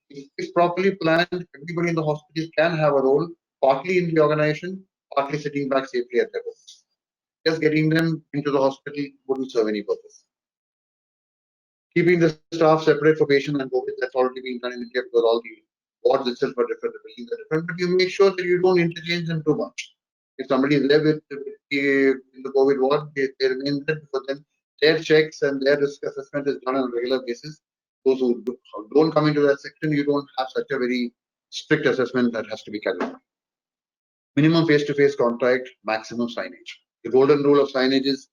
If it's properly planned, everybody in the hospital can have a role, partly in the organization, partly sitting back safely at their homes. Just getting them into the hospital wouldn't serve any purpose. Keeping the staff separate for patient and COVID, that's already being done in India, because all the wards itself are different, the buildings are different, but you make sure that you don't interchange them too much. If somebody is there in the COVID ward, they remain there, because then their checks and their risk assessment is done on a regular basis. Those who don't come into that section, you don't have such a very strict assessment that has to be carried out. Minimum face-to-face contact, maximum signage. The golden rule of signage is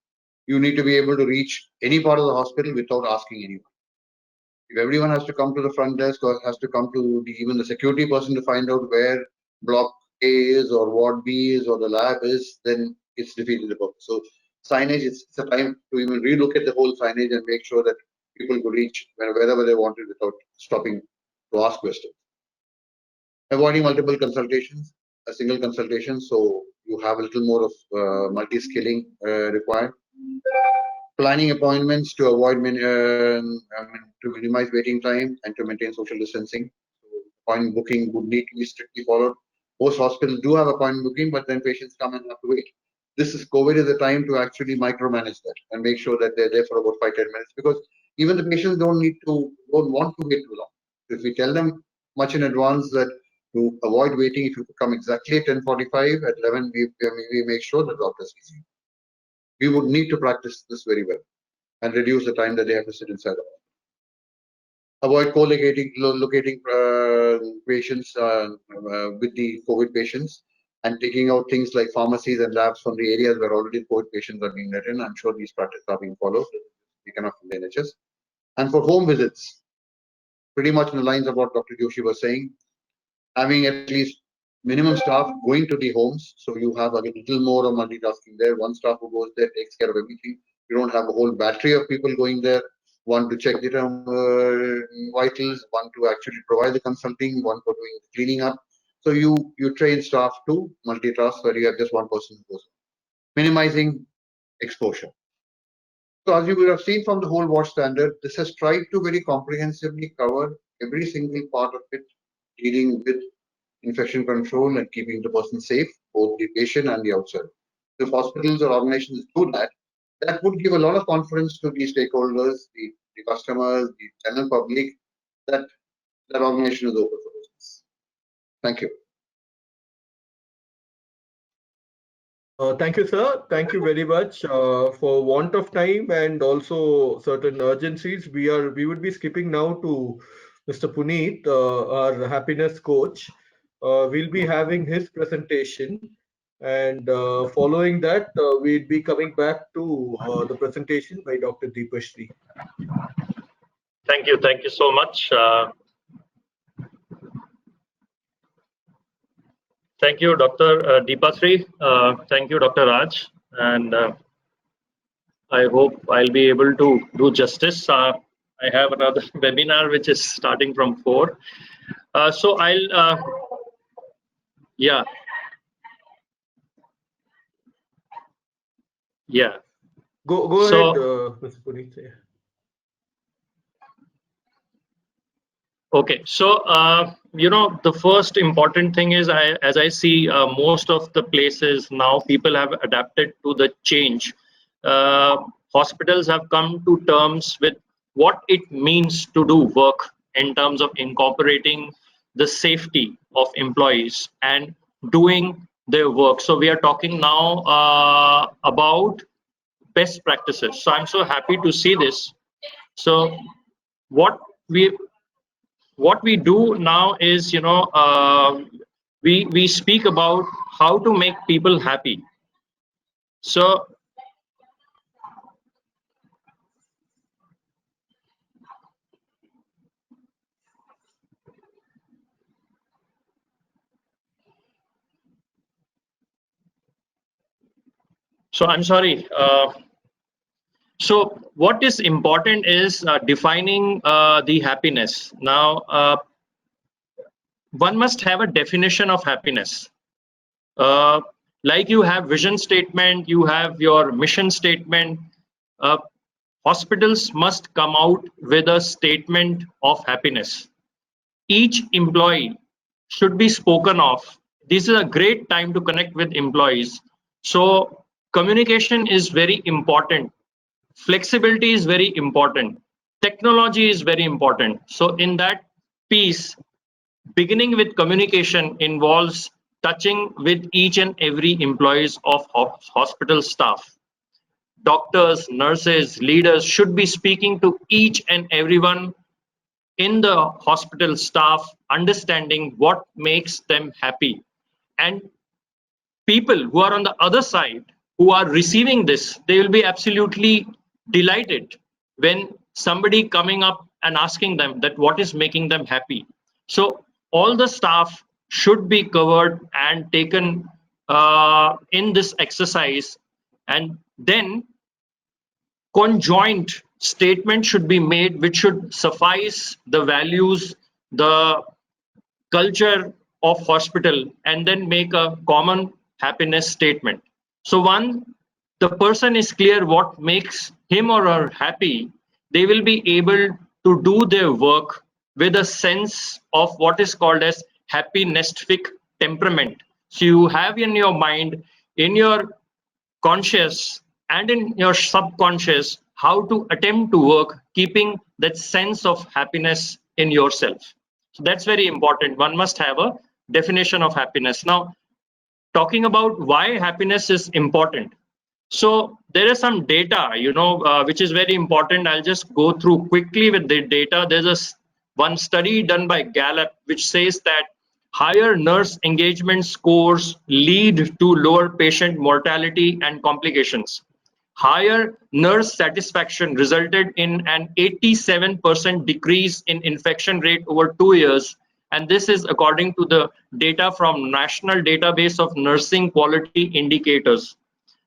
you need to be able to reach any part of the hospital without asking anyone. If everyone has to come to the front desk or has to come to even the security person to find out where block A is or ward B is or the lab is, then it's defeated the purpose. So signage, it's a time to even relook at the whole signage and make sure that people could reach wherever they wanted without stopping to ask questions. Avoiding multiple consultations, a single consultation, so you have a little more of multi-skilling required. Planning appointments to avoid to minimize waiting time and to maintain social distancing. So appointment booking would need to be strictly followed. Most hospitals do have appointment booking, but then patients come and have to wait. COVID is the time to actually micromanage that and make sure that they're there for about 5-10 minutes, because even the patients don't want to wait too long. If we tell them much in advance that to avoid waiting, if you come exactly at 10:45, at 11 we make sure the doctor sees you. We would need to practice this very well and reduce the time that they have to sit inside the hospital. Avoid locating patients with the COVID patients and taking out things like pharmacies and labs from the areas where already COVID patients are being let in. I'm sure these practices are being followed. We cannot from the NHS. And for home visits, pretty much in the lines of what Dr. Joshi was saying, having at least minimum staff going to the homes, so you have a little more of multitasking there. One staff who goes there takes care of everything. You don't have a whole battery of people going there, one to check the vitals, one to actually provide the consulting, one for doing the cleaning up. So you train staff to multitask, where you have just one person who goes. Minimizing exposure. So as you would have seen from the whole WASH standard, this has tried to very comprehensively cover every single part of it, dealing with infection control and keeping the person safe, both the patient and the outside. If hospitals or organizations do that, that would give a lot of confidence to the stakeholders, the customers, the general public, that that organization is open for business. Thank you. Thank you, sir. Thank you very much. For want of time and also certain urgencies, we would be skipping now to Mr. Puneet, our happiness coach. We'll be having his presentation, and following that, we'll be coming back to the presentation by Dr. Deepashri. Thank you so much. Thank you, Dr. Deepasri. Thank you, Dr. Raj. And I hope I'll be able to do justice. I have another webinar which is starting from 4. So I'll, yeah. Yeah. Go ahead, Mr. Puneet. Yeah. Okay, so the first important thing is, as I see most of the places now, people have adapted to the change. Hospitals have come to terms with what it means to do work in terms of incorporating the safety of employees and doing their work. So we are talking now about best practices. So I'm so happy to see this. So what we do now is, we speak about how to make people happy. So I'm sorry. So what is important is defining the happiness. Now, one must have a definition of happiness. Like you have vision statement, you have your mission statement. Hospitals must come out with a statement of happiness. Each employee should be spoken of. This is a great time to connect with employees. So communication is very important. Flexibility is very important. Technology is very important. So in that piece, beginning with communication involves touching with each and every employees of hospital staff. Doctors, nurses, leaders should be speaking to each and everyone in the hospital staff, understanding what makes them happy. And people who are on the other side, who are receiving this, they will be absolutely delighted when somebody coming up and asking them that what is making them happy. So all the staff should be covered and taken in this exercise, and then conjoint statement should be made which should suffice the values, the culture of hospital, and then make a common happiness statement. So the person is clear what makes him or her happy, they will be able to do their work with a sense of what is called as happinessific temperament. So you have in your mind, in your conscious and in your subconscious, how to attempt to work keeping that sense of happiness in yourself. So that's very important. One must have a definition of happiness. Now, talking about why happiness is important. So there is some data, which is very important. I'll just go through quickly with the data. There's one study done by Gallup which says that higher nurse engagement scores lead to lower patient mortality and complications. Higher nurse satisfaction resulted in an 87% decrease in infection rate over 2 years. And this is according to the data from National Database of Nursing Quality Indicators.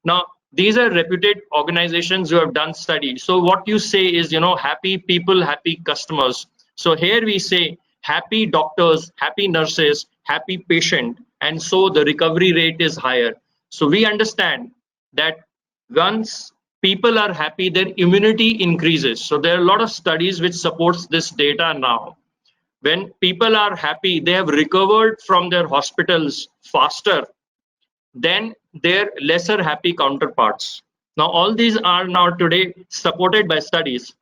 Now, these are reputed organizations who have done studies. So what you say is, happy people, happy customers. So here we say happy doctors, happy nurses, happy patient, and so the recovery rate is higher. So we understand that once people are happy, their immunity increases. So there are a lot of studies which supports this data now. When people are happy, they have recovered from their hospitals faster than their lesser happy counterparts. Now, all these are now today supported by studies.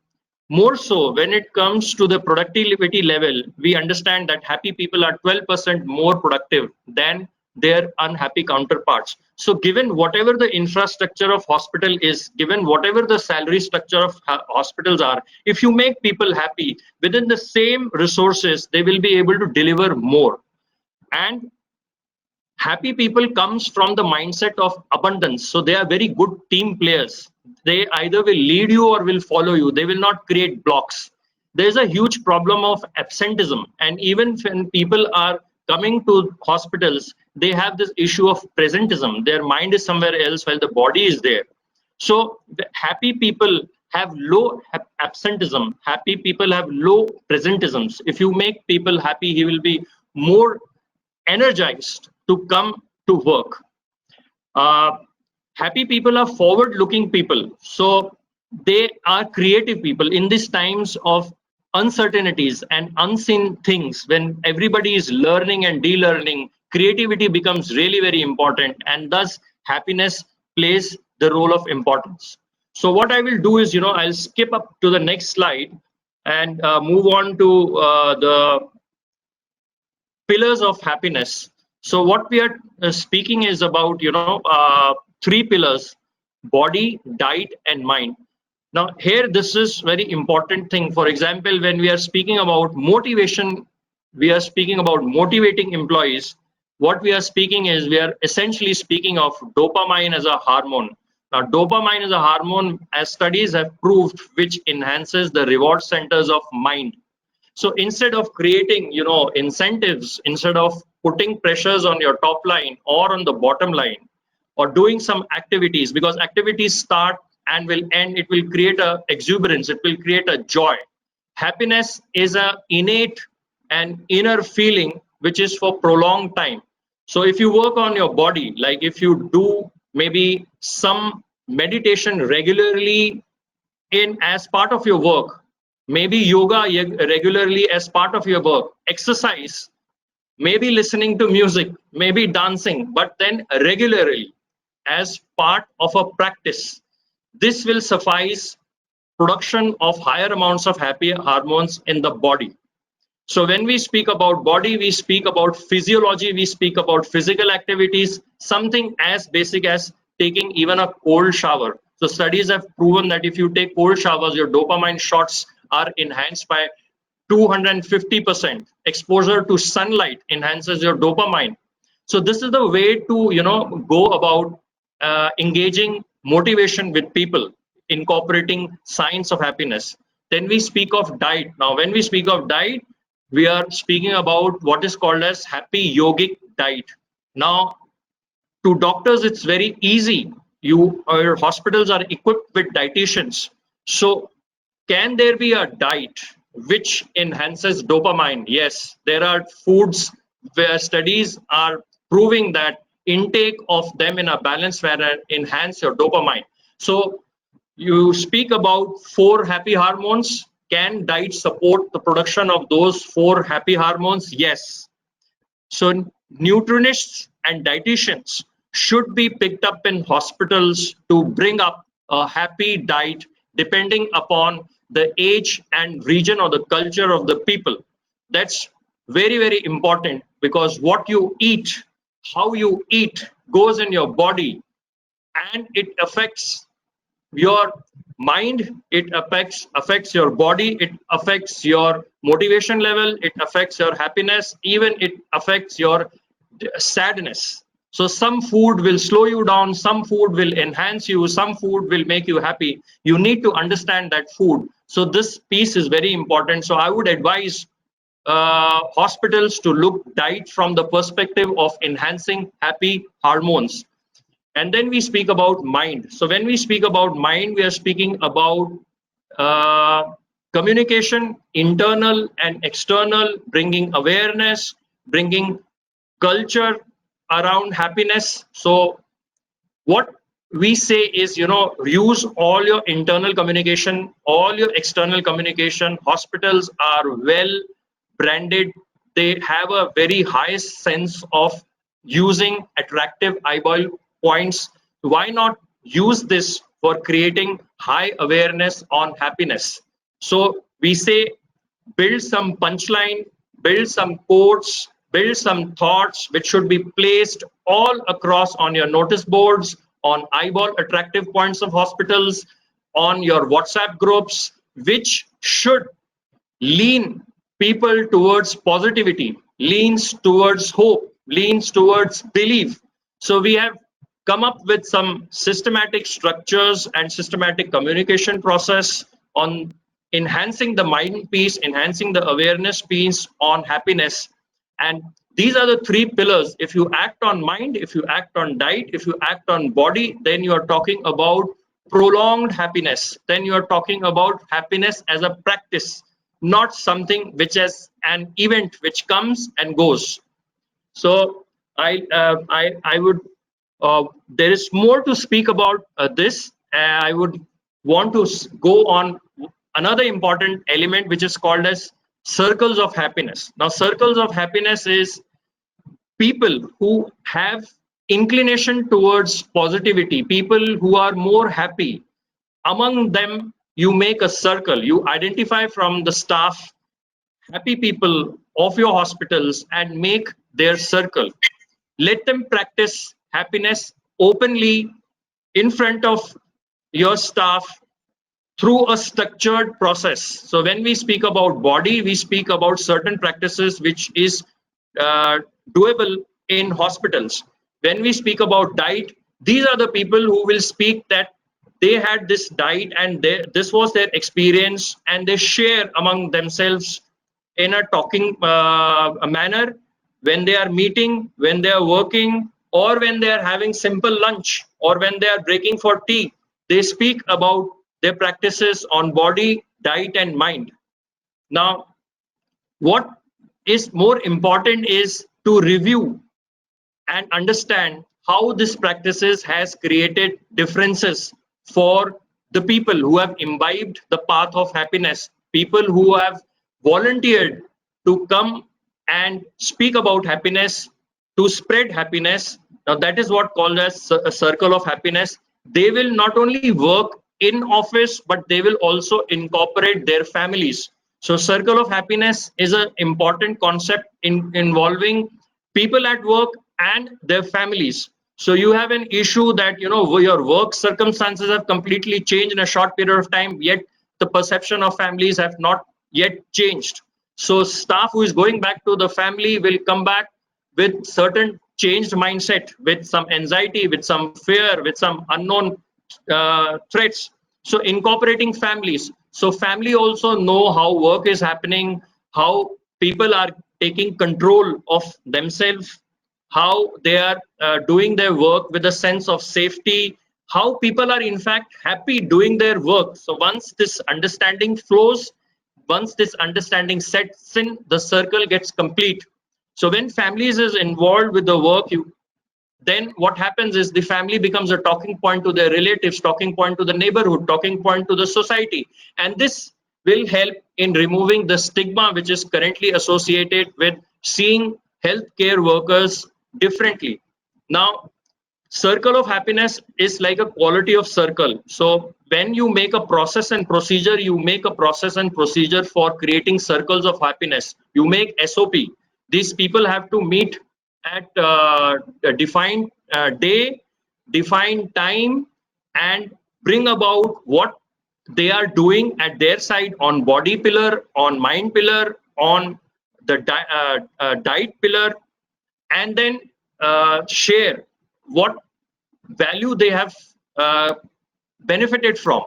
More so, when it comes to the productivity level, we understand that happy people are 12% more productive than their unhappy counterparts. So given whatever the infrastructure of hospital is, given whatever the salary structure of hospitals are, if you make people happy within the same resources, they will be able to deliver more. And happy people comes from the mindset of abundance. So they are very good team players. They either will lead you or will follow you. They will not create blocks. There's a huge problem of absenteeism. And even when people are coming to hospitals, they have this issue of presentism. Their mind is somewhere else while the body is there. So the happy people have low absenteeism. Happy people have low presentisms. If you make people happy, he will be more energized to come to work. Happy people are forward-looking people. So they are creative people. In these times of uncertainties and unseen things, when everybody is learning and de-learning, creativity becomes really very important, and thus happiness plays the role of importance. So what I will do is, I'll skip up to the next slide and move on to the pillars of happiness. So what we are speaking is about, three pillars: body, diet, and mind. Now here, this is very important thing. For example, when we are speaking about motivation, we are speaking about motivating employees. What we are speaking is, we are essentially speaking of dopamine as a hormone. Now dopamine is a hormone, as studies have proved, which enhances the reward centers of mind. So instead of creating, incentives, instead of putting pressures on your top line or on the bottom line, or doing some activities, because activities start and will end, it will create a exuberance, it will create a joy. Happiness is a innate and inner feeling which is for prolonged time. So if you work on your body, like if you do maybe some meditation regularly in as part of your work, maybe yoga regularly as part of your work, exercise, maybe listening to music, maybe dancing, but then regularly as part of a practice, this will suffice production of higher amounts of happy hormones in the body. So when we speak about body, we speak about physiology, we speak about physical activities, something as basic as taking even a cold shower. So studies have proven that if you take cold showers, your dopamine shots are enhanced by 250%. Exposure to sunlight enhances your dopamine. So this is the way to go about engaging motivation with people, incorporating science of happiness. Then we speak of diet. Now when we speak of diet, we are speaking about what is called as happy yogic diet. Now to doctors, it's very easy. Your hospitals are equipped with dietitians. So can there be a diet which enhances dopamine? Yes, there are foods where studies are proving that intake of them in a balanced manner enhance your dopamine. So you speak about 4 happy hormones. Can diet support the production of those 4 happy hormones? Yes. So nutritionists and dietitians should be picked up in hospitals to bring up a happy diet depending upon the age and region or the culture of the people. That's very, very important, because what you eat, how you eat goes in your body, and it affects your mind, it affects your body, it affects your motivation level, it affects your happiness, even it affects your sadness. So some food will slow you down, some food will enhance you, some food will make you happy. You need to understand that food. So this piece is very important. So I would advise hospitals to look diet from the perspective of enhancing happy hormones. And then we speak about mind. So when we speak about mind, we are speaking about communication, internal and external, bringing awareness, bringing culture around happiness. So what we say is, use all your internal communication, all your external communication. Hospitals are well branded. They have a very high sense of using attractive eyeball points. Why not use this for creating high awareness on happiness? So we say, build some punchline, build some quotes, build some thoughts which should be placed all across on your notice boards, on eyeball attractive points of hospitals, on your WhatsApp groups, which should lean people towards positivity, leans towards hope, leans towards belief. So we have come up with some systematic structures and systematic communication process on enhancing the mind piece, enhancing the awareness piece on happiness. And these are the three pillars. If you act on mind, if you act on diet, if you act on body, then you are talking about prolonged happiness. Then you are talking about happiness as a practice, not something which is an event which comes and goes. So I would, there is more to speak about this. I would want to go on another important element which is called as circles of happiness. Now, circles of happiness is people who have inclination towards positivity, people who are more happy. Among them, you make a circle. You identify from the staff happy people of your hospitals and make their circle. Let them practice happiness openly in front of your staff through a structured process. So when we speak about body, we speak about certain practices which is doable in hospitals. When we speak about diet, these are the people who will speak that they had this diet and this was their experience, and they share among themselves in a talking manner when they are meeting, when they are working, or when they are having simple lunch, or when they are breaking for tea. They speak about their practices on body, diet, and mind. Now, what is more important is to review and understand how this practices has created differences for the people who have imbibed the path of happiness, people who have volunteered to come and speak about happiness, to spread happiness. Now that is what called as a circle of happiness. They will not only work in office, but they will also incorporate their families. So circle of happiness is an important concept involving people at work and their families. So you have an issue that your work circumstances have completely changed in a short period of time, yet the perception of families have not yet changed. So staff who is going back to the family will come back with certain changed mindset, with some anxiety, with some fear, with some unknown threats. So incorporating families. So family also know how work is happening, how people are taking control of themselves, how they are doing their work with a sense of safety, how people are in fact happy doing their work. So once this understanding flows, once this understanding sets in, the circle gets complete. So when families is involved with the work, then what happens is the family becomes a talking point to their relatives, talking point to the neighborhood, talking point to the society. And this will help in removing the stigma which is currently associated with seeing healthcare workers differently. Now, circle of happiness is like a quality of circle. So when you make a process and procedure, you make a process and procedure for creating circles of happiness. You make SOP. These people have to meet at a defined day, defined time, and bring about what they are doing at their side on body pillar, on mind pillar, on the diet pillar, and then share what value they have benefited from.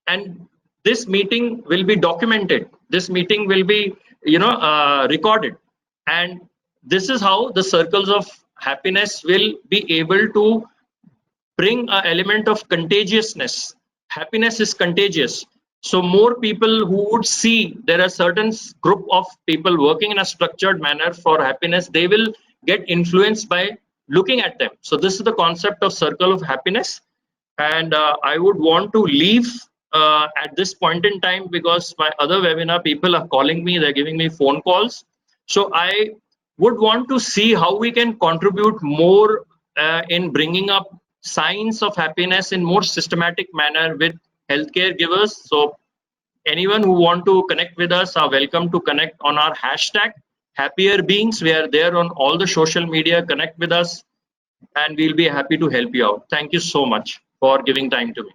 And this meeting will be documented. This meeting will be recorded, and this is how the circles of happiness will be able to bring an element of contagiousness. Happiness is contagious. So more people who would see there are certain group of people working in a structured manner for happiness, they will get influenced by looking at them. So this is the concept of circle of happiness. And I would want to leave at this point in time because my other webinar people are calling me, they're giving me phone calls. So I would want to see how we can contribute more in bringing up signs of happiness in more systematic manner with healthcare givers. So anyone who want to connect with us are welcome to connect on our hashtag happier beings. We are there on all the social media. Connect with us and we'll be happy to help you out. Thank you so much for giving time to me.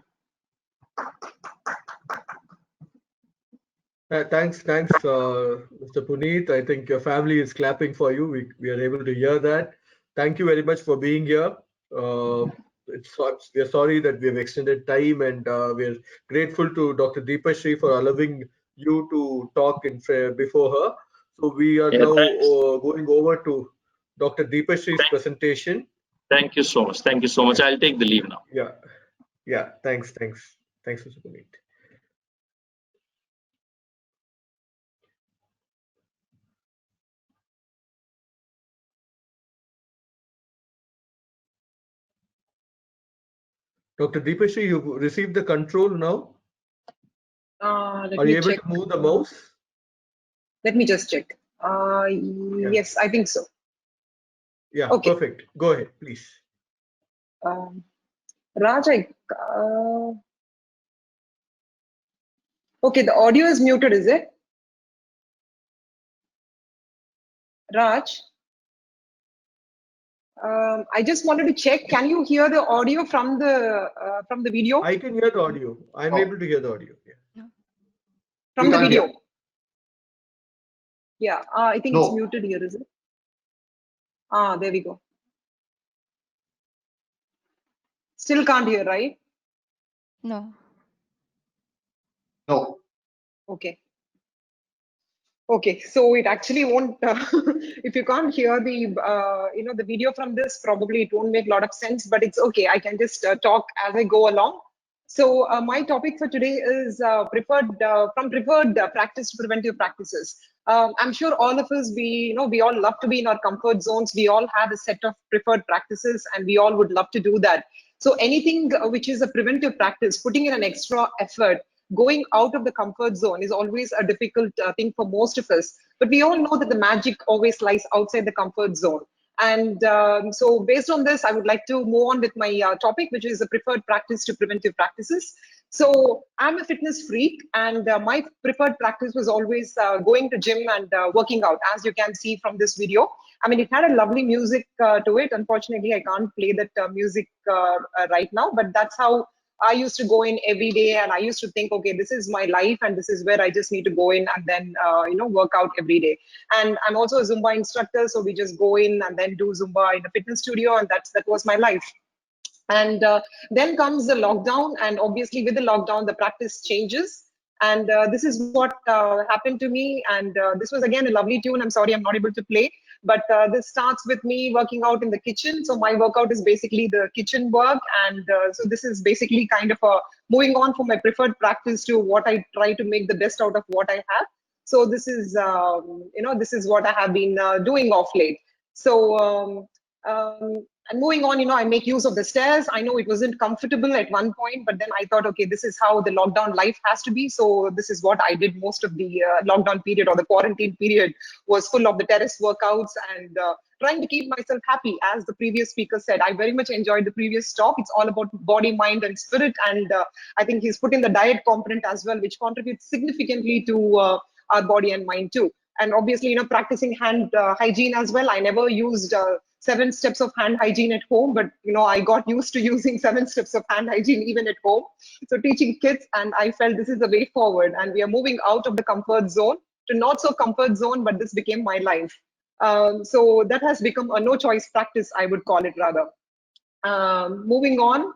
Thanks, Mr. Puneet. I think your family is clapping for you. We are able to hear that. Thank you very much for being here. We are sorry that we have extended time, and we are grateful to Dr. Deepashri for allowing you to talk before her. So we are now going over to Dr. Deepashri's presentation. Thank you so much. Thank you so much. I'll take the leave now. Yeah. Thanks, Mr. Puneet. Dr. Deepashri, you've received the control now. Are you able to move the mouse? Let me just check. Yes, I think so. Yeah, okay. Perfect. Go ahead, please. Raj, okay, the audio is muted, is it? Raj? I just wanted to check. Can you hear the audio from the video? I can hear the audio. I'm able to hear the audio. Yeah. From the video. Yeah, I think it's muted here, is it? There we go. Still can't hear, right? No. No. Okay. Okay, so it actually won't. If you can't hear the the video from this, probably it won't make a lot of sense. But it's okay. I can just talk as I go along. So my topic for today is preferred practice to preventive practices. I'm sure all of us, we all love to be in our comfort zones. We all have a set of preferred practices, and we all would love to do that. So anything which is a preventive practice, putting in an extra effort, going out of the comfort zone is always a difficult thing for most of us. But we all know that the magic always lies outside the comfort zone. And so based on this, I would like to move on with my topic, which is a preferred practice to preventive practices. So I'm a fitness freak, and my preferred practice was always going to gym and working out, as you can see from this video. I mean, it had a lovely music to it. Unfortunately, I can't play that music right now, but that's how I used to go in every day, and I used to think, okay, this is my life, and this is where I just need to go in and then, work out every day. And I'm also a Zumba instructor, so we just go in and then do Zumba in a fitness studio, and that was my life. And then comes the lockdown, and obviously with the lockdown, the practice changes. And this is what happened to me. And this was again a lovely tune. I'm sorry, I'm not able to play. But this starts with me working out in the kitchen. So my workout is basically the kitchen work. And so this is basically kind of a moving on from my preferred practice to what I try to make the best out of what I have. So this is, this is what I have been doing of late. So, and moving on, I make use of the stairs. I know it wasn't comfortable at one point, but then I thought, okay, this is how the lockdown life has to be. So this is what I did most of the lockdown period, or the quarantine period was full of the terrace workouts and trying to keep myself happy. As the previous speaker said, I very much enjoyed the previous talk. It's all about body, mind, and spirit. And I think he's put in the diet component as well, which contributes significantly to our body and mind too. And obviously, practicing hand hygiene as well. I never used 7 steps of hand hygiene at home, but I got used to using 7 steps of hand hygiene even at home. So teaching kids, and I felt this is the way forward. And we are moving out of the comfort zone to not so comfort zone, but this became my life. So that has become a no choice practice, I would call it rather. Moving on.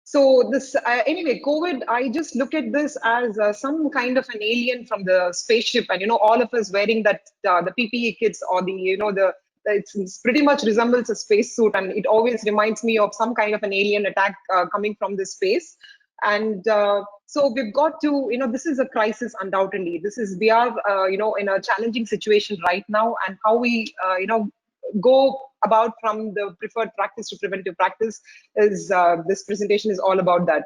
So this, anyway, COVID, I just look at this as some kind of an alien from the spaceship, and all of us wearing that the PPE kits, or the it's pretty much resembles a spacesuit, and it always reminds me of some kind of an alien attack coming from this space. And so we've got to, this is a crisis undoubtedly. We are, in a challenging situation right now, and how we, go about from the preferred practice to preventive practice is this presentation is all about that.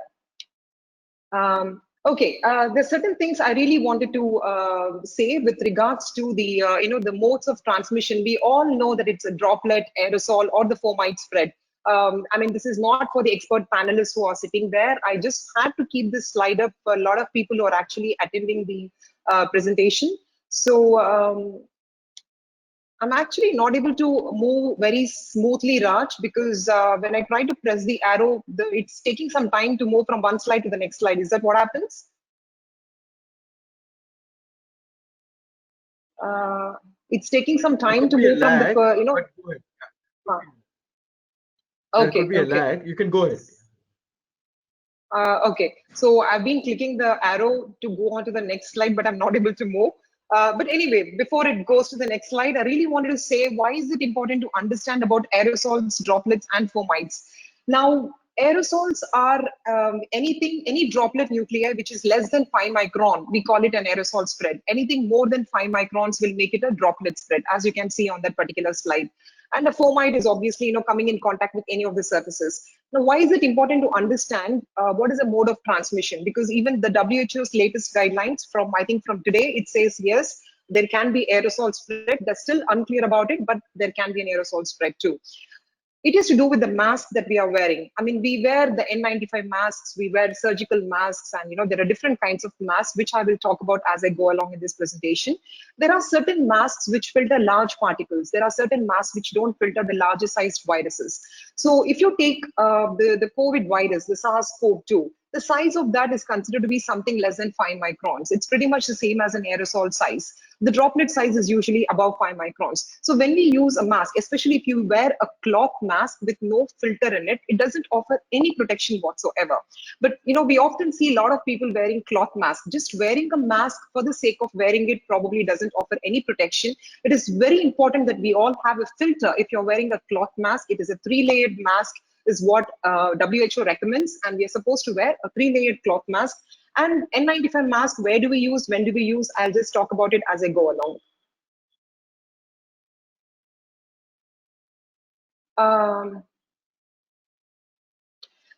Okay, there's certain things I really wanted to say with regards to the the modes of transmission. We all know that it's a droplet, aerosol, or the fomite spread. I mean, this is not for the expert panelists who are sitting there. I just had to keep this slide up for a lot of people who are actually attending the presentation. So I'm actually not able to move very smoothly, Raj, because when I try to press the arrow, it's taking some time to move from one slide to the next slide. Is that what happens? It's taking some time to move from the, There could be a lag. You can go ahead. Okay, so I've been clicking the arrow to go on to the next slide, but I'm not able to move. But anyway, before it goes to the next slide, I really wanted to say, why is it important to understand about aerosols, droplets, and fomites? Now, aerosols are any droplet nuclei which is less than 5 micron, we call it an aerosol spread. Anything more than 5 microns will make it a droplet spread, as you can see on that particular slide. And a fomite is obviously coming in contact with any of the surfaces. Now, why is it important to understand what is a mode of transmission? Because even the WHO's latest guidelines from, I think from today, it says, yes, there can be aerosol spread. They're still unclear about it, but there can be an aerosol spread too. It has to do with the mask that we are wearing. I mean, we wear the N95 masks, we wear surgical masks, and there are different kinds of masks, which I will talk about as I go along in this presentation. There are certain masks which filter large particles. There are certain masks which don't filter the larger sized viruses. So if you take the COVID virus, the SARS-CoV-2, the size of that is considered to be something less than 5 microns. It's pretty much the same as an aerosol size. The droplet size is usually above 5 microns. So when we use a mask, especially if you wear a cloth mask with no filter in it, it doesn't offer any protection whatsoever. But we often see a lot of people wearing cloth masks. Just wearing a mask for the sake of wearing it probably doesn't offer any protection. It is very important that we all have a filter. If you're wearing a cloth mask, it is a 3-layered mask is what WHO recommends, and we are supposed to wear a 3-layered cloth mask. And N95 mask, where do we use, when do we use? I'll just talk about it as I go along.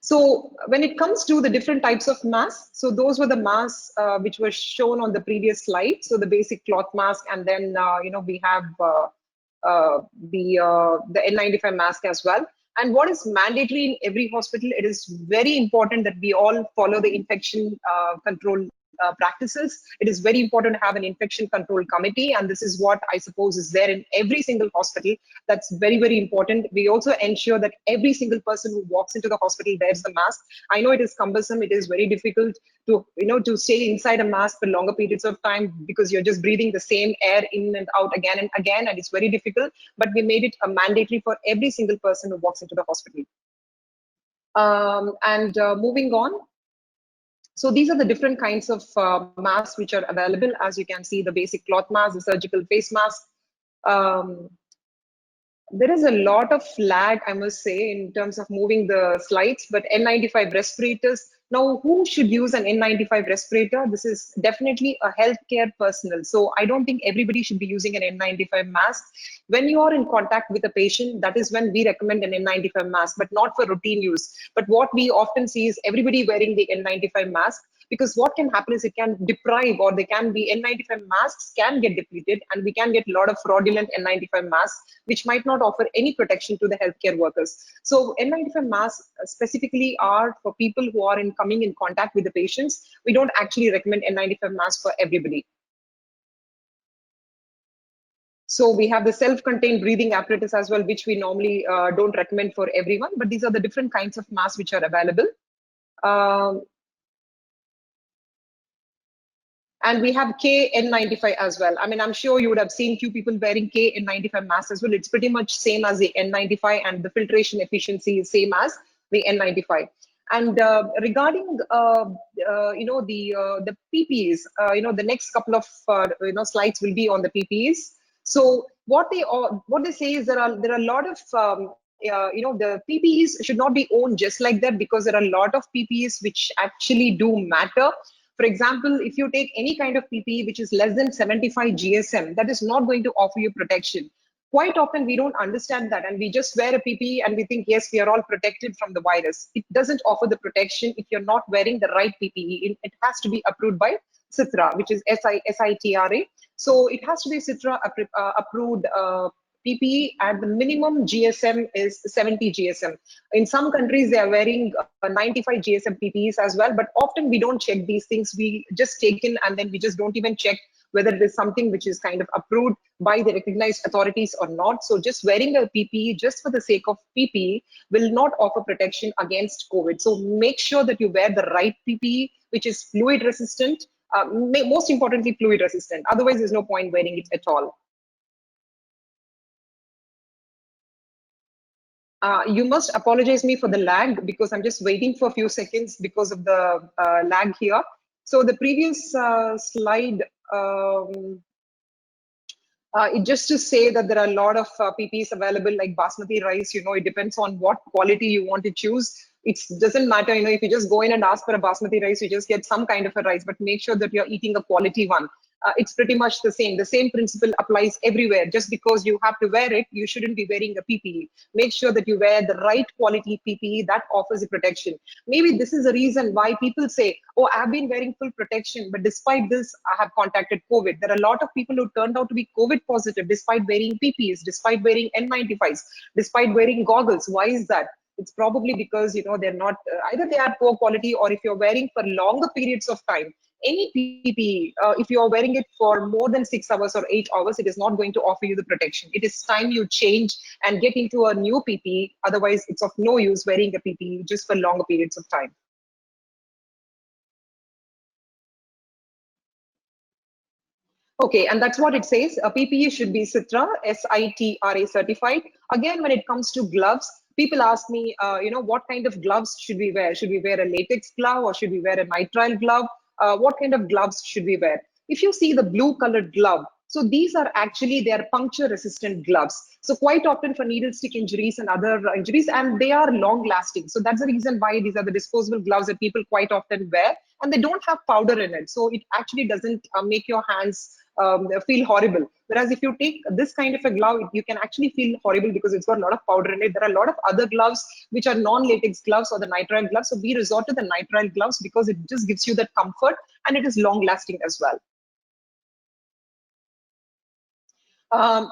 So when it comes to the different types of masks, so those were the masks which were shown on the previous slide. So the basic cloth mask, and then we have the N95 mask as well. And what is mandatory in every hospital, it is very important that we all follow the infection control practices. It is very important to have an infection control committee, and this is what I suppose is there in every single hospital. That's very, very important. We also ensure that every single person who walks into the hospital wears the mask. I know it is cumbersome. It is very difficult to to stay inside a mask for longer periods of time because you're just breathing the same air in and out again and again, and it's very difficult. But we made it a mandatory for every single person who walks into the hospital. Moving on. So these are the different kinds of masks which are available. As you can see, the basic cloth mask, the surgical face mask. There is a lot of lag, I must say, in terms of moving the slides, but N95 respirators. Now, who should use an N95 respirator? This is definitely a healthcare personnel. So I don't think everybody should be using an N95 mask. When you are in contact with a patient, that is when we recommend an N95 mask, but not for routine use. But what we often see is everybody wearing the N95 mask, because what can happen is it can deprive, or they can be N95 masks can get depleted, and we can get a lot of fraudulent N95 masks, which might not offer any protection to the healthcare workers. So N95 masks specifically are for people who are coming in contact with the patients. We don't actually recommend N95 masks for everybody. So we have the self-contained breathing apparatus as well, which we normally don't recommend for everyone, but these are the different kinds of masks which are available. And we have KN95 as well. I mean, I'm sure you would have seen few people wearing KN95 masks as well. It's pretty much same as the N95, and the filtration efficiency is same as the N95. And regarding the PPEs, the next couple of slides will be on the PPEs. So what they say is there are a lot of the PPEs should not be owned just like that, because there are a lot of PPEs which actually do matter. For example, if you take any kind of PPE which is less than 75 GSM, that is not going to offer you protection. Quite often we don't understand that, and we just wear a PPE and we think, yes, we are all protected from the virus. It doesn't offer the protection if you're not wearing the right PPE. It has to be approved by CITRA, which is SITRA. So it has to be CITRA approved PPE, and the minimum GSM is 70 GSM. In some countries, they are wearing 95 GSM PPEs as well, but often we don't check these things. We just take in and then we just don't even check whether it is something which is kind of approved by the recognized authorities or not. So just wearing a PPE just for the sake of PPE will not offer protection against COVID. So make sure that you wear the right PPE, which is fluid resistant, most importantly, fluid resistant. Otherwise, there's no point wearing it at all. You must apologize me for the lag because I'm just waiting for a few seconds because of the lag here. So the previous slide, just to say that there are a lot of PPs available like basmati rice. It depends on what quality you want to choose. It doesn't matter, if you just go in and ask for a basmati rice, you just get some kind of a rice, but make sure that you're eating a quality one. It's pretty much the same. The same principle applies everywhere. Just because you have to wear it, you shouldn't be wearing a PPE. Make sure that you wear the right quality PPE that offers you protection. Maybe this is the reason why people say, oh, I've been wearing full protection, but despite this, I have contacted COVID. There are a lot of people who turned out to be COVID positive despite wearing PPEs, despite wearing N95s, despite wearing goggles. Why is that? It's probably because, they're not, either they are poor quality, or if you're wearing for longer periods of time, any PPE, if you are wearing it for more than 6 hours or 8 hours, it is not going to offer you the protection. It is time you change and get into a new PPE. Otherwise, it's of no use wearing a PPE just for longer periods of time. Okay, and that's what it says. A PPE should be CITRA, SITRA certified. Again, when it comes to gloves, people ask me, what kind of gloves should we wear? Should we wear a latex glove or should we wear a nitrile glove? What kind of gloves should we wear? If you see the blue colored glove, so these are actually, they are puncture resistant gloves. So quite often for needle stick injuries and other injuries, and they are long lasting. So that's the reason why these are the disposable gloves that people quite often wear, and they don't have powder in it. So it actually doesn't make your hands feel horrible. Whereas if you take this kind of a glove, you can actually feel horrible because it's got a lot of powder in it. There are a lot of other gloves which are non-latex gloves or the nitrile gloves. So we resort to the nitrile gloves because it just gives you that comfort and it is long lasting as well.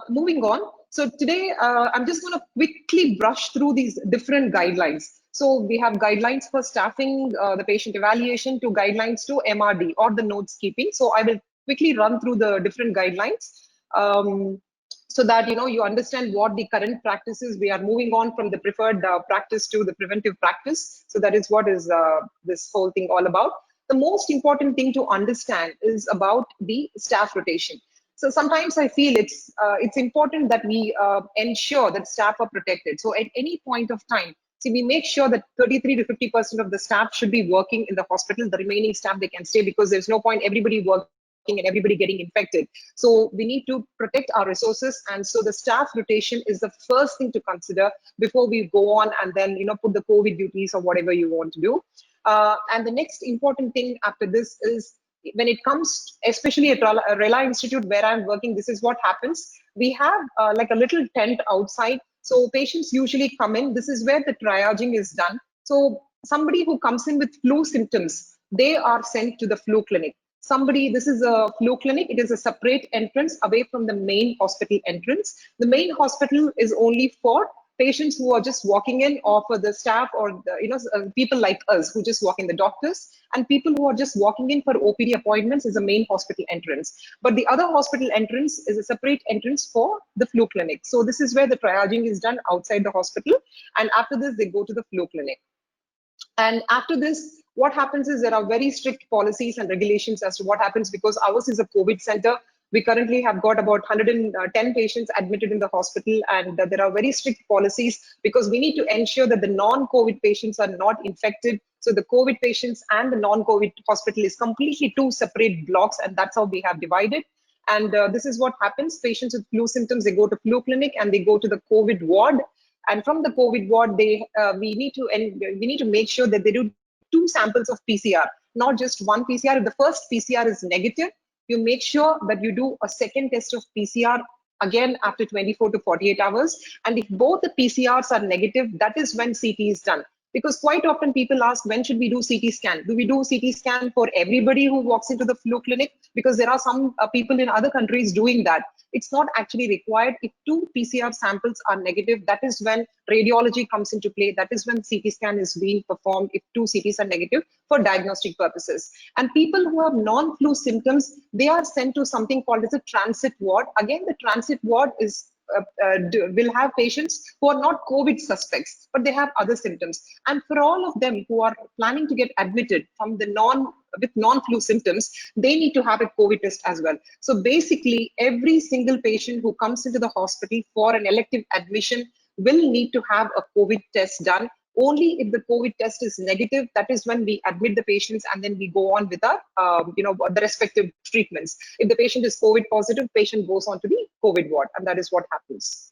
Moving on. So today, I'm just going to quickly brush through these different guidelines. So we have guidelines for staffing, the patient evaluation, to guidelines to MRD or the notes keeping. So I will quickly run through the different guidelines so that you understand what the current practice is. We are moving on from the preferred practice to the preventive practice. So that is what is this whole thing all about. The most important thing to understand is about the staff rotation. So sometimes I feel it's important that we ensure that staff are protected. So at any point of time, see, we make sure that 33 to 50% of the staff should be working in the hospital. The remaining staff, they can stay because there's no point everybody working and everybody getting infected. So we need to protect our resources. And so the staff rotation is the first thing to consider before we go on and then, put the COVID duties or whatever you want to do. And the next important thing after this is, when it comes, especially at Rela Institute where I'm working, this is what happens. We have like a little tent outside. So patients usually come in. This is where the triaging is done. So somebody who comes in with flu symptoms, they are sent to the flu clinic. This is a flu clinic. It is a separate entrance away from the main hospital entrance. The main hospital is only for patients who are just walking in, or for the staff, or people like us who just walk in, the doctors, and people who are just walking in for OPD appointments is the main hospital entrance. But the other hospital entrance is a separate entrance for the flu clinic. So this is where the triaging is done outside the hospital. And after this, they go to the flu clinic. And after this, what happens is there are very strict policies and regulations as to what happens, because ours is a COVID center. We currently have got about 110 patients admitted in the hospital, and there are very strict policies because we need to ensure that the non-COVID patients are not infected. So the COVID patients and the non-COVID hospital is completely two separate blocks, and that's how we have divided. And this is what happens. Patients with flu symptoms, they go to flu clinic and they go to the COVID ward. And from the COVID ward, we need to make sure that they do 2 samples of PCR, not just 1 PCR. If the first PCR is negative, you make sure that you do a second test of PCR again after 24 to 48 hours. And if both the PCRs are negative, that is when CT is done. Because quite often people ask, when should we do CT scan? Do we do CT scan for everybody who walks into the flu clinic? Because there are some people in other countries doing that. It's not actually required. If 2 PCR samples are negative, that is when radiology comes into play. That is when CT scan is being performed if 2 CTs are negative for diagnostic purposes. And people who have non-flu symptoms, they are sent to something called as a transit ward. Again, the transit ward is will have patients who are not COVID suspects, but they have other symptoms. And for all of them who are planning to get admitted from the with non-flu symptoms, they need to have a COVID test as well. So basically, every single patient who comes into the hospital for an elective admission will need to have a COVID test done. Only if the COVID test is negative, that is when we admit the patients and then we go on with our, the respective treatments. If the patient is COVID positive, patient goes on to the COVID ward, and that is what happens.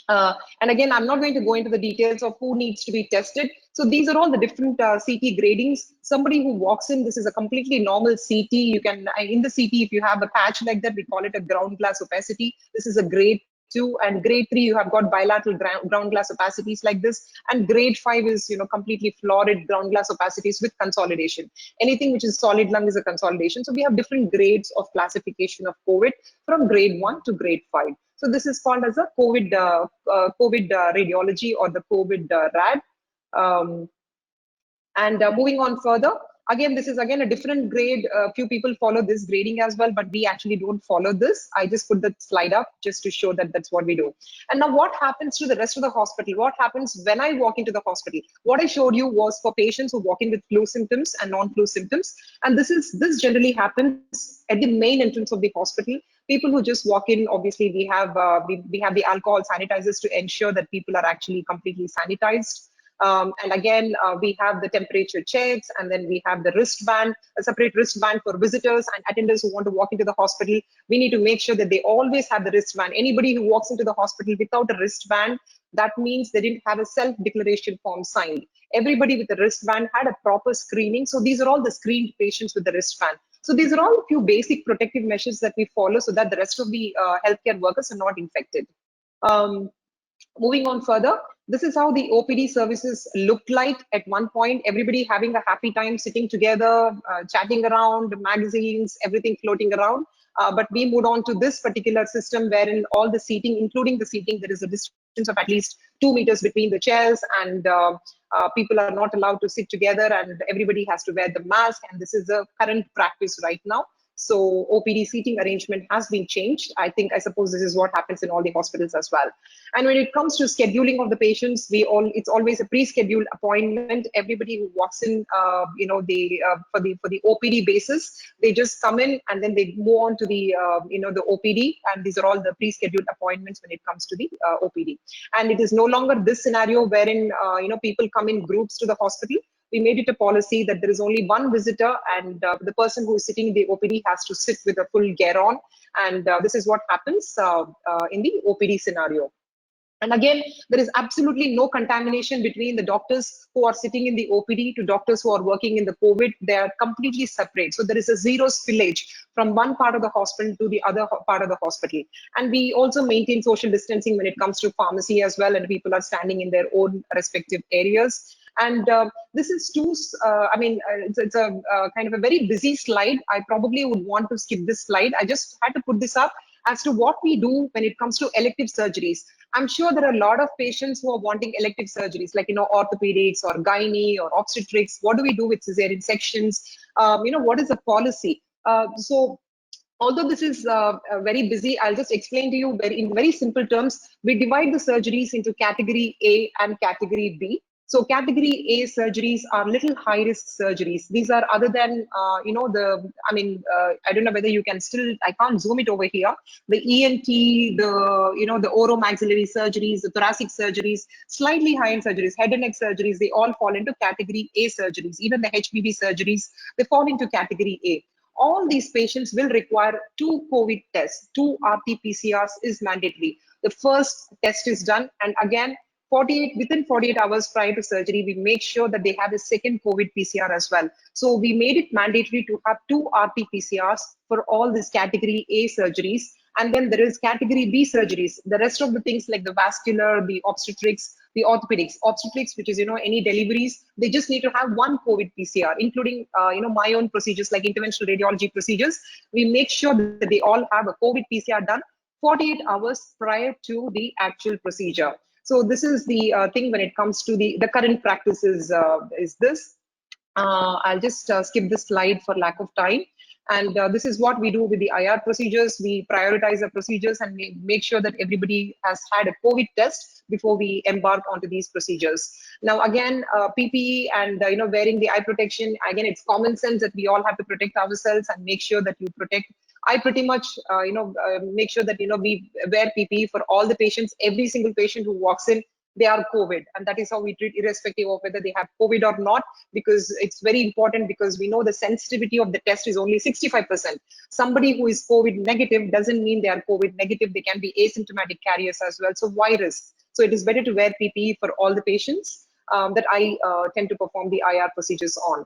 And again, I'm not going to go into the details of who needs to be tested. So these are all the different CT gradings. Somebody who walks in, this is a completely normal CT. You can, in the CT, if you have a patch like that, we call it a ground glass opacity. This is a grade 2, and grade 3 you have got bilateral ground glass opacities like this, and grade 5 is completely florid ground glass opacities with consolidation. Anything which is solid lung is a consolidation. So we have different grades of classification of COVID from grade 1 to grade 5. So this is called as a COVID radiology or the COVID RAD. Moving on further, again, this is again a different grade. Few people follow this grading as well, but we actually don't follow this. I just put the slide up just to show that that's what we do. And now what happens to the rest of the hospital? What happens when I walk into the hospital? What I showed you was for patients who walk in with flu symptoms and non-flu symptoms. And this generally happens at the main entrance of the hospital. People who just walk in, obviously we have the alcohol sanitizers to ensure that people are actually completely sanitized. And again, we have the temperature checks, and then we have the wristband, a separate wristband for visitors and attendants who want to walk into the hospital. We need to make sure that they always have the wristband. Anybody who walks into the hospital without a wristband, that means they didn't have a self-declaration form signed. Everybody with the wristband had a proper screening. So these are all the screened patients with the wristband. So these are all a few basic protective measures that we follow so that the rest of the healthcare workers are not infected. Moving on further, this is how the OPD services looked like at one point. Everybody having a happy time sitting together, chatting around, magazines, everything floating around. But we moved on to this particular system wherein all the seating, including the seating, there is a distance of at least 2 meters between the chairs, and people are not allowed to sit together, and everybody has to wear the mask. And this is the current practice right now. So OPD seating arrangement has been changed. I suppose this is what happens in all the hospitals as well. And when it comes to scheduling of the patients, it's always a pre-scheduled appointment. Everybody who walks in, for the OPD basis, they just come in and then they move on to the the OPD, and these are all the pre-scheduled appointments when it comes to the OPD. And it is no longer this scenario wherein people come in groups to the hospital. We made it a policy that there is only one visitor, and the person who is sitting in the OPD has to sit with a full gear on. And this is what happens in the OPD scenario. And again, there is absolutely no contamination between the doctors who are sitting in the OPD to doctors who are working in the COVID. They are completely separate. So there is a zero spillage from one part of the hospital to the other part of the hospital. And we also maintain social distancing when it comes to pharmacy as well, and people are standing in their own respective areas. And this is it's a kind of a very busy slide. I probably would want to skip this slide. I just had to put this up as to what we do when it comes to elective surgeries. I'm sure there are a lot of patients who are wanting elective surgeries, like, orthopedics or gynae or obstetrics. What do we do with cesarean sections? What is the policy? So although this is very busy, I'll just explain to you in very simple terms. We divide the surgeries into category A and category B. So category A surgeries are little high risk surgeries. These are other than, I don't know whether you can still, I can't zoom it over here. The ENT, the oromaxillary surgeries, the thoracic surgeries, slightly high end surgeries, head and neck surgeries, they all fall into category A surgeries. Even the HPV surgeries, they fall into category A. All these patients will require 2 COVID tests. 2 RT-PCRs is mandatory. The first test is done, and again, within 48 hours prior to surgery, we make sure that they have a second COVID PCR as well. So we made it mandatory to have 2 RT-PCRs for all these category A surgeries. And then there is category B surgeries. The rest of the things like the vascular, the obstetrics, the orthopedics. Obstetrics, which is, any deliveries, they just need to have one COVID PCR, including, my own procedures like interventional radiology procedures. We make sure that they all have a COVID PCR done 48 hours prior to the actual procedure. So this is the thing when it comes to the current practices is this. I'll just skip this slide for lack of time. And this is what we do with the IR procedures. We prioritize the procedures and make sure that everybody has had a COVID test before we embark onto these procedures. Now, again, PPE and wearing the eye protection. Again, it's common sense that we all have to protect ourselves and make sure that you protect. I pretty much, make sure that we wear PPE for all the patients. Every single patient who walks in, they are COVID, and that is how we treat, irrespective of whether they have COVID or not, because it's very important, because we know the sensitivity of the test is only 65%. Somebody who is COVID negative doesn't mean they are COVID negative. They can be asymptomatic carriers as well. So why risk? So it is better to wear PPE for all the patients that I tend to perform the IR procedures on.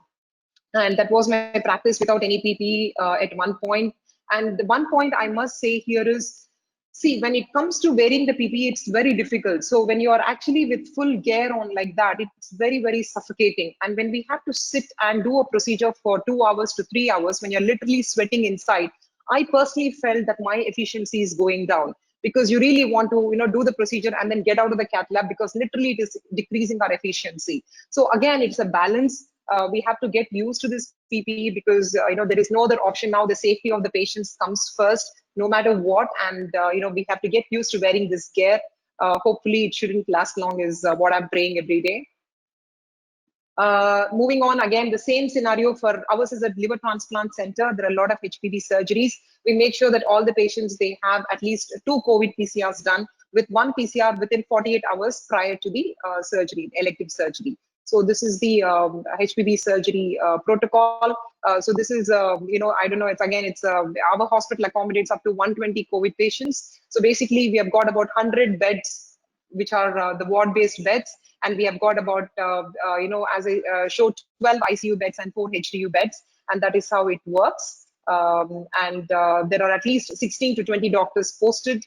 And that was my practice without any PPE at one point. And the one point I must say here is, see, when it comes to wearing the PPE, it's very difficult. So when you are actually with full gear on like that, it's very, very suffocating. And when we have to sit and do a procedure for 2 hours to 3 hours, when you're literally sweating inside, I personally felt that my efficiency is going down, because you really want to do the procedure and then get out of the cath lab, because literally it is decreasing our efficiency. So again, it's a balance. We have to get used to this PPE, because there is no other option now. The safety of the patients comes first, no matter what, and we have to get used to wearing this gear. Hopefully it shouldn't last long, is what I'm praying every day. Moving on, again, the same scenario for ours is a liver transplant center. There are a lot of HPV surgeries. We make sure that all the patients, they have at least 2 COVID PCRs done, with 1 PCR within 48 hours prior to the surgery, elective surgery. So this is the HPV surgery protocol. So this is, I don't know, it's our hospital accommodates up to 120 COVID patients. So basically we have got about 100 beds, which are the ward-based beds. And we have got about, as I showed, 12 ICU beds and 4 HDU beds. And that is how it works. There are at least 16 to 20 doctors posted.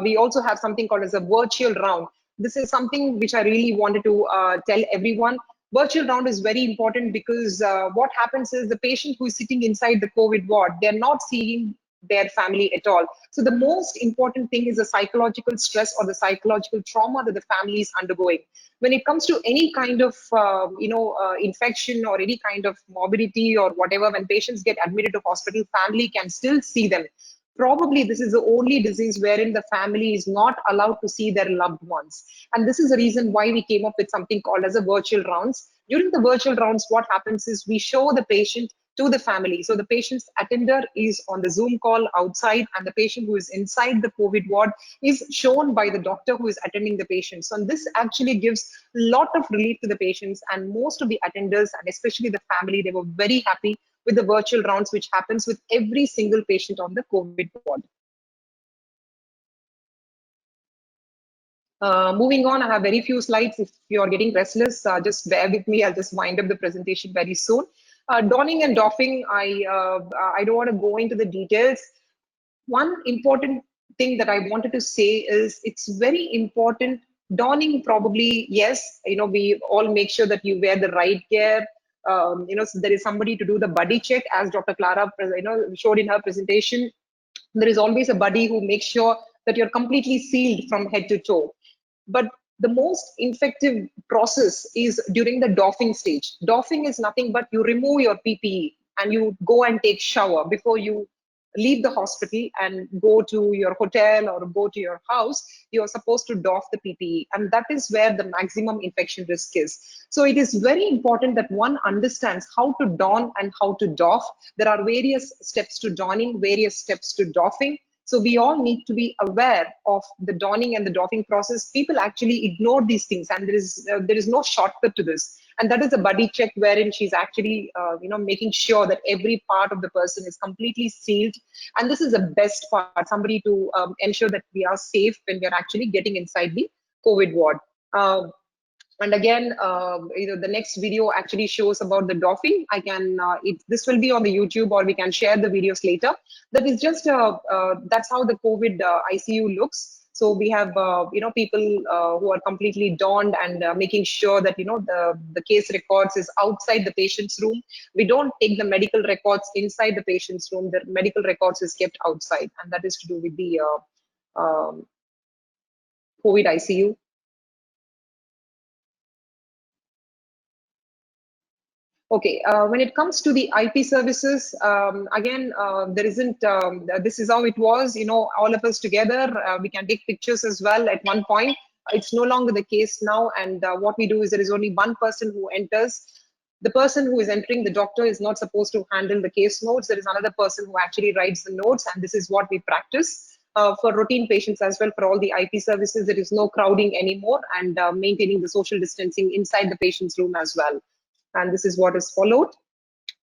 We also have something called as a virtual round. This is something which I really wanted to tell everyone. Virtual round is very important, because what happens is the patient who is sitting inside the COVID ward, they're not seeing their family at all. So the most important thing is the psychological stress or the psychological trauma that the family is undergoing. When it comes to any kind of infection or any kind of morbidity or whatever, when patients get admitted to hospital, family can still see them. Probably this is the only disease wherein the family is not allowed to see their loved ones. And this is the reason why we came up with something called as a virtual rounds. During the virtual rounds, what happens is we show the patient to the family. So the patient's attender is on the Zoom call outside, and the patient who is inside the COVID ward is shown by the doctor who is attending the patient. So this actually gives a lot of relief to the patients, and most of the attenders, and especially the family, they were very happy with the virtual rounds, which happens with every single patient on the COVID ward. Moving on, I have very few slides. If you are getting restless, just bear with me. I'll just wind up the presentation very soon. Donning and doffing, I don't want to go into the details. One important thing that I wanted to say is it's very important. Donning, probably, yes, we all make sure that you wear the right gear. So there is somebody to do the buddy check, as Dr. Clara showed in her presentation. There is always a buddy who makes sure that you're completely sealed from head to toe. But the most effective process is during the doffing stage. Doffing is nothing but you remove your PPE and you go and take shower before you leave the hospital and go to your hotel or go to your house. You're supposed to doff the PPE, and that is where the maximum infection risk is. So it is very important that one understands how to don and how to doff. There are various steps to donning, various steps to doffing. So we all need to be aware of the donning and the doffing process. People actually ignore these things, and there is no shortcut to this. And that is a buddy check wherein she's actually, making sure that every part of the person is completely sealed. And this is the best part, somebody to ensure that we are safe when we are actually getting inside the COVID ward. And again, the next video actually shows about the doffing. I can, this will be on the YouTube, or we can share the videos later. That is just, that's how the COVID ICU looks. So we have, people who are completely donned and making sure that, the case records is outside the patient's room. We don't take the medical records inside the patient's room. The medical records is kept outside, and that is to do with the COVID ICU. Okay, when it comes to the IT services, again, there isn't, this is how it was, all of us together, we can take pictures as well at one point. It's no longer the case now, and what we do is there is only one person who enters. The person who is entering, the doctor, is not supposed to handle the case notes. There is another person who actually writes the notes, and this is what we practice. For routine patients as well, for all the IT services, there is no crowding anymore, and maintaining the social distancing inside the patient's room as well. And this is what is followed.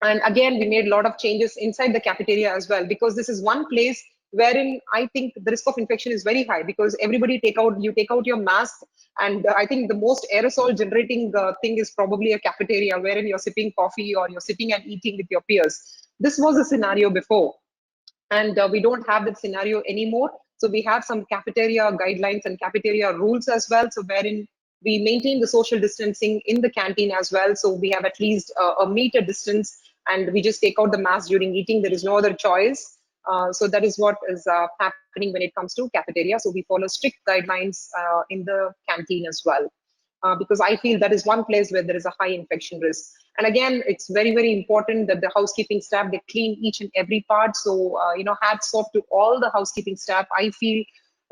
And again, we made a lot of changes inside the cafeteria as well, because this is one place wherein I think the risk of infection is very high, because everybody you take out your mask, and I think the most aerosol generating thing is probably a cafeteria wherein you're sipping coffee or you're sitting and eating with your peers. This was a scenario before, and we don't have that scenario anymore. So we have some cafeteria guidelines and cafeteria rules as well, so wherein we maintain the social distancing in the canteen as well. So we have at least a meter distance, and we just take out the mask during eating. There is no other choice. So that is what is happening when it comes to cafeteria. So we follow strict guidelines in the canteen as well, because I feel that is one place where there is a high infection risk. And again, it's very, very important that the housekeeping staff, they clean each and every part. So, hats off to all the housekeeping staff. I feel,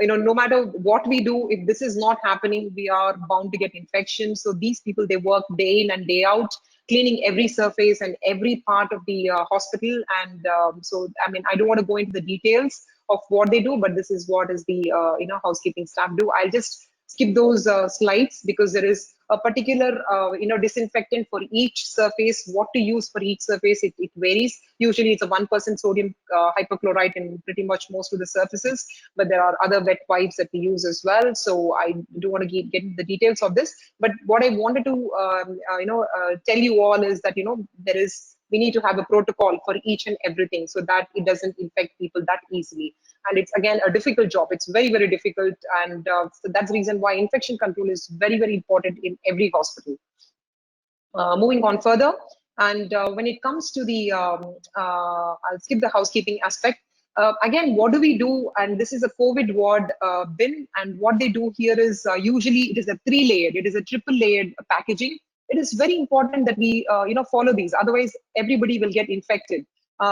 no matter what we do, if this is not happening, we are bound to get infection. So these people, they work day in and day out, cleaning every surface and every part of the hospital. And so, I mean, I don't want to go into the details of what they do, but this is what is the, housekeeping staff do. I'll just skip those slides, because there is a particular, disinfectant for each surface. What to use for each surface, it varies. Usually it's a 1% sodium hypochlorite in pretty much most of the surfaces, but there are other wet wipes that we use as well. So I don't want to get into the details of this, but what I wanted to, tell you all is that, we need to have a protocol for each and everything, so that it doesn't infect people that easily. And it's, again, a difficult job. It's very, very difficult. And so that's the reason why infection control is very, very important in every hospital. Moving on further. And when it comes to the, I'll skip the housekeeping aspect. Again, what do we do? And this is a COVID ward bin. And what they do here is usually it is a 3-layered, it is a triple-layered packaging. It is very important that we, follow these. Otherwise, everybody will get infected.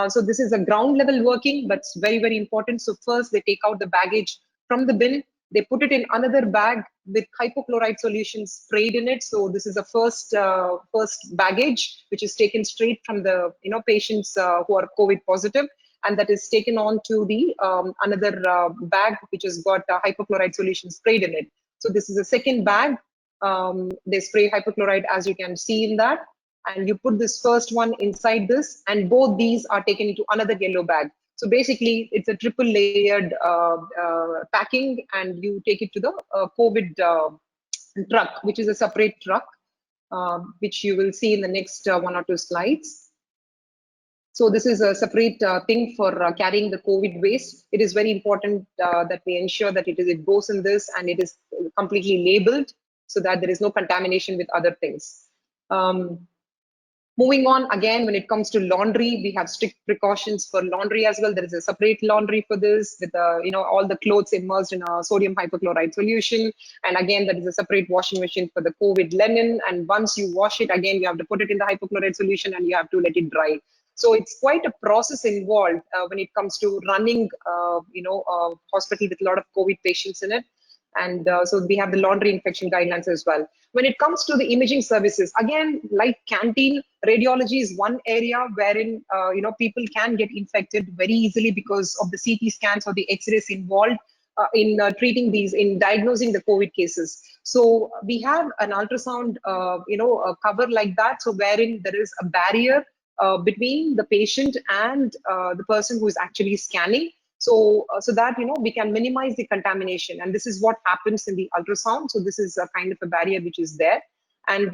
So this is a ground level working, but it's very, very important. So first they take out the baggage from the bin. They put it in another bag with hypochlorite solution sprayed in it. So this is the first baggage, which is taken straight from the patients who are COVID positive, and that is taken on to the another bag which has got hypochlorite solution sprayed in it. So this is a second bag. They spray hypochlorite, as you can see in that, and you put this first one inside this, and both these are taken into another yellow bag. So basically, it's a triple layered packing, and you take it to the COVID truck, which is a separate truck, which you will see in the next 1 or 2 slides. So this is a separate thing for carrying the COVID waste. It is very important that we ensure that it goes in this, and it is completely labeled, so that there is no contamination with other things. Moving on, again, when it comes to laundry, we have strict precautions for laundry as well. There is a separate laundry for this, with all the clothes immersed in a sodium hypochlorite solution. And again, there is a separate washing machine for the COVID linen. And once you wash it, again, you have to put it in the hypochlorite solution, and you have to let it dry. So it's quite a process involved when it comes to running, a hospital with a lot of COVID patients in it. And so we have the laundry infection guidelines as well. When it comes to the imaging services, again, like canteen, radiology is one area wherein people can get infected very easily because of the CT scans or the X-rays involved in treating these, in diagnosing the COVID cases. So we have an ultrasound, a cover like that. So wherein there is a barrier between the patient and the person who is actually scanning. So that, we can minimize the contamination. And this is what happens in the ultrasound. So this is a kind of a barrier which is there. And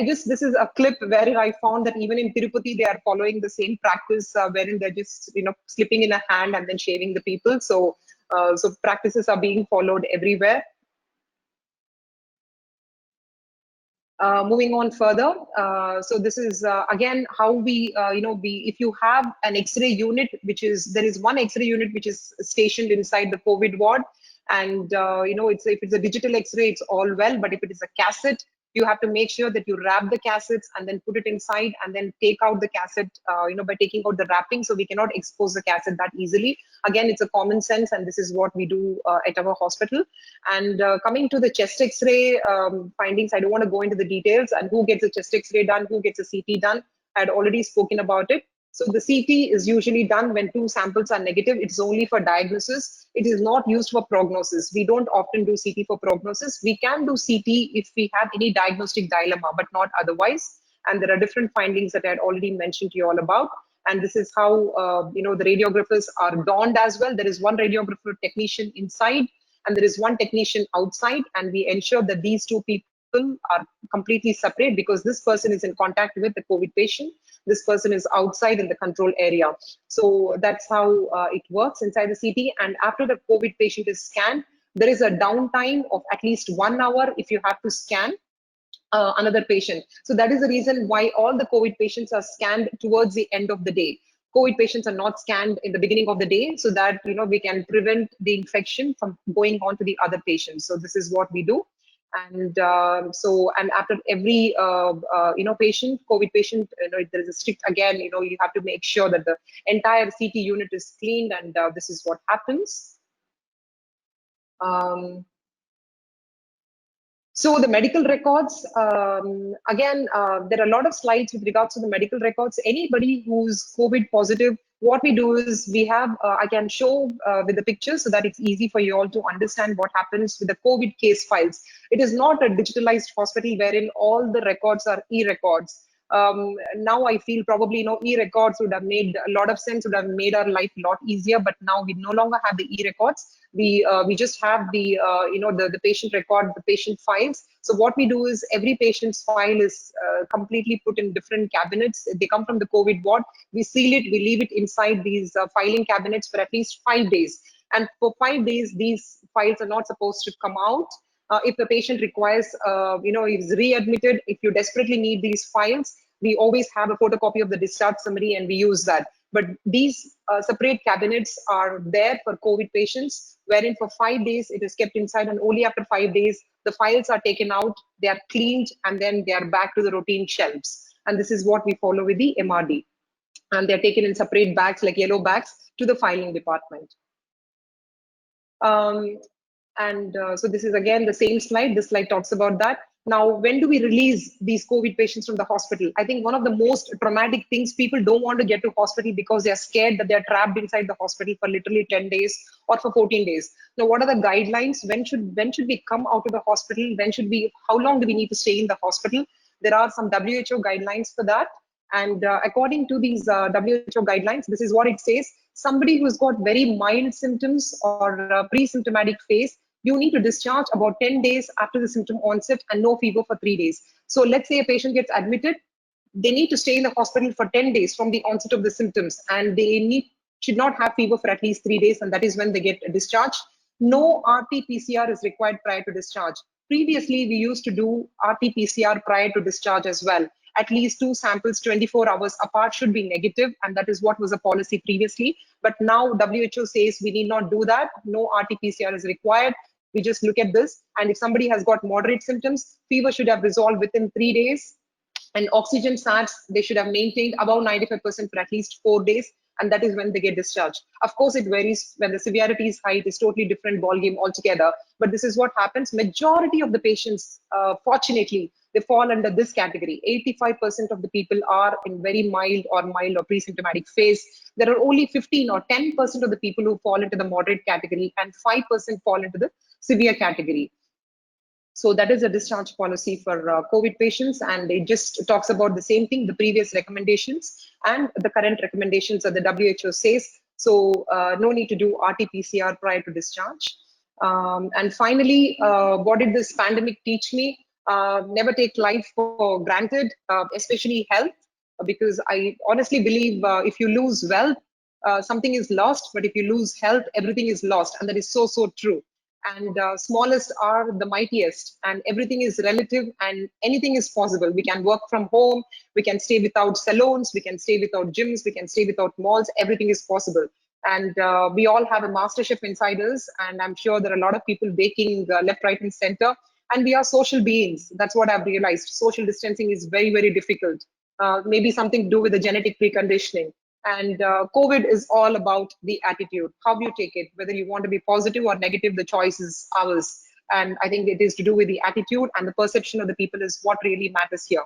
this is a clip where I found that even in Tirupati, they are following the same practice wherein they're just, slipping in a hand and then shaving the people. So practices are being followed everywhere. Moving on further, so this is again how we, if you have an X-ray unit, there is one X-ray unit which is stationed inside the COVID ward, and if it's a digital X-ray, it's all well, but if it is a cassette, you have to make sure that you wrap the cassettes and then put it inside and then take out the cassette, by taking out the wrapping, so we cannot expose the cassette that easily. Again, it's a common sense, and this is what we do at our hospital. And coming to the chest X-ray findings, I don't want to go into the details and who gets a chest X-ray done, who gets a CT done. I had already spoken about it. So the CT is usually done when 2 samples are negative. It's only for diagnosis. It is not used for prognosis. We don't often do CT for prognosis. We can do CT if we have any diagnostic dilemma, but not otherwise. And there are different findings that I had already mentioned to you all about. And this is how the radiographers are donned as well. There is one radiographer technician inside, and there is one technician outside, and we ensure that these 2 people are completely separate, because this person is in contact with the COVID patient. This person is outside in the control area. So that's how it works inside the CT. And after the COVID patient is scanned, there is a downtime of at least 1 hour if you have to scan another patient. So that is the reason why all the COVID patients are scanned towards the end of the day. COVID patients are not scanned in the beginning of the day, so that we can prevent the infection from going on to the other patients. So this is what we do. And and after every patient, COVID patient, there is a strict, again, you have to make sure that the entire CT unit is cleaned, and this is what happens. So the medical records, again, there are a lot of slides with regards to the medical records. Anybody who's COVID positive, what we do is we have, I can show with the pictures so that it's easy for you all to understand what happens with the COVID case files. It is not a digitalized hospital wherein all the records are e-records. Now I feel probably e-records would have made a lot of sense, would have made our life a lot easier, but now we no longer have the e-records. We just have the the patient record, the patient files. So what we do is every patient's file is completely put in different cabinets. They come from the COVID ward. We seal it, we leave it inside these filing cabinets for at least 5 days. And for 5 days, these files are not supposed to come out. If the patient requires, is readmitted, if you desperately need these files, we always have a photocopy of the discharge summary and we use that. But these separate cabinets are there for COVID patients, wherein for 5 days it is kept inside, and only after 5 days the files are taken out, they are cleaned, and then they are back to the routine shelves. And this is what we follow with the MRD. And they're taken in separate bags, like yellow bags, to the filing department. So this is again the same slide. This slide talks about that. Now, when do we release these COVID patients from the hospital? I think one of the most traumatic things, people don't want to get to hospital because they're scared that they're trapped inside the hospital for literally 10 days or for 14 days. Now, what are the guidelines? When should we come out of the hospital? How long do we need to stay in the hospital? There are some WHO guidelines for that. And according to these WHO guidelines, this is what it says. Somebody who's got very mild symptoms or pre-symptomatic phase, you need to discharge about 10 days after the symptom onset and no fever for 3 days. So let's say a patient gets admitted, they need to stay in the hospital for 10 days from the onset of the symptoms, and they should not have fever for at least 3 days, and that is when they get discharged. No RT-PCR is required prior to discharge. Previously, we used to do RT-PCR prior to discharge as well. At least 2 samples 24 hours apart should be negative, and that is what was a policy previously. But now WHO says we need not do that. No RT-PCR is required. We just look at this, and if somebody has got moderate symptoms, fever should have resolved within 3 days, and oxygen sats, they should have maintained above 95% for at least 4 days, and that is when they get discharged. Of course, it varies. When the severity is high, it is totally different ballgame altogether. But this is what happens. Majority of the patients, fortunately, they fall under this category. 85% of the people are in very mild or pre-symptomatic phase. There are only 15 or 10% of the people who fall into the moderate category, and 5% fall into the severe category. So that is a discharge policy for COVID patients, and it just talks about the same thing, the previous recommendations and the current recommendations that the WHO says. So no need to do RT-PCR prior to discharge. And finally, what did this pandemic teach me? Never take life for granted, especially health, because I honestly believe if you lose wealth, something is lost, but if you lose health, everything is lost. And that is so, so true. And smallest are the mightiest, and everything is relative, and anything is possible. We can work from home, we can stay without salons, we can stay without gyms, we can stay without malls. Everything is possible. And we all have a master chef inside us, and I'm sure there are a lot of people baking left, right, and center. And we are social beings. That's what I've realized. Social distancing is very, very difficult. Maybe something to do with the genetic preconditioning. And COVID is all about the attitude, how you take it, whether you want to be positive or negative, the choice is ours. And I think it is to do with the attitude, and the perception of the people is what really matters here.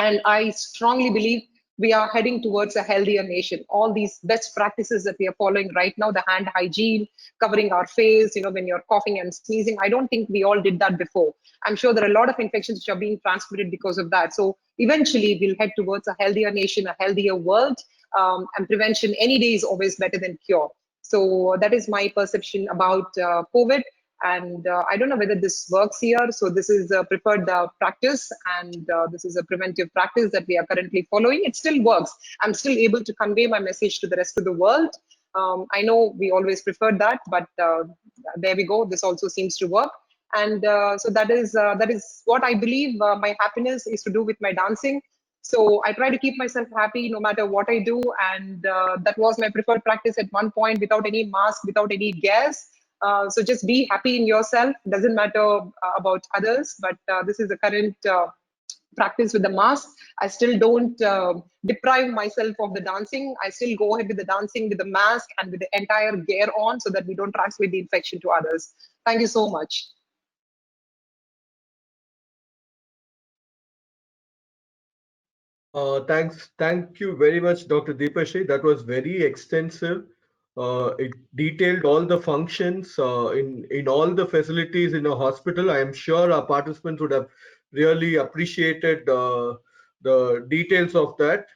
And I strongly believe we are heading towards a healthier nation. All these best practices that we are following right now, the hand hygiene, covering our face, when you're coughing and sneezing, I don't think we all did that before. I'm sure there are a lot of infections which are being transmitted because of that. So eventually we'll head towards a healthier nation, a healthier world, and prevention any day is always better than cure. So that is my perception about COVID. And I don't know whether this works here. So this is a preferred practice, and this is a preventive practice that we are currently following. It still works. I'm still able to convey my message to the rest of the world. I know we always preferred that, but there we go. This also seems to work. And so that is what I believe. My happiness is to do with my dancing. So I try to keep myself happy no matter what I do. And that was my preferred practice at one point, without any mask, without any gas. So just be happy in yourself. Doesn't matter about others, but this is the current practice with the mask. I still don't deprive myself of the dancing. I still go ahead with the dancing with the mask and with the entire gear on, so that we don't transmit the infection to others. Thank you so much. Thank you very much, Dr. Deepashri. That was very extensive. It detailed all the functions in all the facilities in a hospital. I am sure our participants would have really appreciated the details of that.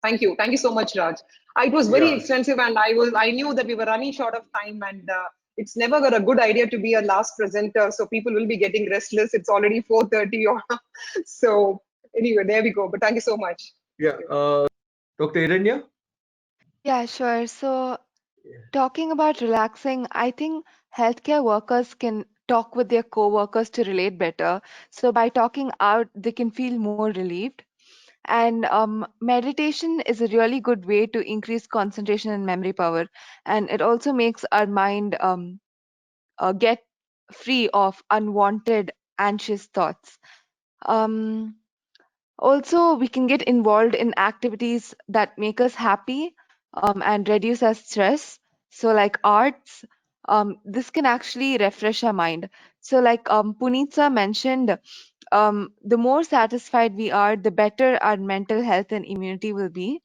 Thank you. Thank you so much, Raj. It was very Yeah. extensive, and I knew that we were running short of time, and it's never got a good idea to be a last presenter, so people will be getting restless. It's already 4:30, or so anyway, there we go. But thank you so much. Yeah. Dr. Iranya? Yeah, sure. So, talking about relaxing, I think healthcare workers can talk with their co-workers to relate better. So, by talking out, they can feel more relieved. And meditation is a really good way to increase concentration and memory power. And it also makes our mind get free of unwanted, anxious thoughts. Um, Also, we can get involved in activities that make us happy and reduce our stress. So, like arts, this can actually refresh our mind. So, like Punitsa mentioned, the more satisfied we are, the better our mental health and immunity will be.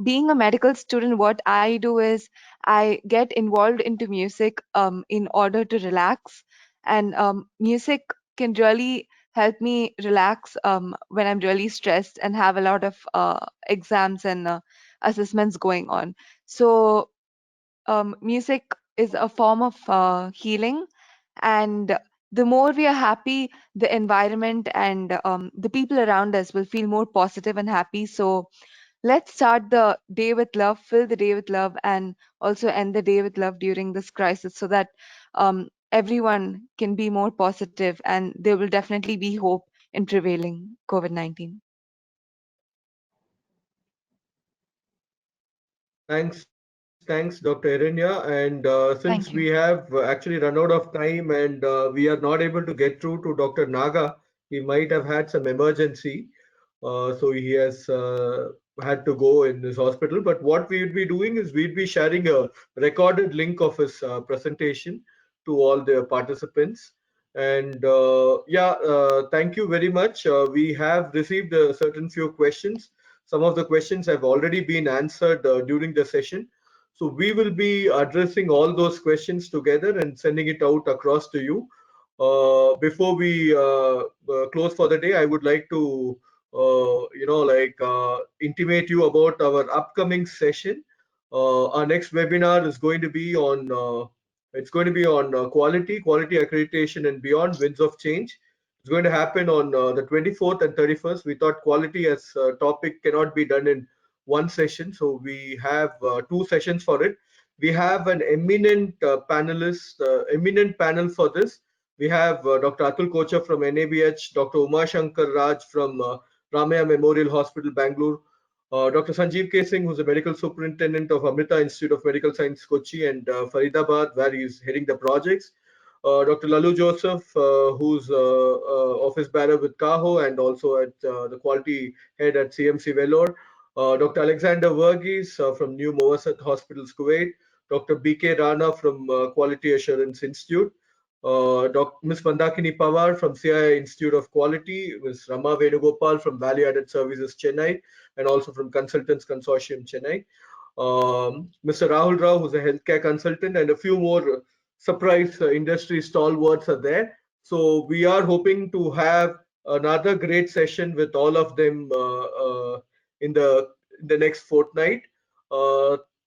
Being a medical student, what I do is I get involved into music in order to relax, and music can really help me relax when I'm really stressed and have a lot of exams and assessments going on. So music is a form of healing, and the more we are happy, the environment and the people around us will feel more positive and happy. So let's start the day with love, fill the day with love, and also end the day with love during this crisis, so that everyone can be more positive, and there will definitely be hope in prevailing COVID-19. Thanks, Dr. Iranya. And since Thank we you. have actually run out of time and we are not able to get through to Dr. Naga, he might have had some emergency. So he has had to go in this hospital. But what we'd be doing is we'd be sharing a recorded link of his presentation to all the participants. And thank you very much. We have received a certain few questions. Some of the questions have already been answered during the session. So we will be addressing all those questions together and sending it out across to you. Before we close for the day, I would like to intimate you about our upcoming session. Our next webinar is going to be on It's going to be on quality accreditation and beyond winds of change. It's going to happen on the 24th and 31st. We thought quality as a topic cannot be done in one session, so we have 2 sessions for it. We have an eminent eminent panel for this. We have Dr. Atul Kocha from NABH, Dr. Uma Shankar Raj from Ramaya Memorial Hospital, Bangalore, Dr. Sanjeev K. Singh, who's the medical superintendent of Amrita Institute of Medical Science, Kochi, and Faridabad, where he's heading the projects. Dr. Lalu Joseph, who's office bearer with CAHO and also at the quality head at CMC Vellore. Dr. Alexander Verghese from New Mowassat Hospitals, Kuwait. Dr. BK Rana from Quality Assurance Institute. Ms. Mandakini Pawar from CII Institute of Quality, Ms. Rama Venugopal from Value Added Services, Chennai, and also from Consultants Consortium, Chennai. Mr. Rahul Rao, who's a healthcare consultant, and a few more surprise industry stalwarts are there. So we are hoping to have another great session with all of them in the next fortnight.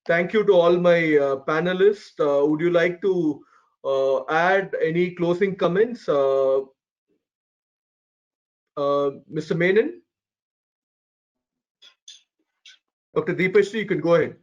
Thank you to all my panelists. Would you like to add any closing comments, Mr. Menon? Dr. Deepeshri, you can go ahead.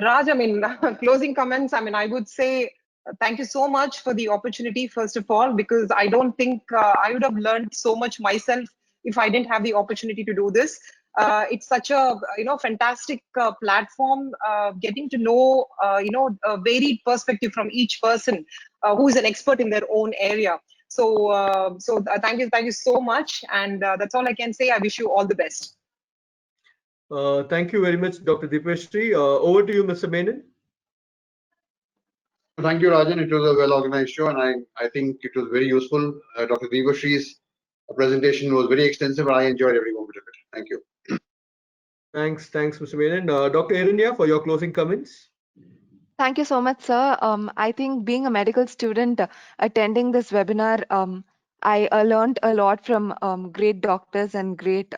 Raj, I mean, closing comments. I mean, I would say thank you so much for the opportunity, first of all, because I don't think I would have learned so much myself if I didn't have the opportunity to do this. It's such a fantastic platform, getting to know a varied perspective from each person who is an expert in their own area. So thank you so much, and that's all I can say. I wish you all the best. Thank you very much, Dr. Deepeshri. Over to you, Mr. Menon. Thank you, Rajan. It was a well-organized show, and I think it was very useful. Dr. Deepeshri's presentation was very extensive, and I enjoyed every moment of it. Thank you. Thanks, Mr. Menon. Dr. Erinya, for your closing comments. Thank you so much, sir. I think being a medical student attending this webinar, I learned a lot from great doctors and great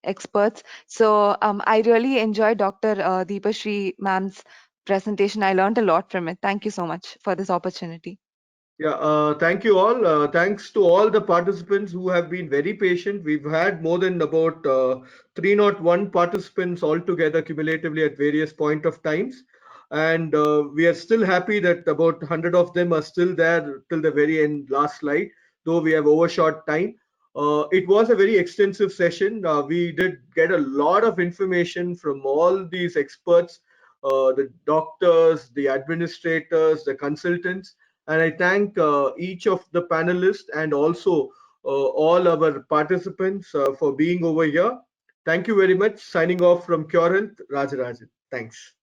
experts. So I really enjoyed Dr. Deepashri ma'am's presentation. I learned a lot from it. Thank you so much for this opportunity. Yeah, thank you all. Thanks to all the participants who have been very patient. We've had more than about 301 participants altogether cumulatively at various point of times. And we are still happy that about 100 of them are still there till the very end, last slide, though we have overshot time. It was a very extensive session. We did get a lot of information from all these experts, the doctors, the administrators, the consultants. And I thank each of the panelists and also all our participants for being over here. Thank you very much. Signing off from QurHealth, Rajarajan. Thanks.